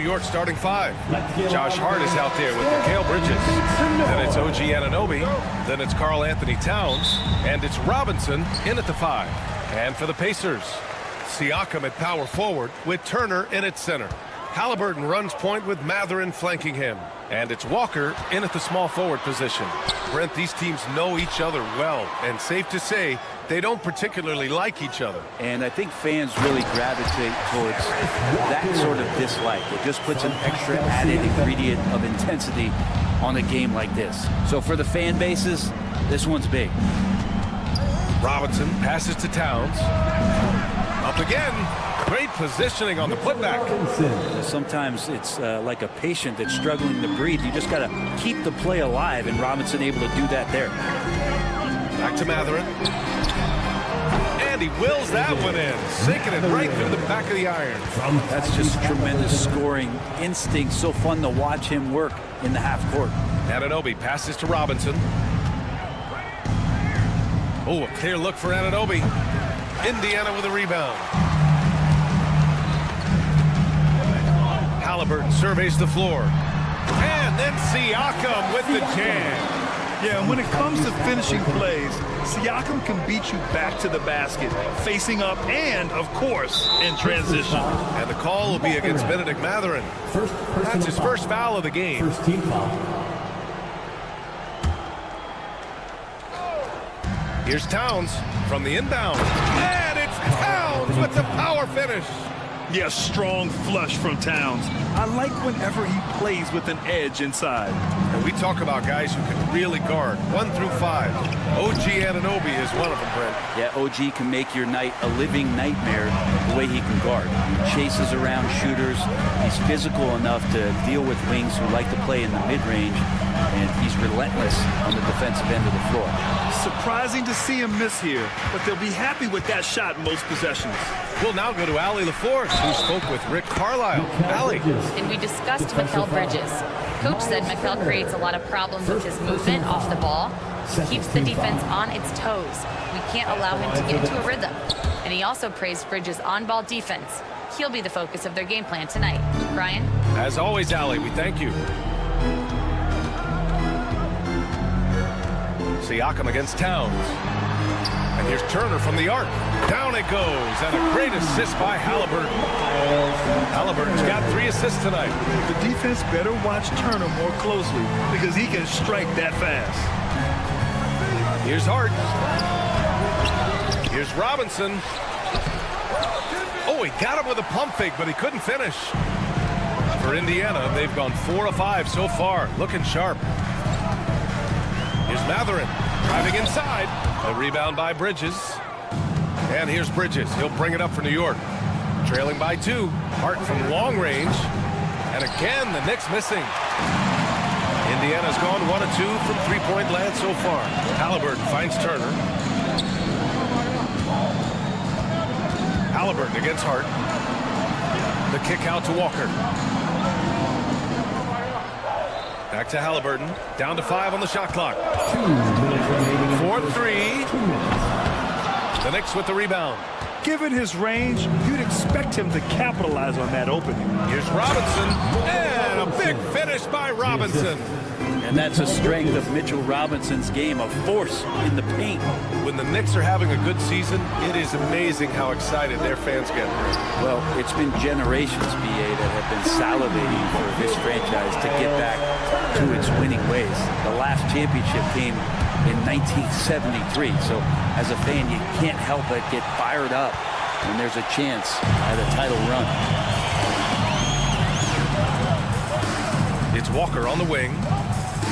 Speaker 1: York starting five. Josh Hart is out there with Mikal Bridges. Then it's OG Anunoby. Then it's Karl Anthony Towns. And it's Robinson in at the five. And for the Pacers, Siakam at power forward with Turner in at center. Halliburton runs point with Mathurin flanking him. And it's Walker in at the small forward position. Brent, these teams know each other well, and safe to say they don't particularly like each other.
Speaker 7: And I think fans really gravitate towards that sort of dislike. It just puts an extra added ingredient of intensity on a game like this. So for the fan bases, this one's big.
Speaker 1: Robinson passes to Towns. Up again. Great positioning on the putback.
Speaker 7: Sometimes it's like a patient that's struggling to breathe. You just got to keep the play alive, and Robinson able to do that there.
Speaker 1: Back to Mathurin. And he wills that one in, sinking it right through the back of the iron.
Speaker 7: That's just tremendous scoring instinct. So fun to watch him work in the half court.
Speaker 1: Anunoby passes to Robinson. Oh, a clear look for Anunoby. Indiana with a rebound. Halliburton surveys the floor. And then Siakam with the jam.
Speaker 4: Yeah, and when it comes to finishing plays, Siakam can beat you back to the basket, facing up and, of course, in transition.
Speaker 1: And the call will be against Benedict Mathurin. That's his first foul of the game.
Speaker 5: First team foul.
Speaker 1: Here's Towns from the inbound. And it's Towns with the power finish.
Speaker 4: Yeah, strong flush from Towns. I like whenever he plays with an edge inside.
Speaker 1: And we talk about guys who can really guard 1 through 5. OG Anunoby is one of them, Brent.
Speaker 7: Yeah, OG can make your night a living nightmare the way he can guard. He chases around shooters. He's physical enough to deal with wings who like to play in the mid-range, and he's relentless on the defensive end of the floor.
Speaker 4: Surprising to see him miss here, but they'll be happy with that shot most possessions.
Speaker 1: We'll now go to Allie LaForce, who spoke with Rick Carlisle. Allie.
Speaker 3: And we discussed Mikal Bridges. Coach said Mikal creates a lot of problems with his movement off the ball. He keeps the defense on its toes. We can't allow him to get into a rhythm. And he also praised Bridges' on-ball defense. He'll be the focus of their game plan tonight. Brian?
Speaker 1: As always, Allie, we thank you. Siakam against Towns. And here's Turner from the arc. Down it goes, and a great assist by Halliburton. Halliburton's got 3 assists tonight.
Speaker 4: The defense better watch Turner more closely because he can strike that fast.
Speaker 1: Here's Hart. Here's Robinson. Oh, he got him with a pump fake, but he couldn't finish. For Indiana, they've gone 4 of 5 so far, looking sharp. Here's Mathurin driving inside. A rebound by Bridges. And here's Bridges. He'll bring it up for New York. Trailing by 2. Hart from long range. And again, the Knicks missing. Indiana's gone 1 of 2 from three-point land so far. Halliburton finds Turner. Halliburton against Hart. The kick out to Walker. Back to Halliburton. Down to 5 on the shot clock. 4-3. The Knicks with the rebound.
Speaker 4: Given his range, you'd expect him to capitalize on that opening.
Speaker 1: Here's Robinson. And a big finish by Robinson.
Speaker 7: And that's a strength of Mitchell Robinson's game, a force in the paint.
Speaker 1: When the Knicks are having a good season, it is amazing how excited their fans get.
Speaker 7: Well, it's been generations, BA, that have been salivating for this franchise to get back to its winning ways. The last championship came in 1973, so as a fan, you can't help but get fired up when there's a chance at a title run.
Speaker 1: It's Walker on the wing.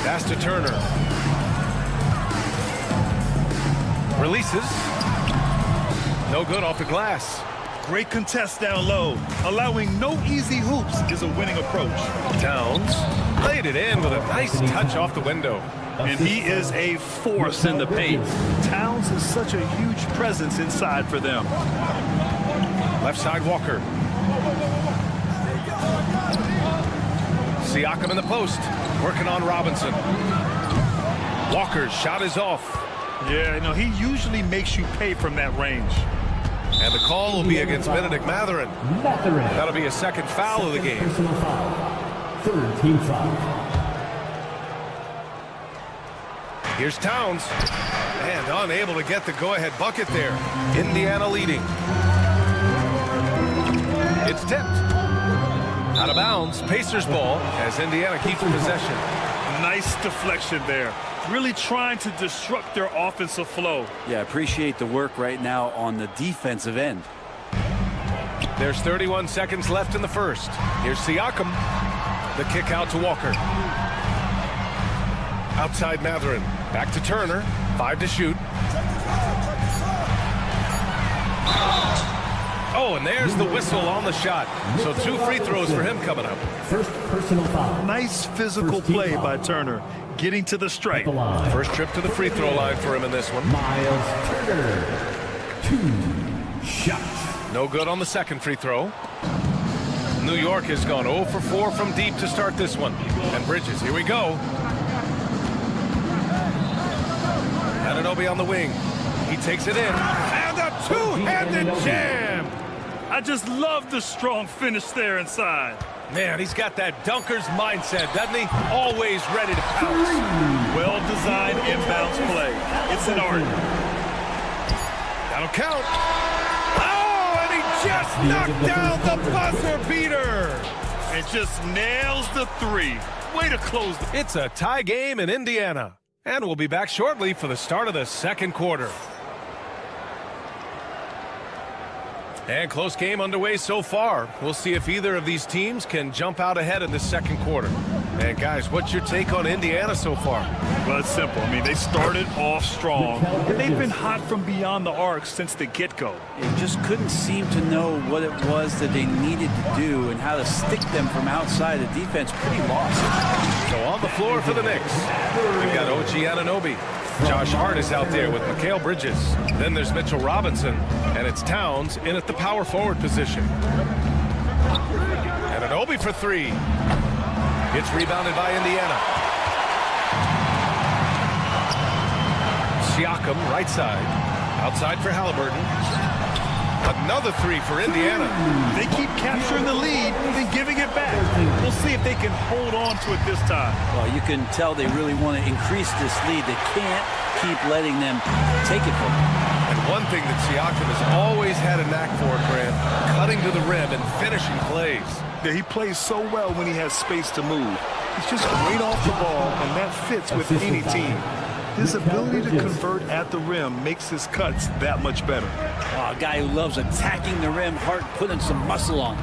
Speaker 1: Pass to Turner. Releases. No good off the glass.
Speaker 4: Great contest down low. Allowing no easy hoops is a winning approach.
Speaker 1: Towns laid it in with a nice touch off the window.
Speaker 4: And he is a force in the paint. Towns is such a huge presence inside for them.
Speaker 1: Left side Walker. Siakam in the post. Working on Robinson. Walker's shot is off.
Speaker 4: Yeah, he usually makes you pay from that range.
Speaker 1: And the call will be against Benedict Mathurin. That'll be a second foul of the game.
Speaker 5: Personal foul. Third team foul.
Speaker 1: Here's Towns. And unable to get the go-ahead bucket there. Indiana leading. It's tipped. Out of bounds. Pacers ball as Indiana keeps possession.
Speaker 4: Nice deflection there. Really trying to disrupt their offensive flow.
Speaker 7: Yeah, appreciate the work right now on the defensive end.
Speaker 1: There's 31 seconds left in the first. Here's Siakam. The kick out to Walker. Outside Mathurin. Back to Turner. 5 to shoot. Oh, and there's the whistle on the shot. So 2 free throws for him coming up.
Speaker 5: First personal foul.
Speaker 4: Nice physical play by Turner, getting to the stripe.
Speaker 1: First trip to the free throw line for him in this one.
Speaker 5: Miles Turner. 2 shots.
Speaker 1: No good on the second free throw. New York has gone 0 for 4 from deep to start this one. And Bridges, here we go. Anunoby on the wing. He takes it in. And a two-handed jam.
Speaker 4: I just love the strong finish there inside.
Speaker 1: Man, he's got that dunker's mindset, doesn't he? Always ready to pounce.
Speaker 4: Well-designed inbounds play. It's an art.
Speaker 1: That'll count. Oh, and he just knocked down the buzzer beater.
Speaker 4: And just nails the 3. Way to close.
Speaker 1: It's a tie game in Indiana. And we'll be back shortly for the start of the second quarter. And close game underway so far. We'll see if either of these teams can jump out ahead in the second quarter. And guys, what's your take on Indiana so far?
Speaker 4: Well, it's simple. I mean, they started off strong, and they've been hot from beyond the arc since the get-go.
Speaker 7: They just couldn't seem to know what it was that they needed to do and how to stick them from outside. The defense pretty lost.
Speaker 1: So on the floor for the Knicks, we've got OG Anunoby. Josh Hart is out there with Mikal Bridges. Then there's Mitchell Robinson, and it's Towns in at the power forward position. Anunoby for 3. It's rebounded by Indiana. Siakam, right side. Outside for Halliburton. Another 3 for Indiana.
Speaker 4: They keep capturing the lead and giving it back. We'll see if they can hold on to it this time.
Speaker 7: Well, you can tell they really want to increase this lead. They can't keep letting them take it from them.
Speaker 1: And one thing that Siakam has always had a knack for, Grant, cutting to the rim and finishing plays.
Speaker 4: Yeah, he plays so well when he has space to move. He's just great off the ball, and that fits with any team. His ability to convert at the rim makes his cuts that much better.
Speaker 7: Oh, a guy who loves attacking the rim, Hart putting some muscle on.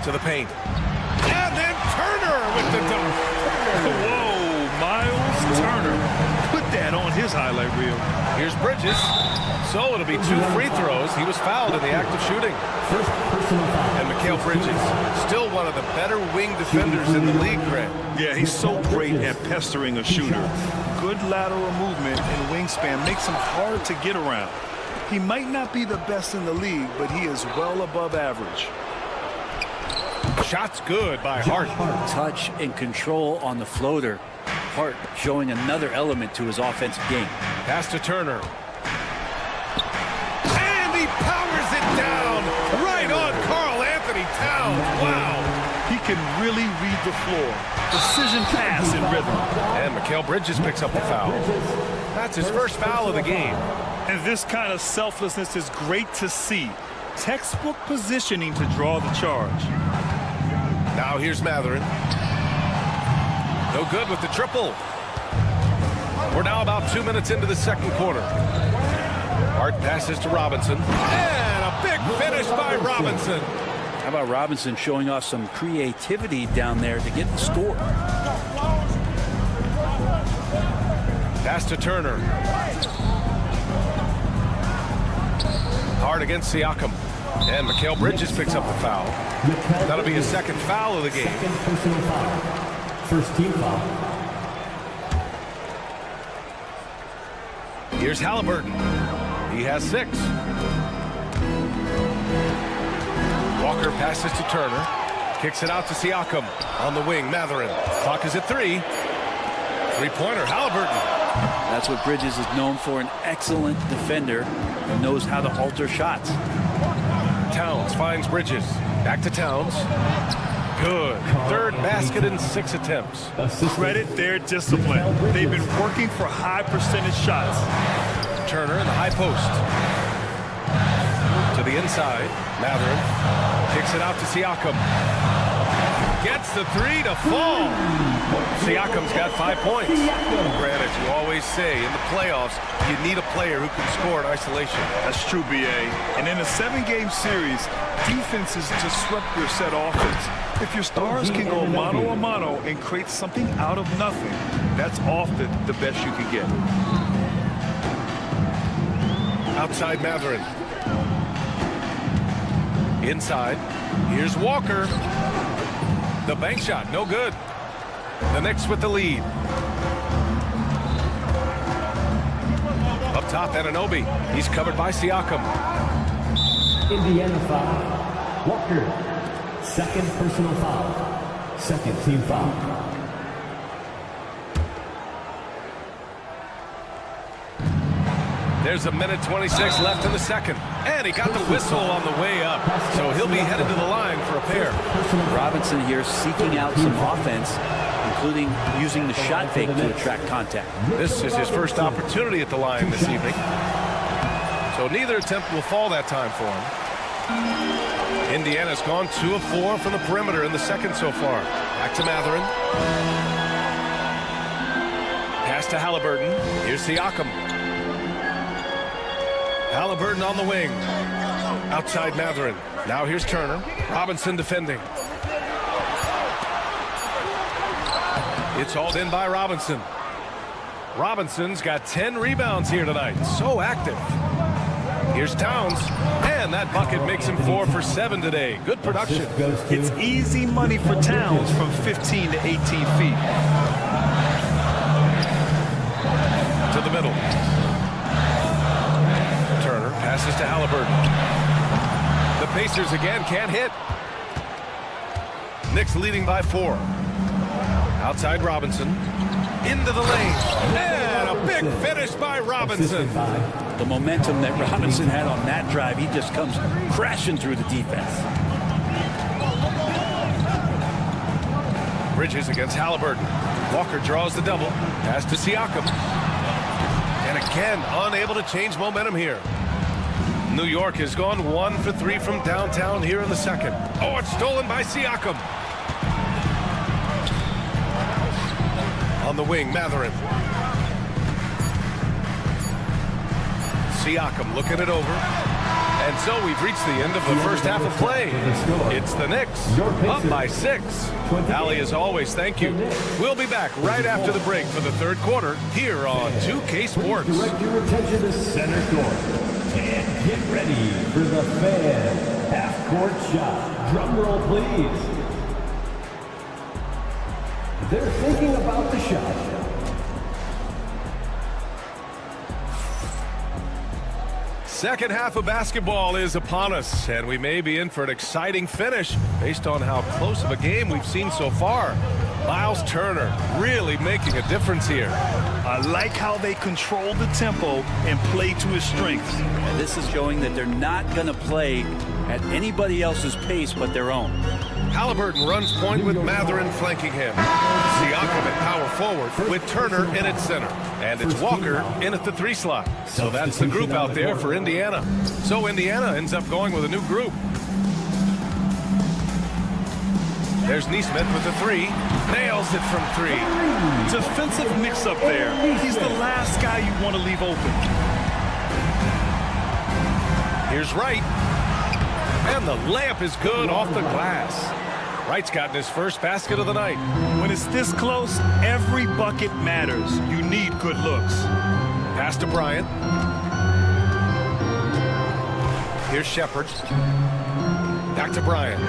Speaker 1: To the paint. And then Turner with the dunk.
Speaker 4: Whoa, Miles Turner. Put that on his highlight reel.
Speaker 1: Here's Bridges. So it'll be 2 free throws. He was fouled in the act of shooting.
Speaker 5: First personal foul.
Speaker 1: And Mikal Bridges, still one of the better wing defenders in the league, Grant.
Speaker 4: Yeah, he's so great at pestering a shooter. Good lateral movement and wingspan makes him hard to get around. He might not be the best in the league, but he is well above average.
Speaker 1: Shot's good by Hart.
Speaker 7: Touch and control on the floater. Hart showing another element to his offensive game.
Speaker 1: Pass to Turner. And he powers it down right on Karl Anthony Towns. Wow.
Speaker 4: He can really read the floor. Precision pass in rhythm.
Speaker 1: And Mikal Bridges picks up the foul. That's his first foul of the game.
Speaker 4: And this kind of selflessness is great to see. Textbook positioning to draw the charge.
Speaker 1: Now here's Mathurin. No good with the triple. We're now about 2 minutes into the second quarter. Hart passes to Robinson. And a big finish by Robinson.
Speaker 7: How about Robinson showing off some creativity down there to get the score?
Speaker 1: Pass to Turner. Hard against Siakam. And Mikal Bridges picks up the foul. That'll be his second foul of the game.
Speaker 5: Second personal foul. First team foul.
Speaker 1: Here's Halliburton. He has 6. Walker passes to Turner. Kicks it out to Siakam. On the wing, Mathurin. Clock is at 3. Three-pointer, Halliburton.
Speaker 7: That's what Bridges is known for, an excellent defender who knows how to alter shots.
Speaker 1: Towns finds Bridges. Back to Towns. Good. Third basket in 6 attempts.
Speaker 4: Credit their discipline. They've been working for high percentage shots.
Speaker 1: Turner in the high post. To the inside. Matherin kicks it out to Siakam. Gets the 3 to fall. Siakam's got 5 points. Granted, you always say in the playoffs, you need a player who can score in isolation.
Speaker 4: That's true, BA. And in a 7-game series, defenses disrupt your set offense. If your stars can go mano a mano and create something out of nothing, that's often the best you can get.
Speaker 1: Outside Matherin. Inside. Here's Walker. The bank shot, no good. The Knicks with the lead. Up top, Anunoby. He's covered by Siakam.
Speaker 5: Indiana foul. Walker. Second personal foul. Second team foul.
Speaker 1: There's a minute 26 left in the second. And he got the whistle on the way up. So he'll be headed to the line for a pair.
Speaker 7: Robinson here seeking out some offense, including using the shot fake to attract contact.
Speaker 1: This is his first opportunity at the line this evening. So neither attempt will fall that time for him. Indiana's gone 2 of 4 from the perimeter in the second so far. Back to Matherin. Pass to Halliburton. Here's Siakam. Halliburton on the wing. Outside Matherin. Now here's Turner. Robinson defending. It's hauled in by Robinson. Robinson's got 10 rebounds here tonight. So active. Here's Towns. And that bucket makes him 4 for 7 today. Good production.
Speaker 4: It's easy money for Towns from 15 to 18 feet.
Speaker 1: To the middle. Turner passes to Halliburton. The Pacers again can't hit. Knicks leading by 4. Outside Robinson. Into the lane. And a big finish by Robinson.
Speaker 7: The momentum that Robinson had on that drive, he just comes crashing through the defense.
Speaker 1: Bridges against Halliburton. Walker draws the double. Pass to Siakam. And again, unable to change momentum here. New York has gone 1 for 3 from downtown here in the second. Oh, it's stolen by Siakam. On the wing, Matherin. Siakam looking it over. And so we've reached the end of the first half of play. It's the Knicks up by 6. Ali, as always, thank you. We'll be back right after the break for the third quarter here on 2K Sports.
Speaker 5: Direct your attention to center court. And get ready for the fan half-court shot. Drum roll, please. They're thinking about the shot.
Speaker 1: Second half of basketball is upon us, and we may be in for an exciting finish based on how close of a game we've seen so far. Miles Turner really making a difference here.
Speaker 4: I like how they control the tempo and play to his strengths.
Speaker 7: And this is showing that they're not going to play at anybody else's pace but their own.
Speaker 1: Halliburton runs point with Matherin flanking him. Siakam at power forward with Turner in at center. And it's Walker in at the 3 slot. So that's the group out there for Indiana. So Indiana ends up going with a new group. There's Nesmith with the 3. Nails it from 3.
Speaker 4: Defensive mix up there. He's the last guy you want to leave open.
Speaker 1: Here's Wright. And the layup is good off the glass. Wright's gotten his first basket of the night.
Speaker 4: When it's this close, every bucket matters. You need good looks.
Speaker 1: Pass to Bryant. Here's Shepard. Back to Bryant.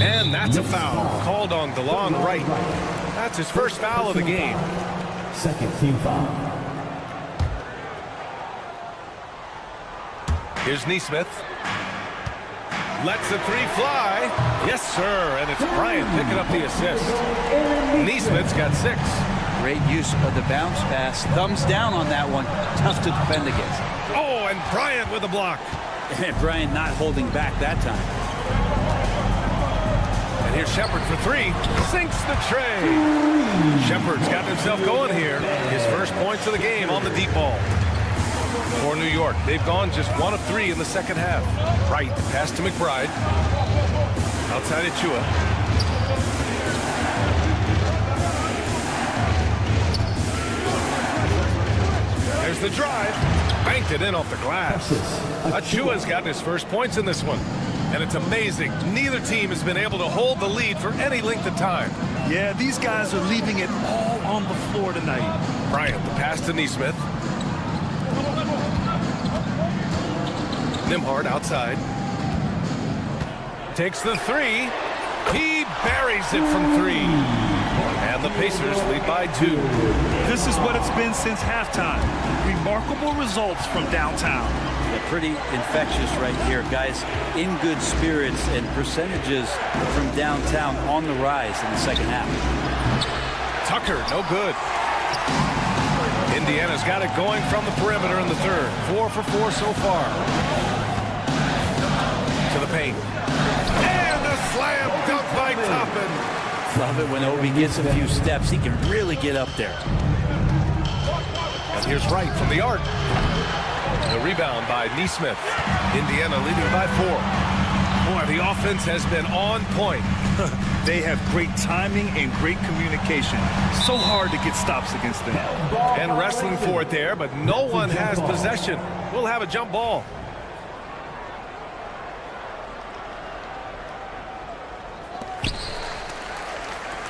Speaker 1: And that's a foul called on DeLon Wright. That's his first foul of the game.
Speaker 5: Second team foul.
Speaker 1: Here's Nesmith. Lets the 3 fly. Yes, sir. And it's Bryant picking up the assist. Nesmith's got 6.
Speaker 7: Great use of the bounce pass. Thumbs down on that one. Tough to defend against.
Speaker 1: Oh, and Bryant with a block.
Speaker 7: And Bryant not holding back that time.
Speaker 1: And here's Shepard for three. Sinks the tray. Shepard's got himself going here. His first points of the game on the deep ball. For New York, they've gone just 1 of 3 in the second half. Right, pass to McBride. Outside Achua. There's the drive. Banked it in off the glass. Achua's gotten his first points in this one. And it's amazing. Neither team has been able to hold the lead for any length of time.
Speaker 4: Yeah, these guys are leaving it all on the floor tonight.
Speaker 1: Bryant, the pass to Nesmith. Nembhard outside. Takes the three. He buries it from 3. And the Pacers lead by 2.
Speaker 4: This is what it's been since halftime. Remarkable results from downtown.
Speaker 7: Yeah, pretty infectious right here. Guys in good spirits and percentages from downtown on the rise in the second half.
Speaker 1: Tucker, no good. Indiana's got it going from the perimeter in the third. 4 for 4 so far. To the paint. And a slam dunk by Toppin.
Speaker 7: Love it when Obi gets a few steps. He can really get up there.
Speaker 1: And here's Wright from the arc. The rebound by Nesmith. Indiana leading by 4. Boy, the offense has been on point.
Speaker 4: They have great timing and great communication. So hard to get stops against them.
Speaker 1: And wrestling for it there, but no one has possession. We'll have a jump ball.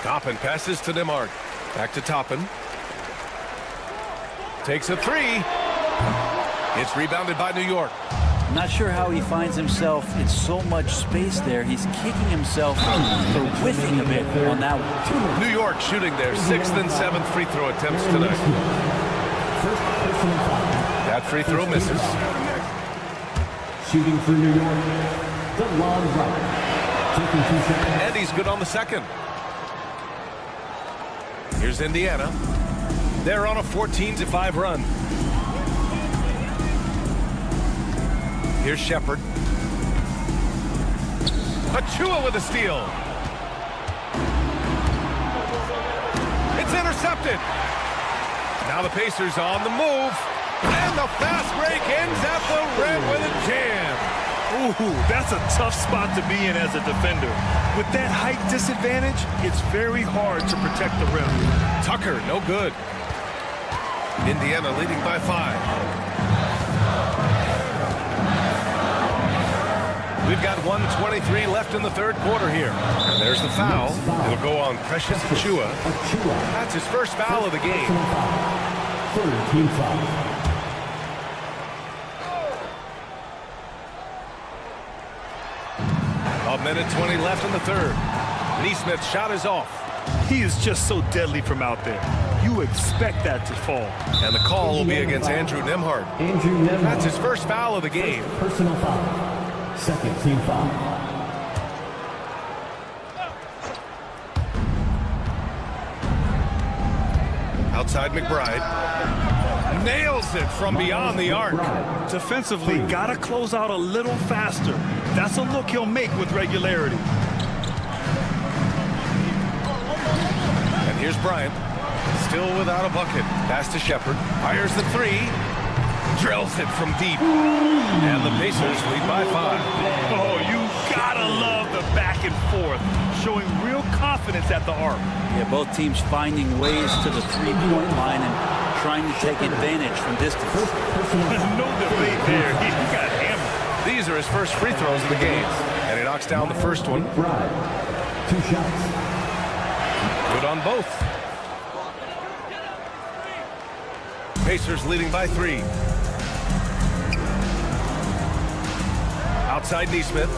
Speaker 1: Toppin passes to Nembhard. Back to Toppin. Takes a 3. It's rebounded by New York.
Speaker 7: Not sure how he finds himself in so much space there. He's kicking himself for whiffing a bit on that one.
Speaker 1: New York shooting their 6th and 7th free throw attempts tonight. That free throw misses.
Speaker 5: Shooting for New York, DeLon Wright. Taking 2 seconds.
Speaker 1: And he's good on the second. Here's Indiana. They're on a 14-5 run. Here's Shepard. Achua with a steal. It's intercepted. Now the Pacers on the move. And the fast break ends at the rim with a jam.
Speaker 4: Ooh, that's a tough spot to be in as a defender. With that height disadvantage, it's very hard to protect the rim.
Speaker 1: Tucker, no good. Indiana leading by 5. We've got 1:23 left in the third quarter here. And there's the foul. It'll go on Precious Achua. That's his first foul of the game.
Speaker 5: Third team foul.
Speaker 1: A minute 20 left in the third. Nesmith's shot is off.
Speaker 4: He is just so deadly from out there. You expect that to fall.
Speaker 1: And the call will be against Andrew Nembhard.
Speaker 5: Andrew Nemo.
Speaker 1: That's his first foul of the game.
Speaker 5: Personal foul. Second team foul.
Speaker 1: Outside McBride. Nails it from beyond the arc.
Speaker 4: Defensively, gotta close out a little faster. That's a look he'll make with regularity.
Speaker 1: And here's Bryant. Still without a bucket. Pass to Shepard. Fires the 3. Drills it from deep. And the Pacers lead by 5.
Speaker 4: Oh, you gotta love the back and forth. Showing real confidence at the arc.
Speaker 7: Yeah, both teams finding ways to the three-point line and trying to take advantage from distance.
Speaker 4: No debate there. He got hammered.
Speaker 1: These are his first free throws of the game. And he knocks down the first one.
Speaker 5: 2 shots.
Speaker 1: Good on both. Pacers leading by 3. Outside Nesmith.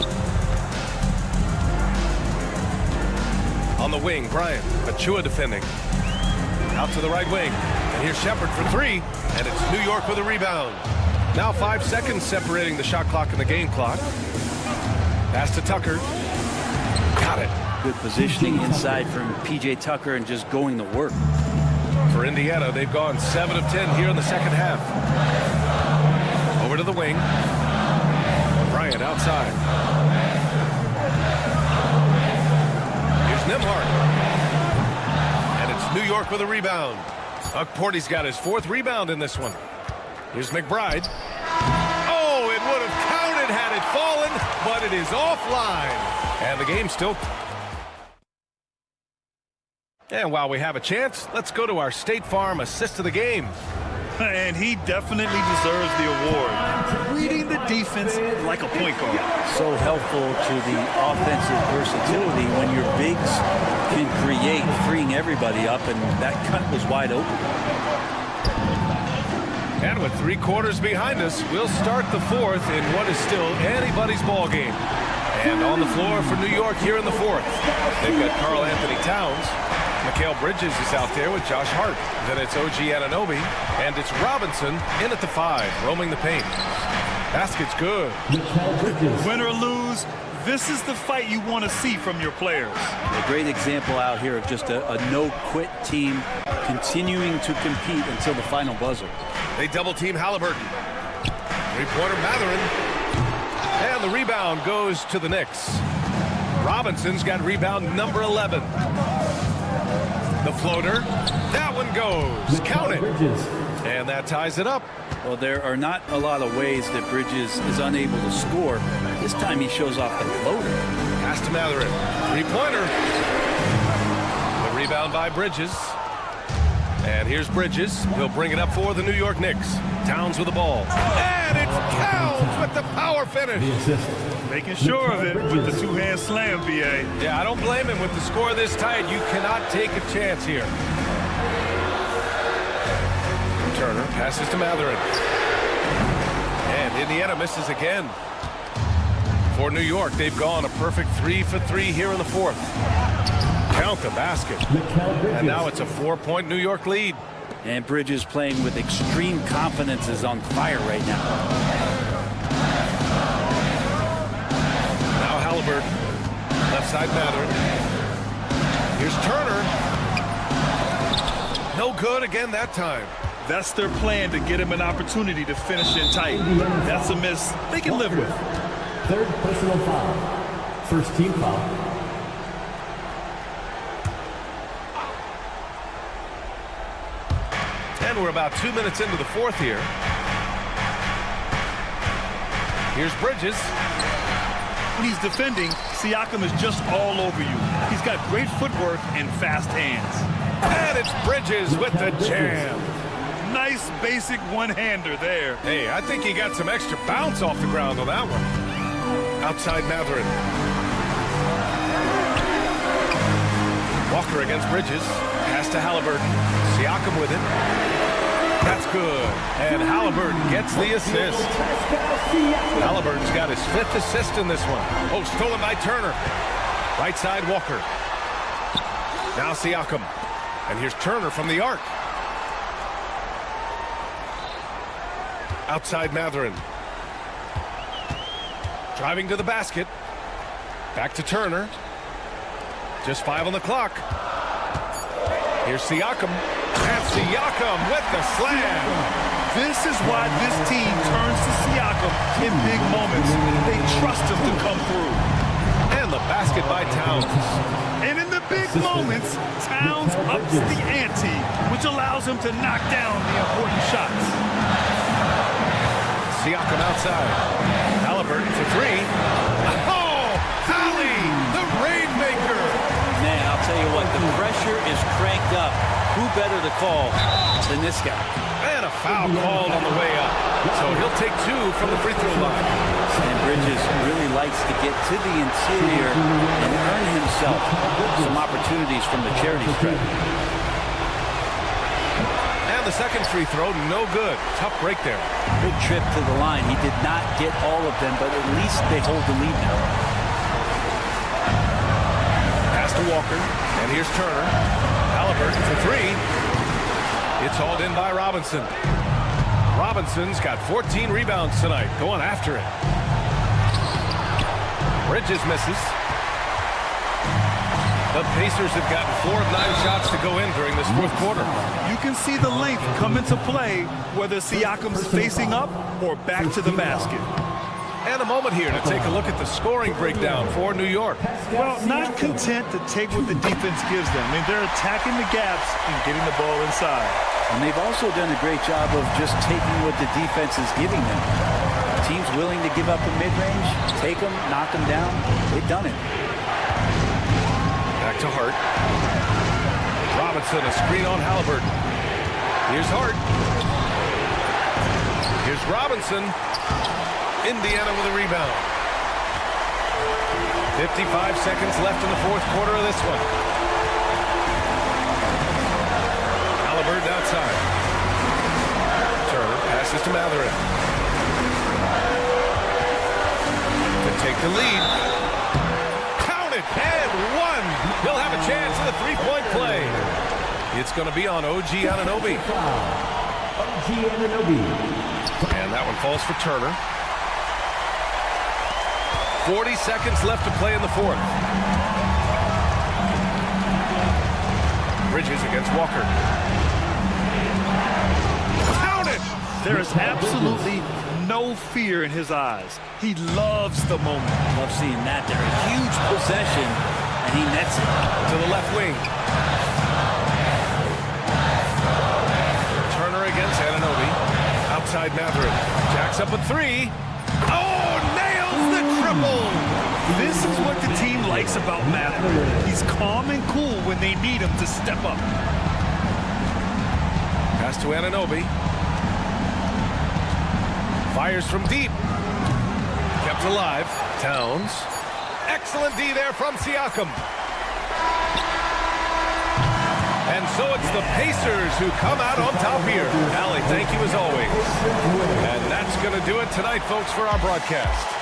Speaker 1: On the wing, Bryant. Achua defending. Out to the right wing. And here's Shepard for 3. And it's New York with a rebound. Now 5 seconds separating the shot clock and the game clock. Pass to Tucker. Got it.
Speaker 7: Good positioning inside from P.J. Tucker and just going to work.
Speaker 1: For Indiana, they've gone 7 of 10 here in the second half. Over to the wing. Bryant outside. Here's Nembhard. And it's New York with a rebound. Porty's got his 4th rebound in this one. Here's McBride. Oh, it would have counted had it fallen, but it is offline. And the game still. And while we have a chance, let's go to our State Farm assist of the game.
Speaker 4: And he definitely deserves the award. Reading the defense like a point guard.
Speaker 7: So helpful to the offensive versatility when your bigs can create, freeing everybody up, and that cut was wide open.
Speaker 1: And with 3 quarters behind us, we'll start the 4th in what is still anybody's ball game. And on the floor for New York here in the 4th, they've got Karl Anthony Towns. Mikal Bridges is out there with Josh Hart. Then it's OG Anunoby, and it's Robinson in at the 5, roaming the paint. Basket's good.
Speaker 4: Win or lose, this is the fight you want to see from your players.
Speaker 7: A great example out here of just a no-quit team continuing to compete until the final buzzer.
Speaker 1: They double-team Halliburton. 3-pointer Mathurin. And the rebound goes to the Knicks. Robinson's got rebound number 11. The floater, that one goes. Count it. And that ties it up.
Speaker 7: Well, there are not a lot of ways that Bridges is unable to score. This time he shows off the floater.
Speaker 1: Pass to Mathurin. 3-pointer. The rebound by Bridges. And here's Bridges. He'll bring it up for the New York Knicks. Towns with the ball. And it's Towns with the power finish.
Speaker 4: Making sure of it with the 2-hand slam, BA.
Speaker 1: Yeah, I don't blame him. With the score this tight, you cannot take a chance here. Turner passes to Mathurin. And Indiana misses again. For New York, they've gone a perfect 3 for 3 here in the 4th. Count the basket. And now it's a 4-point New York lead.
Speaker 7: And Bridges playing with extreme confidence is on fire right now.
Speaker 1: Now Halliburton. Left side Mathurin. Here's Turner. No good again that time.
Speaker 4: That's their plan, to get him an opportunity to finish in tight. That's a miss they can live with.
Speaker 5: 3rd personal foul. 1st team foul.
Speaker 1: And we're about 2 minutes into the 4th here. Here's Bridges.
Speaker 4: When he's defending, Siakam is just all over you. He's got great footwork and fast hands.
Speaker 1: And it's Bridges with the jam.
Speaker 4: Nice basic one-hander there.
Speaker 1: Hey, I think he got some extra bounce off the ground on that one. Outside Mathurin. Walker against Bridges. Pass to Halliburton. Siakam with it. That's good. And Halliburton gets the assist. Halliburton's got his 5th assist in this one. Oh, stolen by Turner. Right side Walker. Now Siakam. And here's Turner from the arc. Outside Mathurin. Driving to the basket. Back to Turner. Just 5 on the clock. Here's Siakam. And Siakam with the slam.
Speaker 4: This is why this team turns to Siakam in big moments. They trust him to come through.
Speaker 1: And the basket by Towns.
Speaker 4: And in the big moments, Towns ups the ante, which allows him to knock down the important shots.
Speaker 1: Siakam outside. Halliburton for 3. Oh, Hallie, the Rainmaker.
Speaker 7: Man, I'll tell you what, the pressure is cranked up. Who better to call than this guy?
Speaker 1: And a foul called on the way up. So he'll take 2 from the free throw line.
Speaker 7: And Bridges really likes to get to the interior and earn himself some opportunities from the charity stripe.
Speaker 1: And the second free throw, no good. Tough break there.
Speaker 7: Good trip to the line. He did not get all of them, but at least they hold the lead now.
Speaker 1: Pass to Walker, and here's Turner. Halliburton for 3. It's hauled in by Robinson. Robinson's got 14 rebounds tonight, going after it. Bridges misses. The Pacers have gotten 4 of 9 shots to go in during this 4th quarter.
Speaker 4: You can see the length come into play, whether Siakam's facing up or back to the basket.
Speaker 1: And a moment here to take a look at the scoring breakdown for New York.
Speaker 4: Well, not content to take what the defense gives them. I mean, they're attacking the gaps and getting the ball inside.
Speaker 7: And they've also done a great job of just taking what the defense is giving them. Teams willing to give up the mid-range, take them, knock them down. They've done it.
Speaker 1: Back to Hart. Robinson, a screen on Halliburton. Here's Hart. Here's Robinson. Indiana with a rebound. 55 seconds left in the fourth quarter of this one. Halliburton outside. Turner passes to Matherin. To take the lead. Count it, and one. He'll have a chance at a three-point play. It's going to be on OG Anunoby.
Speaker 5: OG Anunoby.
Speaker 1: And that one falls for Turner. 40 seconds left to play in the fourth. Bridges against Walker. Count it!
Speaker 4: There is absolutely no fear in his eyes. He loves the moment.
Speaker 7: Love seeing that there. A huge possession, and he nets it.
Speaker 1: To the left wing. Turner against Anunoby. Outside Matherin. Jacks up a three. Oh, nails the triple!
Speaker 4: This is what the team likes about Matherin. He's calm and cool when they need him to step up.
Speaker 1: Pass to Anunoby. Fires from deep. Kept alive. Towns. Excellent D there from Siakam. And so it's the Pacers who come out on top here. Allie, thank you as always. And that's going to do it tonight, folks, for our broadcast.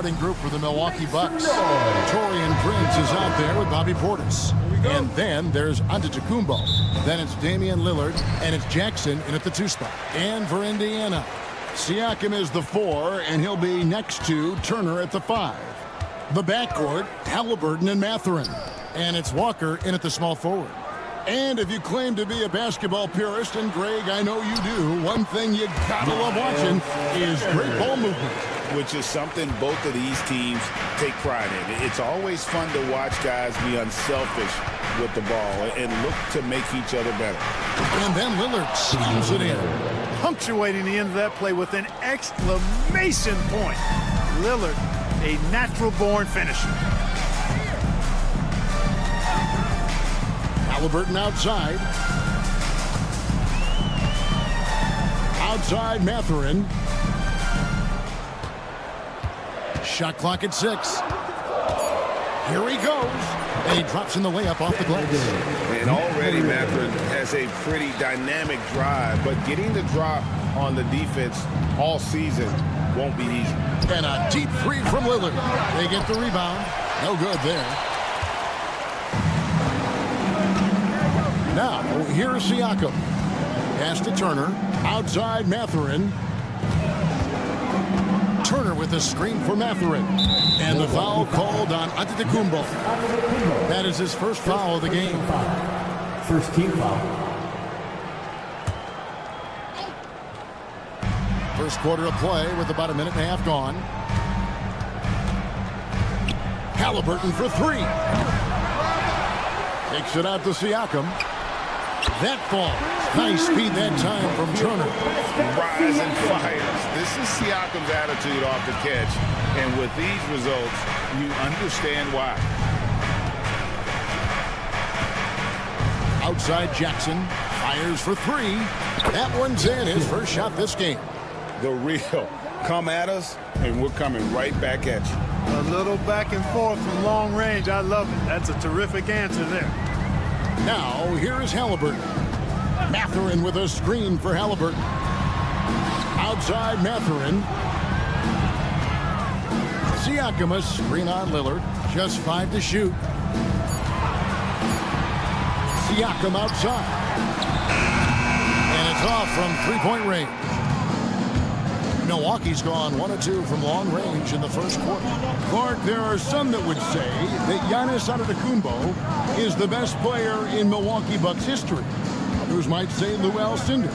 Speaker 6: starting group for the Milwaukee Bucks. Taurean Prince is out there with Bobby Portis. And then there's Antetokounmpo. Then it's Damian Lillard, and it's Jackson in at the 2 spot. And for Indiana, Siakam is the 4, and he'll be next to Turner at the 5. The backcourt, Halliburton and Mathurin. And it's Walker in at the small forward. And if you claim to be a basketball purist, and Greg, I know you do, one thing you gotta love watching is great ball movement.
Speaker 8: Which is something both of these teams take pride in. It's always fun to watch guys be unselfish with the ball and look to make each other better.
Speaker 6: And then Lillard slams it in.
Speaker 10: Punctuating the end of that play with an exclamation point. Lillard, a natural-born finisher.
Speaker 6: Halliburton outside. Outside Mathurin. Shot clock at 6. Here he goes. And he drops in the layup off the glass.
Speaker 8: And already Mathurin has a pretty dynamic drive, but getting the drop on the defense all season won't be easy.
Speaker 6: And a deep 3 from Lillard. They get the rebound. No good there. Now, here's Siakam. Pass to Turner. Outside Mathurin. Turner with a screen for Mathurin. And the foul called on Antetokounmpo. That is his first foul of the game.
Speaker 5: First team foul.
Speaker 6: First quarter of play with about a minute and a half gone. Halliburton for 3. Takes it out to Siakam. That ball. Nice speed that time from Turner.
Speaker 8: Rise and fires. This is Siakam's attitude off the catch. And with these results, you understand why.
Speaker 6: Outside Jackson. Fires for 3. That one's in. His first shot this game.
Speaker 8: The real. Come at us, and we're coming right back at you.
Speaker 10: A little back and forth from long range. I love it. That's a terrific answer there.
Speaker 6: Now, here is Halliburton. Mathurin with a screen for Halliburton. Outside Mathurin. Siakam a screen on Lillard. Just 5 to shoot. Siakam outside. And it's off from 3-point range. Milwaukee's gone 1 of 2 from long range in the first quarter. Clark, there are some that would say that Giannis Antetokounmpo is the best player in Milwaukee Bucks history. Others might say Lou Alcindor.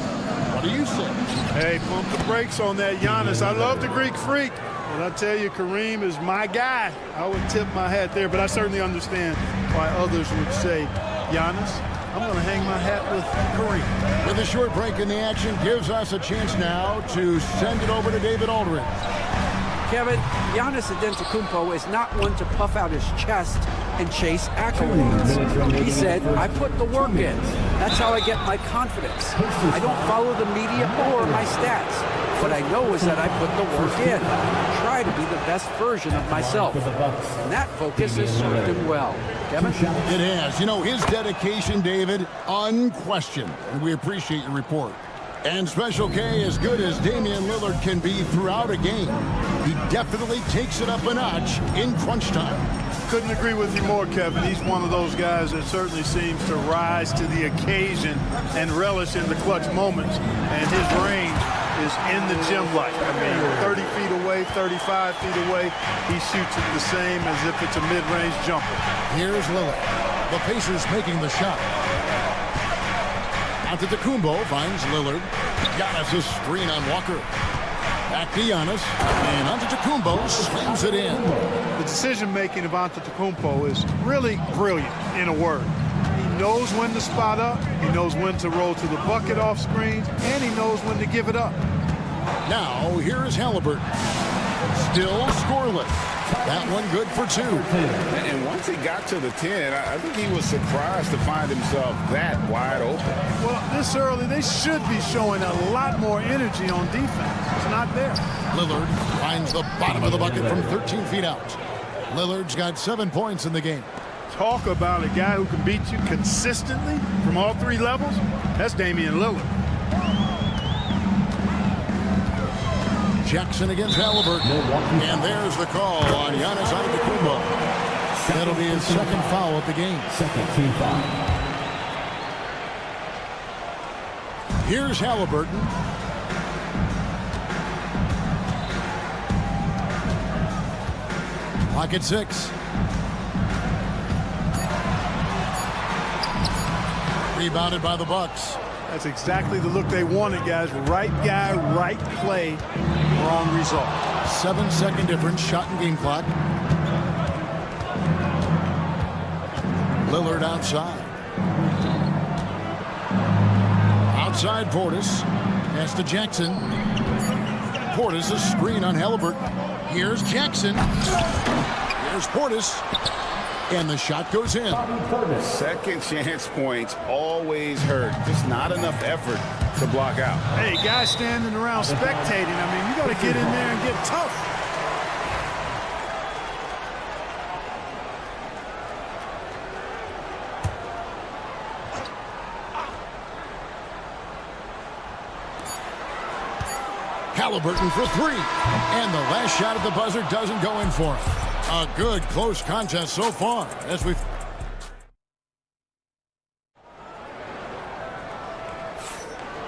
Speaker 6: What do you say?
Speaker 10: Hey, pump the brakes on that Giannis. I love the Greek freak. And I tell you, Kareem is my guy. I would tip my hat there, but I certainly understand why others would say Giannis. I'm going to hang my hat with Kareem.
Speaker 6: With a short break in the action, gives us a chance now to send it over to David Aldridge.
Speaker 9: Kevin, Giannis Antetokounmpo is not one to puff out his chest and chase accolades. He said, I put the work in. That's how I get my confidence. I don't follow the media or my stats. What I know is that I put the work in. Try to be the best version of myself. And that focus has served him well. Kevin?
Speaker 6: It has. You know, his dedication, David, unquestioned. And we appreciate your report. And Special K, as good as Damian Lillard can be throughout a game, he definitely takes it up a notch in crunch time.
Speaker 10: Couldn't agree with you more, Kevin. He's one of those guys that certainly seems to rise to the occasion and relish in the clutch moments. And his range is in the gym like. I mean, 30 feet away, 35 feet away, he shoots it the same as if it's a mid-range jumper.
Speaker 6: Here's Lillard. The Pacers making the shot. Antetokounmpo finds Lillard. Giannis' screen on Walker. Back to Giannis. And Antetokounmpo slams it in.
Speaker 10: The decision-making of Antetokounmpo is really brilliant, in a word. He knows when to spot up, he knows when to roll to the bucket off screens, and he knows when to give it up.
Speaker 6: Now, here is Halliburton. Still scoreless. That one good for 2.
Speaker 8: And once he got to the 10, I think he was surprised to find himself that wide open.
Speaker 10: Well, this early, they should be showing a lot more energy on defense. It's not there.
Speaker 6: Lillard finds the bottom of the bucket from 13 feet out. Lillard's got 7 points in the game.
Speaker 10: Talk about a guy who can beat you consistently from all 3 levels. That's Damian Lillard.
Speaker 6: Jackson against Halliburton. And there's the call on Giannis Antetokounmpo. That'll be his second foul of the game.
Speaker 5: Second team foul.
Speaker 6: Here's Halliburton. Clock at 6. Rebounded by the Bucks.
Speaker 10: That's exactly the look they wanted, guys. Right guy, right play, wrong result.
Speaker 6: 7-second difference, shot and game clock. Lillard outside. Outside Portis. Pass to Jackson. Portis, a screen on Halliburton. Here's Jackson. Here's Portis. And the shot goes in.
Speaker 8: Second chance points always hurt. Just not enough effort to block out.
Speaker 10: Hey, guys standing around spectating. I mean, you got to get in there and get tough.
Speaker 6: Halliburton for 3. And the last shot at the buzzer doesn't go in for him. A good close contest so far as we've...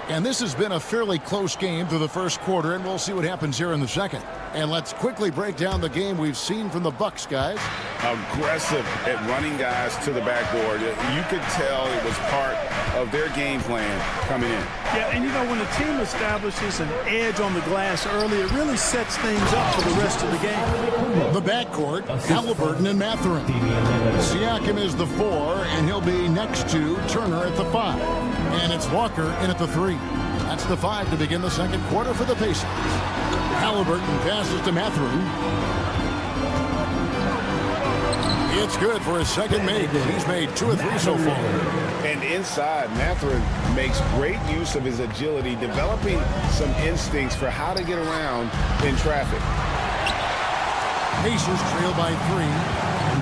Speaker 6: And this has been a fairly close game through the first quarter, and we'll see what happens here in the second. And let's quickly break down the game we've seen from the Bucks, guys.
Speaker 8: Aggressive at running guys to the backboard. You could tell it was part of their game plan coming in.
Speaker 10: Yeah, and you know, when a team establishes an edge on the glass early, it really sets things up for the rest of the game.
Speaker 6: The backcourt, Halliburton and Mathurin. Siakam is the 4, and he'll be next to Turner at the 5. And it's Walker in at the 3. That's the 5 to begin the second quarter for the Pacers. Halliburton passes to Mathurin. It's good for his second make. He's made 2 or 3 so far.
Speaker 8: And inside, Mathurin makes great use of his agility, developing some instincts for how to get around in traffic.
Speaker 6: Pacers trail by 3.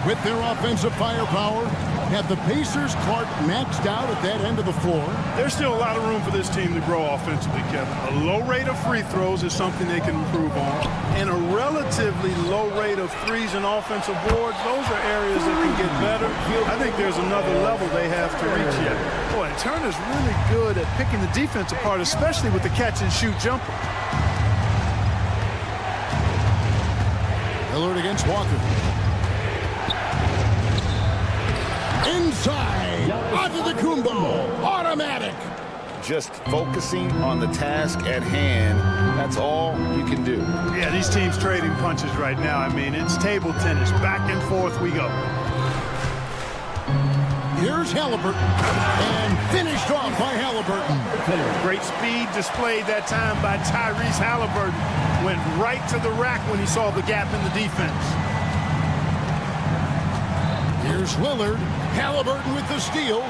Speaker 6: With their offensive firepower, have the Pacers Clark maxed out at that end of the floor?
Speaker 10: There's still a lot of room for this team to grow offensively, Kevin. A low rate of free throws is something they can improve on, and a relatively low rate of threes and offensive boards. Those are areas that can get better. I think there's another level they have to reach yet. Boy, Turner's really good at picking the defense apart, especially with the catch-and-shoot jumper.
Speaker 6: Lillard against Walker. Inside, Antetokounmpo, automatic.
Speaker 8: Just focusing on the task at hand, that's all you can do.
Speaker 10: Yeah, these teams trading punches right now. I mean, it's table tennis. Back and forth we go.
Speaker 6: Here's Halliburton, and finished off by Halliburton.
Speaker 10: Great speed displayed that time by Tyrese Halliburton. Went right to the rack when he saw the gap in the defense.
Speaker 6: Here's Lillard. Halliburton with the steal.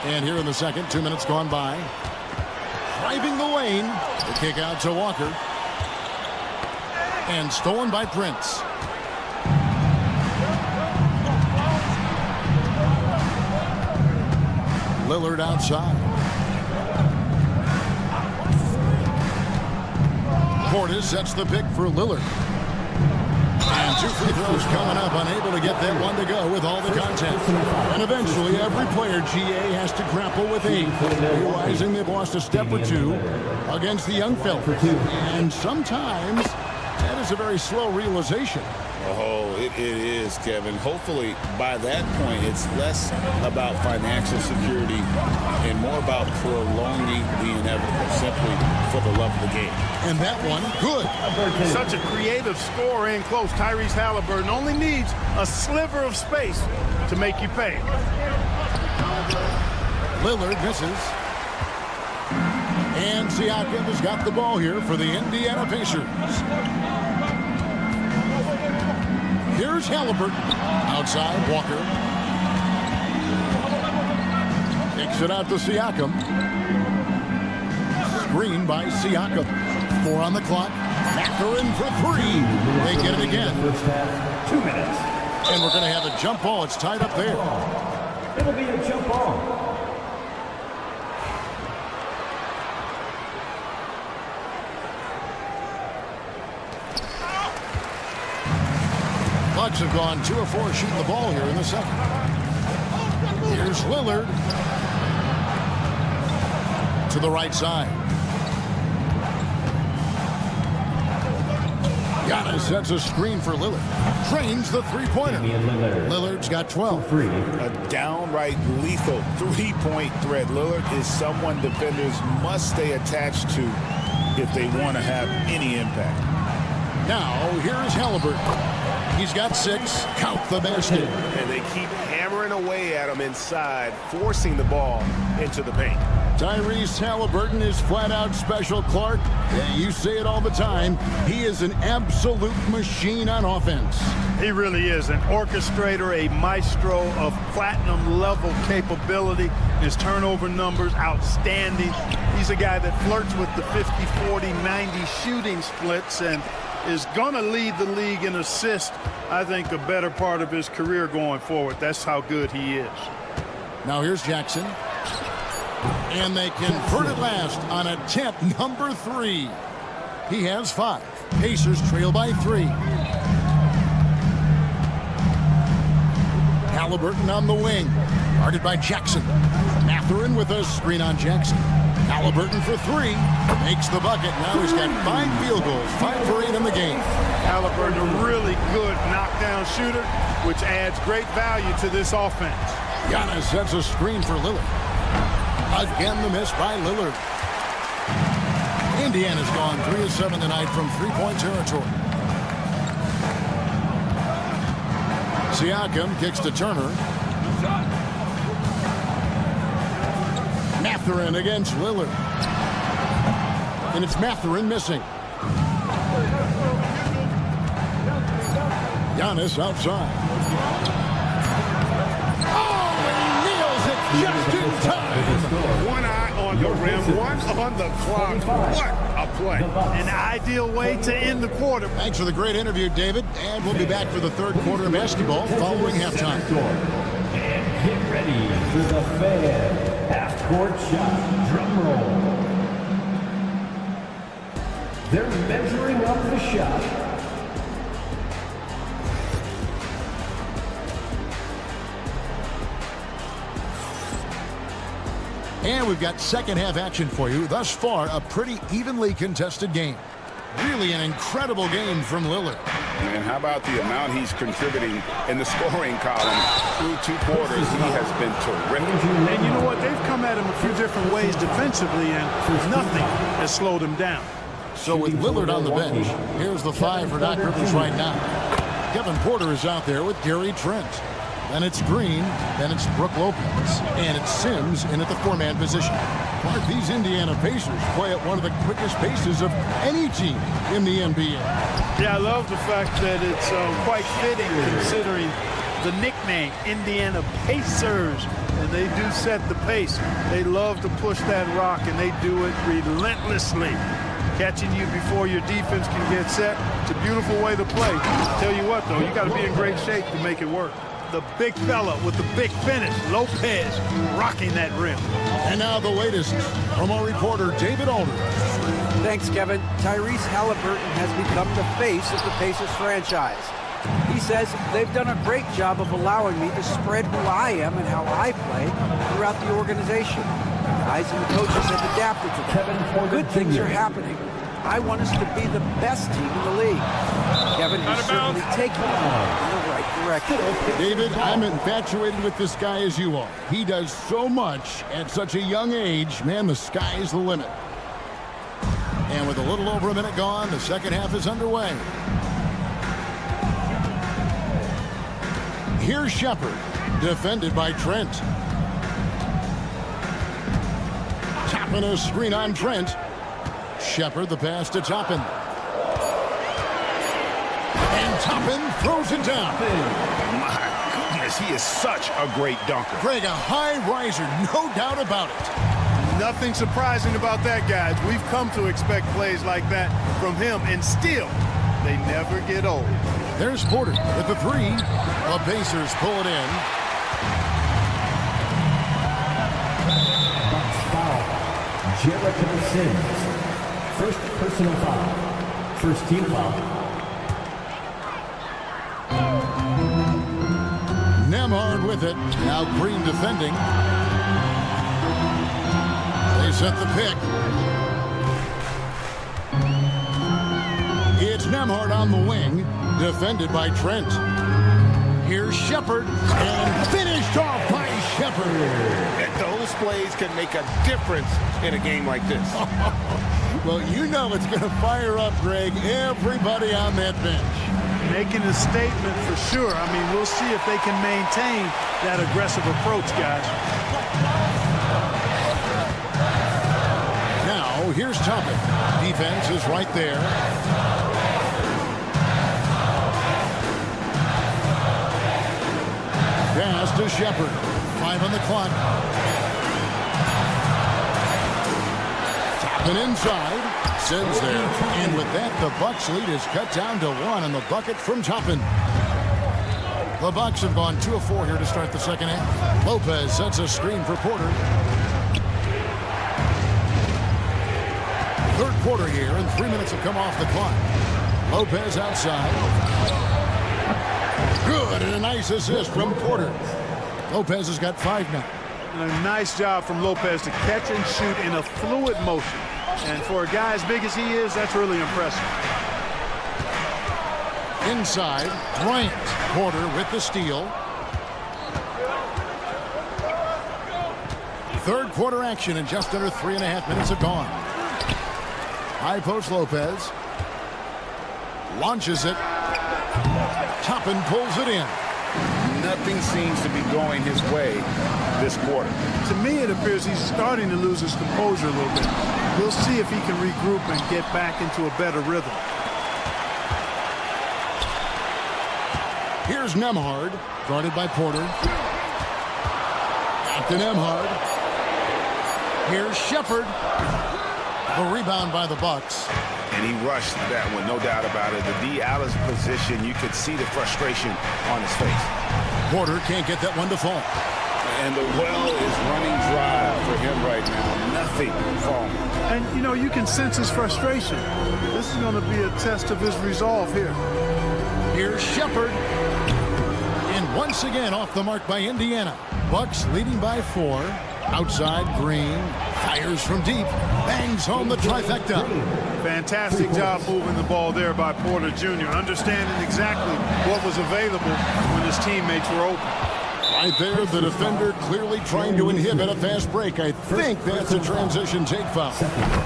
Speaker 6: And here in the second, 2 minutes gone by. Driving the lane. The kick out to Walker. And stolen by Prince. Lillard outside. Portis sets the pick for Lillard. And 2 free throws coming up, unable to get that one to go with all the contact. And eventually, every player, GA, has to grapple with 8, realizing they've lost a step or 2 against the young fellas. And sometimes, that is a very slow realization.
Speaker 8: Oh, it is, Kevin. Hopefully, by that point, it's less about financial security and more about prolonging the inevitable, simply for the love of the game.
Speaker 6: And that one, good.
Speaker 10: Such a creative score in close. Tyrese Halliburton only needs a sliver of space to make you pay.
Speaker 6: Lillard misses. And Siakam has got the ball here for the Indiana Pacers. Here's Halliburton. Outside, Walker. Kicks it out to Siakam. Screen by Siakam. 4 on the clock. Mathurin for 3. They get it again.
Speaker 5: 2 minutes.
Speaker 6: And we're going to have a jump ball. It's tied up there.
Speaker 5: It'll be a jump ball.
Speaker 6: Bucks have gone 2 of 4 shooting the ball here in the second. Here's Lillard to the right side. Giannis sets a screen for Lillard. Drains the three-pointer. Lillard's got 12.
Speaker 8: A downright lethal three-point threat. Lillard is someone defenders must stay attached to if they want to have any impact.
Speaker 6: Now, here's Halliburton. He's got 6. Count the basket.
Speaker 11: And they keep hammering away at him inside, forcing the ball into the paint.
Speaker 6: Tyrese Halliburton is flat-out special, Clark. You say it all the time. He is an absolute machine on offense.
Speaker 10: He really is an orchestrator, a maestro of platinum-level capability. His turnover numbers, outstanding. He's a guy that flirts with the 50, 40, 90 shooting splits and is going to lead the league in assists, I think, the better part of his career going forward. That's how good he is.
Speaker 6: Now here's Jackson. And they convert at last on attempt number 3. He has 5. Pacers trail by 3. Halliburton on the wing. Guarded by Jackson. Mathurin with a screen on Jackson. Halliburton for 3. Makes the bucket. Now he's got 5 field goals. 5 for 8 in the game.
Speaker 10: Halliburton, a really good knockdown shooter, which adds great value to this offense.
Speaker 6: Giannis sets a screen for Lillard. Again, the miss by Lillard. Indiana's gone 3 of 7 tonight from three-point territory. Siakam kicks to Turner. Mathurin against Lillard. And it's Mathurin missing. Giannis outside. Just in time.
Speaker 11: One eye on the rim, one on the clock. What a play.
Speaker 10: An ideal way to end the quarter.
Speaker 6: Thanks for the great interview, David. And we'll be back for the third quarter of basketball following halftime.
Speaker 5: And get ready for the fan half-court shot. Drum roll. They're measuring up the shot.
Speaker 6: And we've got second half action for you. Thus far, a pretty evenly contested game. Really an incredible game from Lillard.
Speaker 8: And how about the amount he's contributing in the scoring column through 2 quarters? He has been terrific.
Speaker 10: And you know what? They've come at him a few different ways defensively, and nothing has slowed him down.
Speaker 6: So with Lillard on the bench, here's the 5 for Doc Rivers right now. Kevin Porter is out there with Gary Trent. Then it's Green, then it's Brook Lopez, and it's Sims in at the 4-man position. Clark, these Indiana Pacers play at one of the quickest paces of any team in the NBA.
Speaker 10: Yeah, I love the fact that it's quite fitting considering the nickname, Indiana Pacers. And they do set the pace. They love to push that rock, and they do it relentlessly. Catching you before your defense can get set. It's a beautiful way to play. Tell you what, though, you got to be in great shape to make it work. The big fella with the big finish, Lopez, rocking that rim.
Speaker 6: And now the latest from our reporter, David Aldridge.
Speaker 9: Thanks, Kevin. Tyrese Halliburton has become the face of the Pacers franchise. He says they've done a great job of allowing me to spread who I am and how I play throughout the organization. The guys and the coaches have adapted to that. Good things are happening. I want us to be the best team in the league. Kevin is certainly taking it in the right direction.
Speaker 6: David, I'm infatuated with this guy as you are. He does so much at such a young age. Man, the sky is the limit. And with a little over a minute gone, the second half is underway. Here's Shepard, defended by Trent. Toppin a screen on Trent. Shepard the pass to Toppin. And Toppin throws it down.
Speaker 8: My goodness, he is such a great dunker.
Speaker 6: Greg, a high riser, no doubt about it.
Speaker 10: Nothing surprising about that, guys. We've come to expect plays like that from him, and still, they never get old.
Speaker 6: There's Porter with the 3. The Pacers pull it in.
Speaker 5: Foul. Jericho Sims. First personal foul. First team foul.
Speaker 6: Nemo with it. Now Green defending. They set the pick. It's Nembhard on the wing, defended by Trent. Here's Shepard, and finished off by Shepard.
Speaker 8: And those plays can make a difference in a game like this.
Speaker 6: Well, you know it's going to fire up, Greg, everybody on that bench.
Speaker 10: Making a statement for sure. I mean, we'll see if they can maintain that aggressive approach, guys.
Speaker 6: Now, here's Toppin. Defense is right there. Pass to Shepard. 5 on the clock. Toppin inside. Sends there. And with that, the Bucks lead is cut down to 1 on the bucket from Toppin. The Bucks have gone 2 of 4 here to start the second half. Lopez sets a screen for Porter. Third quarter here, and 3 minutes have come off the clock. Lopez outside. Good, and a nice assist from Porter. Lopez has got 5 now.
Speaker 10: And a nice job from Lopez to catch and shoot in a fluid motion. And for a guy as big as he is, that's really impressive.
Speaker 6: Inside, Bryant. Porter with the steal. Third quarter action, and just under 3.5 minutes have gone. High post Lopez. Launches it. Toppin pulls it in.
Speaker 8: Nothing seems to be going his way this quarter.
Speaker 10: To me, it appears he's starting to lose his composure a little bit. We'll see if he can regroup and get back into a better rhythm.
Speaker 6: Here's Nembhard, guarded by Porter. Back to Nembhard. Here's Shepard. The rebound by the Bucks.
Speaker 11: And he rushed that one, no doubt about it. The D out of position, you could see the frustration on his face.
Speaker 6: Porter can't get that one to fall.
Speaker 8: And the well is running dry for him right now. Nothing falling.
Speaker 10: And, you know, you can sense his frustration. This is going to be a test of his resolve here.
Speaker 6: Here's Shepard. And once again off the mark by Indiana. Bucks leading by 4. Outside, Green. Fires from deep. Bangs home the trifecta.
Speaker 10: Fantastic job moving the ball there by Porter Jr. Understanding exactly what was available when his teammates were open.
Speaker 6: Right there, the defender clearly trying to inhibit a fast break. I think that's a transition take foul.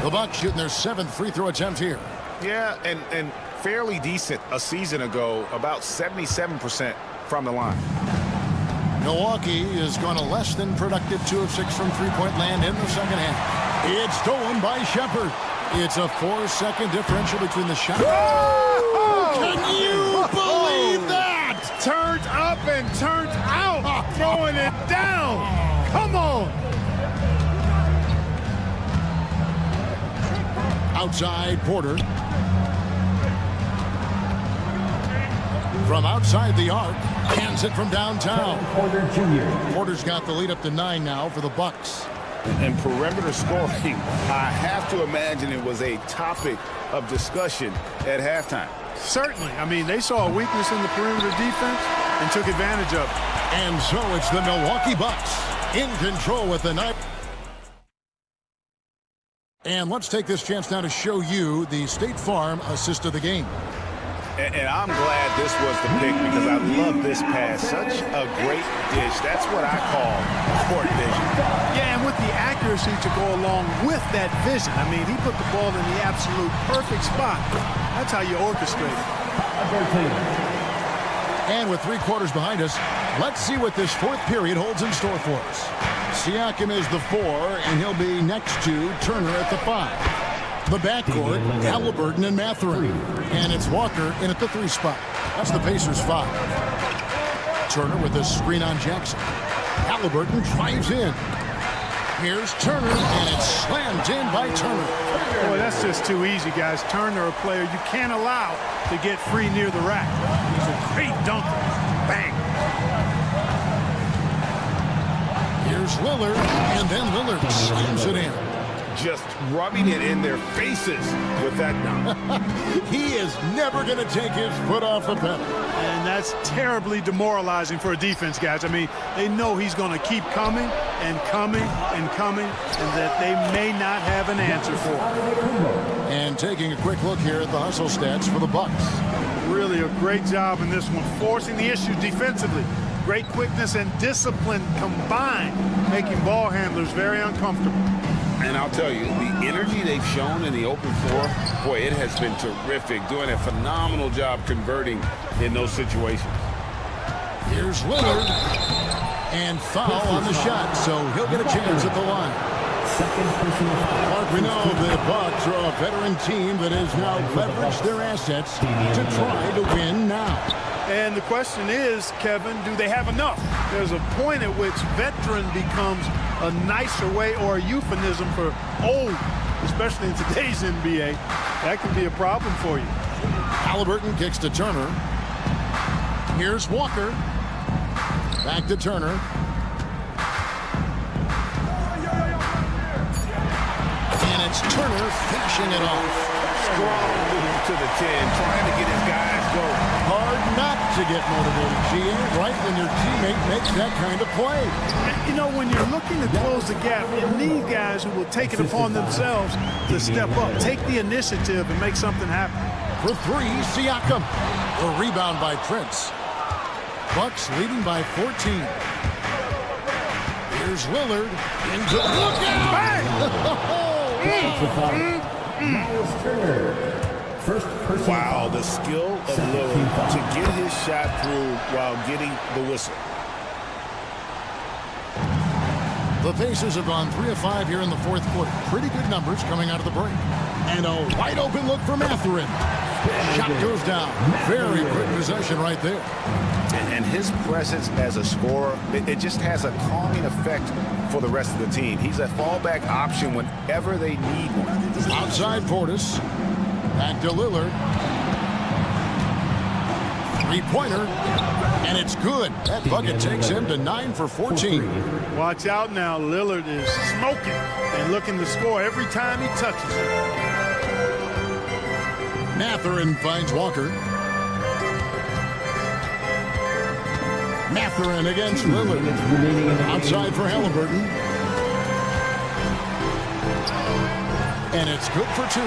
Speaker 6: The Bucks shooting their 7th free throw attempt here.
Speaker 11: Yeah, and fairly decent a season ago, about 77% from the line.
Speaker 6: Milwaukee is going to less than productive 2 of 6 from three-point land in the second half. It's stolen by Shepard. It's a 4-second differential between the shot. Can you believe that?
Speaker 10: Turned up and turned out. Throwing it down. Come on.
Speaker 6: Outside, Porter. From outside the arc, hands it from downtown.
Speaker 5: Porter Jr.
Speaker 6: Porter's got the lead up to 9 now for the Bucks.
Speaker 8: And perimeter scoring, I have to imagine it was a topic of discussion at halftime.
Speaker 10: Certainly. I mean, they saw a weakness in the perimeter defense and took advantage of it.
Speaker 6: And so it's the Milwaukee Bucks in control with the night. And let's take this chance now to show you the State Farm assist of the game.
Speaker 11: And I'm glad this was the pick because I love this pass. Such a great dish. That's what I call court vision.
Speaker 10: Yeah, and with the accuracy to go along with that vision. I mean, he put the ball in the absolute perfect spot. That's how you orchestrate it.
Speaker 6: And with 3 quarters behind us, let's see what this 4th period holds in store for us. Siakam is the 4, and he'll be next to Turner at the 5. The backcourt, Halliburton and Mathurin. And it's Walker in at the 3 spot. That's the Pacers 5. Turner with a screen on Jackson. Halliburton drives in. Here's Turner, and it's slammed in by Turner.
Speaker 10: Boy, that's just too easy, guys. Turner, a player you can't allow to get free near the rack. He's a great dunker. Bang.
Speaker 6: Here's Lillard, and then Lillard slams it in.
Speaker 8: just rubbing it in their faces with that dunk.
Speaker 6: He is never going to take his foot off the pedal.
Speaker 10: And that's terribly demoralizing for a defense, guys. I mean, they know he's going to keep coming and coming and coming, and that they may not have an answer for him.
Speaker 6: And taking a quick look here at the hustle stats for the Bucks.
Speaker 10: Really a great job in this one, forcing the issue defensively. Great quickness and discipline combined, making ball handlers very uncomfortable.
Speaker 8: And I'll tell you, the energy they've shown in the open floor, boy, it has been terrific. Doing a phenomenal job converting in those situations.
Speaker 6: Here's Lillard. And foul on the shot, so he'll get a chance at the line. Mark, we know the Bucks are a veteran team that has now leveraged their assets to try to win now.
Speaker 10: And the question is, Kevin, do they have enough? There's a point at which veteran becomes a nicer way or a euphemism for old, especially in today's NBA. That can be a problem for you.
Speaker 6: Halliburton kicks to Turner. Here's Walker. Back to Turner. And it's Turner finishing it off.
Speaker 8: Strong move to the 10, trying to get his guys going.
Speaker 6: Hard not to get motivated, GA, right when your teammate makes that kind of play.
Speaker 10: You know, when you're looking to close the gap, you need guys who will take it upon themselves to step up, take the initiative, and make something happen.
Speaker 6: For three, Siakam. A rebound by Prince. Bucks leading by 14. Here's Lillard into the lookout.
Speaker 11: Wow, the skill of Lillard to get his shot through while getting the whistle.
Speaker 6: The Pacers have gone 3 of 5 here in the fourth quarter. Pretty good numbers coming out of the break. And a wide open look for Mathurin. Shot goes down. Very quick possession right there.
Speaker 11: And his presence as a scorer, it just has a calming effect for the rest of the team. He's a fallback option whenever they need one.
Speaker 6: Outside Portis. Back to Lillard. Three-pointer. And it's good. That bucket takes him to 9 for 14.
Speaker 10: Watch out now. Lillard is smoking and looking to score every time he touches it.
Speaker 6: Mathurin finds Walker. Mathurin against Lillard. Outside for Halliburton. And it's good for 2.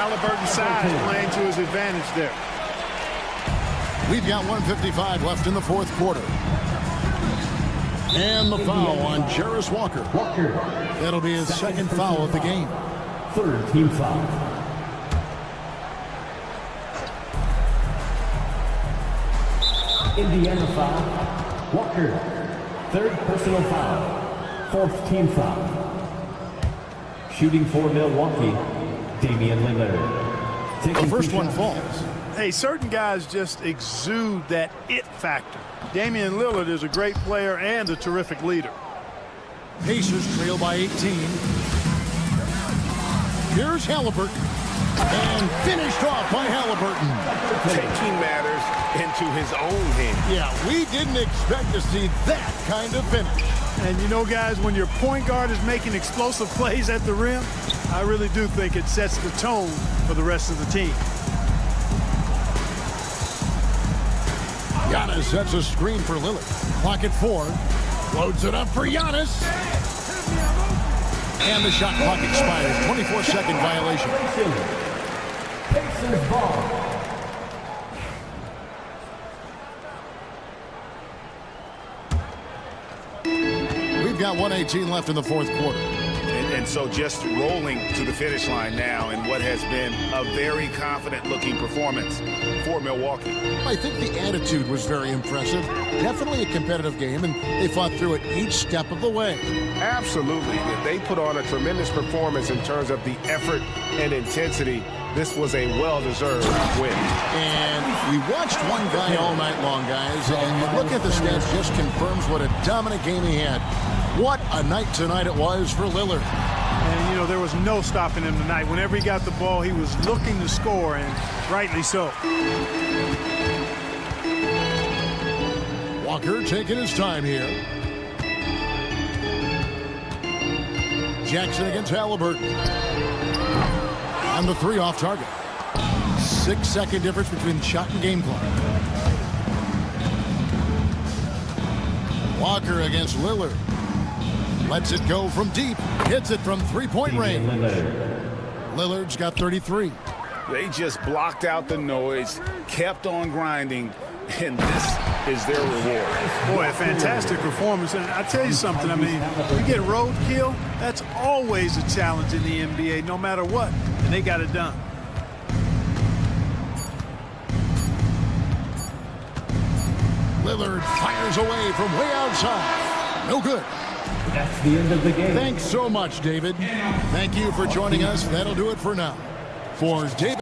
Speaker 10: Halliburton's size playing to his advantage there.
Speaker 6: We've got 1:55 left in the fourth quarter. And the foul on Jarris Walker. That'll be his second foul of the game.
Speaker 5: Third team foul. Indiana foul. Walker. Third personal foul. Fourth team foul. Shooting for Milwaukee, Damian Lillard.
Speaker 6: The first one falls.
Speaker 10: Hey, certain guys just exude that it factor. Damian Lillard is a great player and a terrific leader.
Speaker 6: Pacers trail by 18. Here's Halliburton. And finished off by Halliburton.
Speaker 11: Taking matters into his own hands.
Speaker 6: Yeah, we didn't expect to see that kind of finish.
Speaker 10: And you know, guys, when your point guard is making explosive plays at the rim, I really do think it sets the tone for the rest of the team.
Speaker 6: Giannis sets a screen for Lillard. Clock at 4. Loads it up for Giannis. And the shot clock expires. 24-second violation.
Speaker 5: Pacers ball.
Speaker 6: We've got 1:18 left in the fourth quarter.
Speaker 11: And so just rolling to the finish line now in what has been a very confident-looking performance for Milwaukee.
Speaker 6: I think the attitude was very impressive. Definitely a competitive game, and they fought through it each step of the way.
Speaker 11: Absolutely. They put on a tremendous performance in terms of the effort and intensity. This was a well-deserved win.
Speaker 6: And we watched one guy all night long, guys, and look at the stats just confirms what a dominant game he had. What a night tonight it was for Lillard.
Speaker 10: And, you know, there was no stopping him tonight. Whenever he got the ball, he was looking to score, and rightly so.
Speaker 6: Walker taking his time here. Jackson against Halliburton. And the 3 off target. 6-second difference between the shot and game clock. Walker against Lillard. Lets it go from deep. Hits it from three-point range. Lillard's got 33.
Speaker 8: They just blocked out the noise, kept on grinding, and this is their reward.
Speaker 10: Boy, a fantastic performance. And I tell you something, I mean, you get roadkill, that's always a challenge in the NBA, no matter what. And they got it done.
Speaker 6: Lillard fires away from way outside. No good.
Speaker 5: That's the end of the game.
Speaker 6: Thanks so much, David. Thank you for joining us. That'll do it for now. For David.